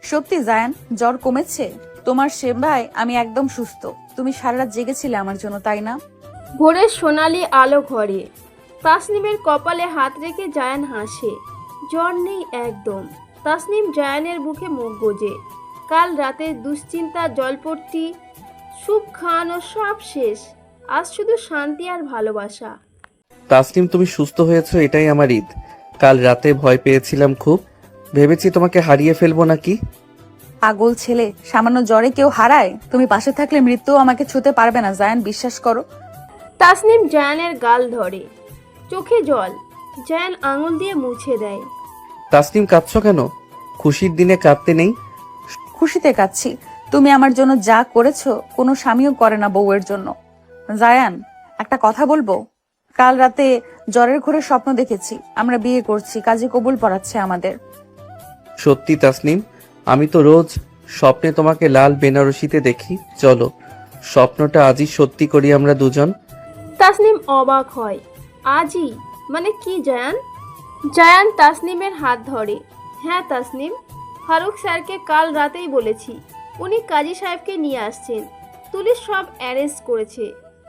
সত্যি জায়ান, জ্বর কমেছে? তোমার সেবায় আমি একদম সুস্থ। তুমি সারা রাত জেগেছিলে আমার জন্য, তাই না? ভোরের সোনালি আলো ঘরে। তাসনিমের কপালে হাত রেখে জায়ান হাসে। জ্বর নেই একদম। তাসনিম জায়ানের বুকে মুখ গোজে। কাল রাতের দুশ্চিন্তা, জলপট্টি, সুপ খাওয়ানো সব শেষ। আজ শুধু শান্তি আর ভালোবাসা। তাসনিম, তুমি সুস্থ হয়েছো, এটাই আমার ঈদ। কাল রাতে ভয় পেয়েছিলাম খুব, ভেবেছি তোমাকে হারিয়ে ফেলবো নাকি। পাগল ছেলে, সামান্য জ্বরে কেউ হারায়? তুমি পাশে থাকলে মৃত্যুও আমাকে ছুঁতে পারবে না জায়ান, বিশ্বাস করো। তাসনিম জায়ানের গাল ধরে। চোখে জল। জায়ান আঙুল দিয়ে মুছে দেয়। তাসনিম, কাঁদছো কেন? খুশির দিনে কাঁদতে নেই। খুশিতে কাচ্ছি। তুমি আমার জন্য যা করেছো কোনো স্বামীও করে না বউয়ের জন্য। জায়ান, একটা কথা বলবো? কাল রাতে জ্বরের ঘোরে স্বপ্ন দেখেছি আমরা বিয়ে করছি, কাজী কবুল পড়াচ্ছে আমাদের। সত্যি তাসনিম? আমি তো রোজ স্বপ্নে তোমাকে লাল বেনারসিতে দেখি। চলো, স্বপ্নটা আজই সত্যি করি আমরা দুজন। তাসনিম অবাক হয়। আজই? মানে কি জায়ান? জায়ান তাসনিমের হাত ধরে। হ্যাঁ তাসনিম, ফারুক স্যারকে কাল রাতেই বলেছি। উনি কাজী সাহেবকে নিয়ে আসছেন। পুলিশ সব অ্যারেস্ট করেছে।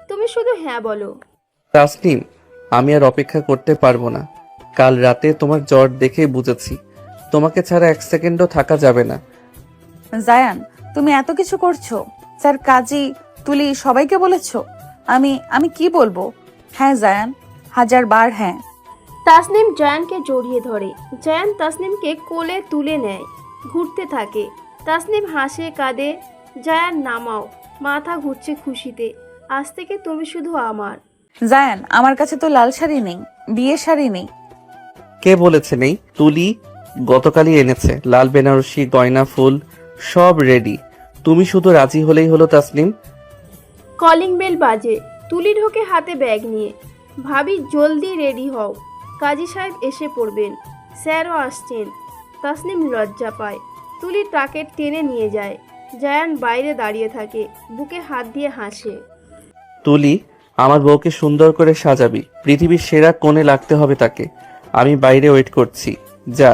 তুমি শুধু হ্যাঁ বলো। তাসনিম, আমি আর অপেক্ষা করতে পারবো না। কাল রাতে তোমার জ্বর দেখে বুঝেছি তোমাকে ছাড়া এক সেকেন্ডও থাকা যাবে না। জায়ান, তুমি এত কিছু করছো, স্যার, কাজী, তুলি সবাইকে বলেছো? আমি কি বলবো? হ্যাঁ জায়ান, 1000 বার হ্যাঁ। তাসনিম জায়ানকে জড়িয়ে ধরে। জায়ান তাসনিমকে কোলে তুলে নেয়, ঘুরতে থাকে। তাসনিম হাসে, কাঁদে। জায়ান নামাও, মাথা ঘুরছে খুশিতে। আজ থেকে তুমি শুধু আমার। জায়ান, আমার কাছে তো লাল শাড়ি নেই, বিয়ের শাড়ি নেই। কে বলেছে নেই? তুলি গতকালই এনেছে লাল বেনারসি, গয়না, ফুল সব রেডি। তুমি শুধু রাজি হলেই হলো তাসনিম। কলিং বেল বাজে। তুলি ঢোকে হাতে ব্যাগ নিয়ে। ভাবি জলদি রেডি হও, কাজী সাহেব এসে পড়বেন, স্যারও আসছেন। তাসনিম লজ্জা পায়। তুলি তাকে টেনে নিয়ে যায়। জায়ান বাইরে দাঁড়িয়ে থাকে, বুকে হাত দিয়ে হাসে। তুলি, আমার বউকে সুন্দর করে সাজাবি, পৃথিবীর সেরা কোণে লাগতে হবে তাকে। আমি বাইরে ওয়েট করছি, যা।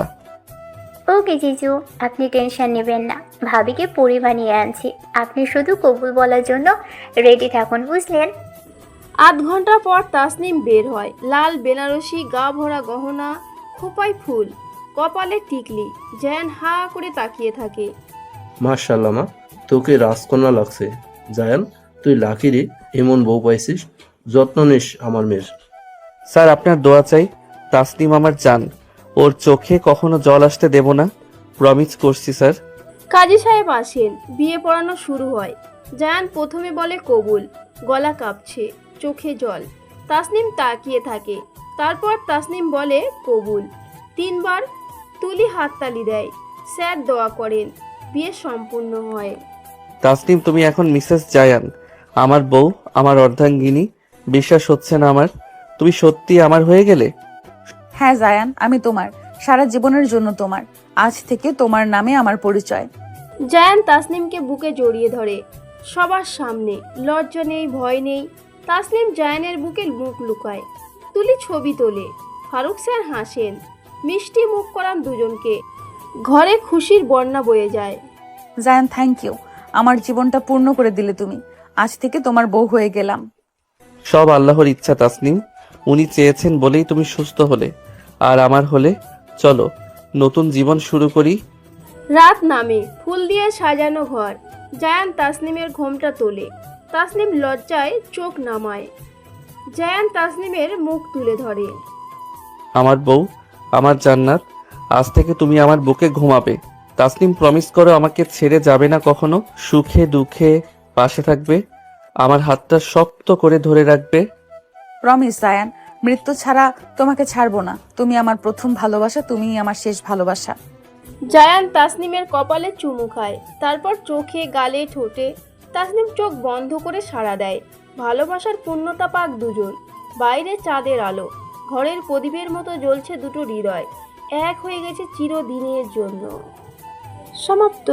ওকে জিজু, আপনি টেনশন নেবেন না, ভাবিকে পরি বানিয়ে আনছি। আপনি শুধু কবুল বলার জন্য রেডি থাকুন, বুঝলেন? আধ ঘন্টা পর তাসনিম বের হয়। লাল বেনারসি, গা ভরা গহনা, খোপায় ফুল, কপালে টিকলি। জায়ান হা করে তাকিয়ে থাকে। মাশাআল্লাহ মা, তোকে রাজকন্যা লাগছে। জায়ান, তুই লাকি রে, এমন বউ পাইছিস। যত্ন নিস আমার মেয়ের। স্যার, আপনার দোয়া চাই। তাসনিম আমার জান, ওর চোখে কখনো জল আসতে দেব না, প্রমিস করছি স্যার। কাজী সাহেব আসেন, বিয়ে পড়ানো শুরু হয়। জায়ান প্রথমে বলে কবুল, গলা কাঁপছে, চোখে জল। তাসনিম তাকিয়ে থাকে। তারপর তাসনিম বলে কবুল 3 বার। তুলি হাততালি দেয়। স্যার দোয়া করেন, বিয়ে সম্পূর্ণ হয়। তাসনিম, তুমি এখন মিসেস জায়ান, আমার বউ, আমার অর্ধাঙ্গিনী। বিশ্বাস হচ্ছে না আমার, তুমি সত্যি আমার হয়ে গেলে। হ্যাঁ জায়ান, আমি তোমার, সারা জীবনের জন্য তোমার। আজ থেকে তোমার নামে আমার পরিচয়। জায়ান তাসনিমকে বুকে জড়িয়ে ধরে। সবার সামনে লজ্জা নেই, ভয় নেই। তাসনিম জায়ানের বুকে মুখ লুকায়। তুলি ছবি তোলে। ফারুক স্যার হাসেন, মিষ্টি মুখ করান দুজনকে। ঘরে খুশির বন্যা বয়ে যায়। জায়ান, থ্যাংক ইউ, আমার জীবনটা পূর্ণ করে দিলে তুমি। আজ থেকে তোমার বউ হয়ে গেলাম। সব আল্লাহর ইচ্ছা তাসনিম, উনি চেয়েছেন বলেই তুমি সুস্থ হলে, আর আমার হলে। চলো নতুন জীবন শুরু করি। রাত নামে, ফুল দিয়ে সাজানো ঘর। জায়ান তাসনিমের ঘোমটা তোলে। তাসনিম লজ্জায় চোখ নামায়। জায়ান তাসনিমের মুখ তুলে ধরে। আমার বউ, আমার জান্নাত, আজ থেকে তুমি আমার বুকে ঘুমাবে। তাসনিম, প্রমিস করো আমাকে ছেড়ে যাবে না কখনো, সুখে দুঃখে পাশে থাকবে, আমার হাতটা শক্ত করে ধরে রাখবে। প্রমিস জায়ান, মৃত্যু ছাড়া তোমাকে ছাড়বো না। তুমি আমার প্রথম ভালোবাসা, তুমিই আমার শেষ ভালোবাসা। জায়ান তাসনিমের কপালে চুমু খায়, তারপর চোখে, গালে, ঠোঁটে। তাসনিম চোখ বন্ধ করে সাড়া দেয়। ভালোবাসার পূর্ণতা পাক দুজন। বাইরে চাঁদের আলো, ঘরের প্রদীপের মতো জ্বলছে দুটো হৃদয়, এক হয়ে গেছে চিরদিনের জন্য। সমাপ্ত।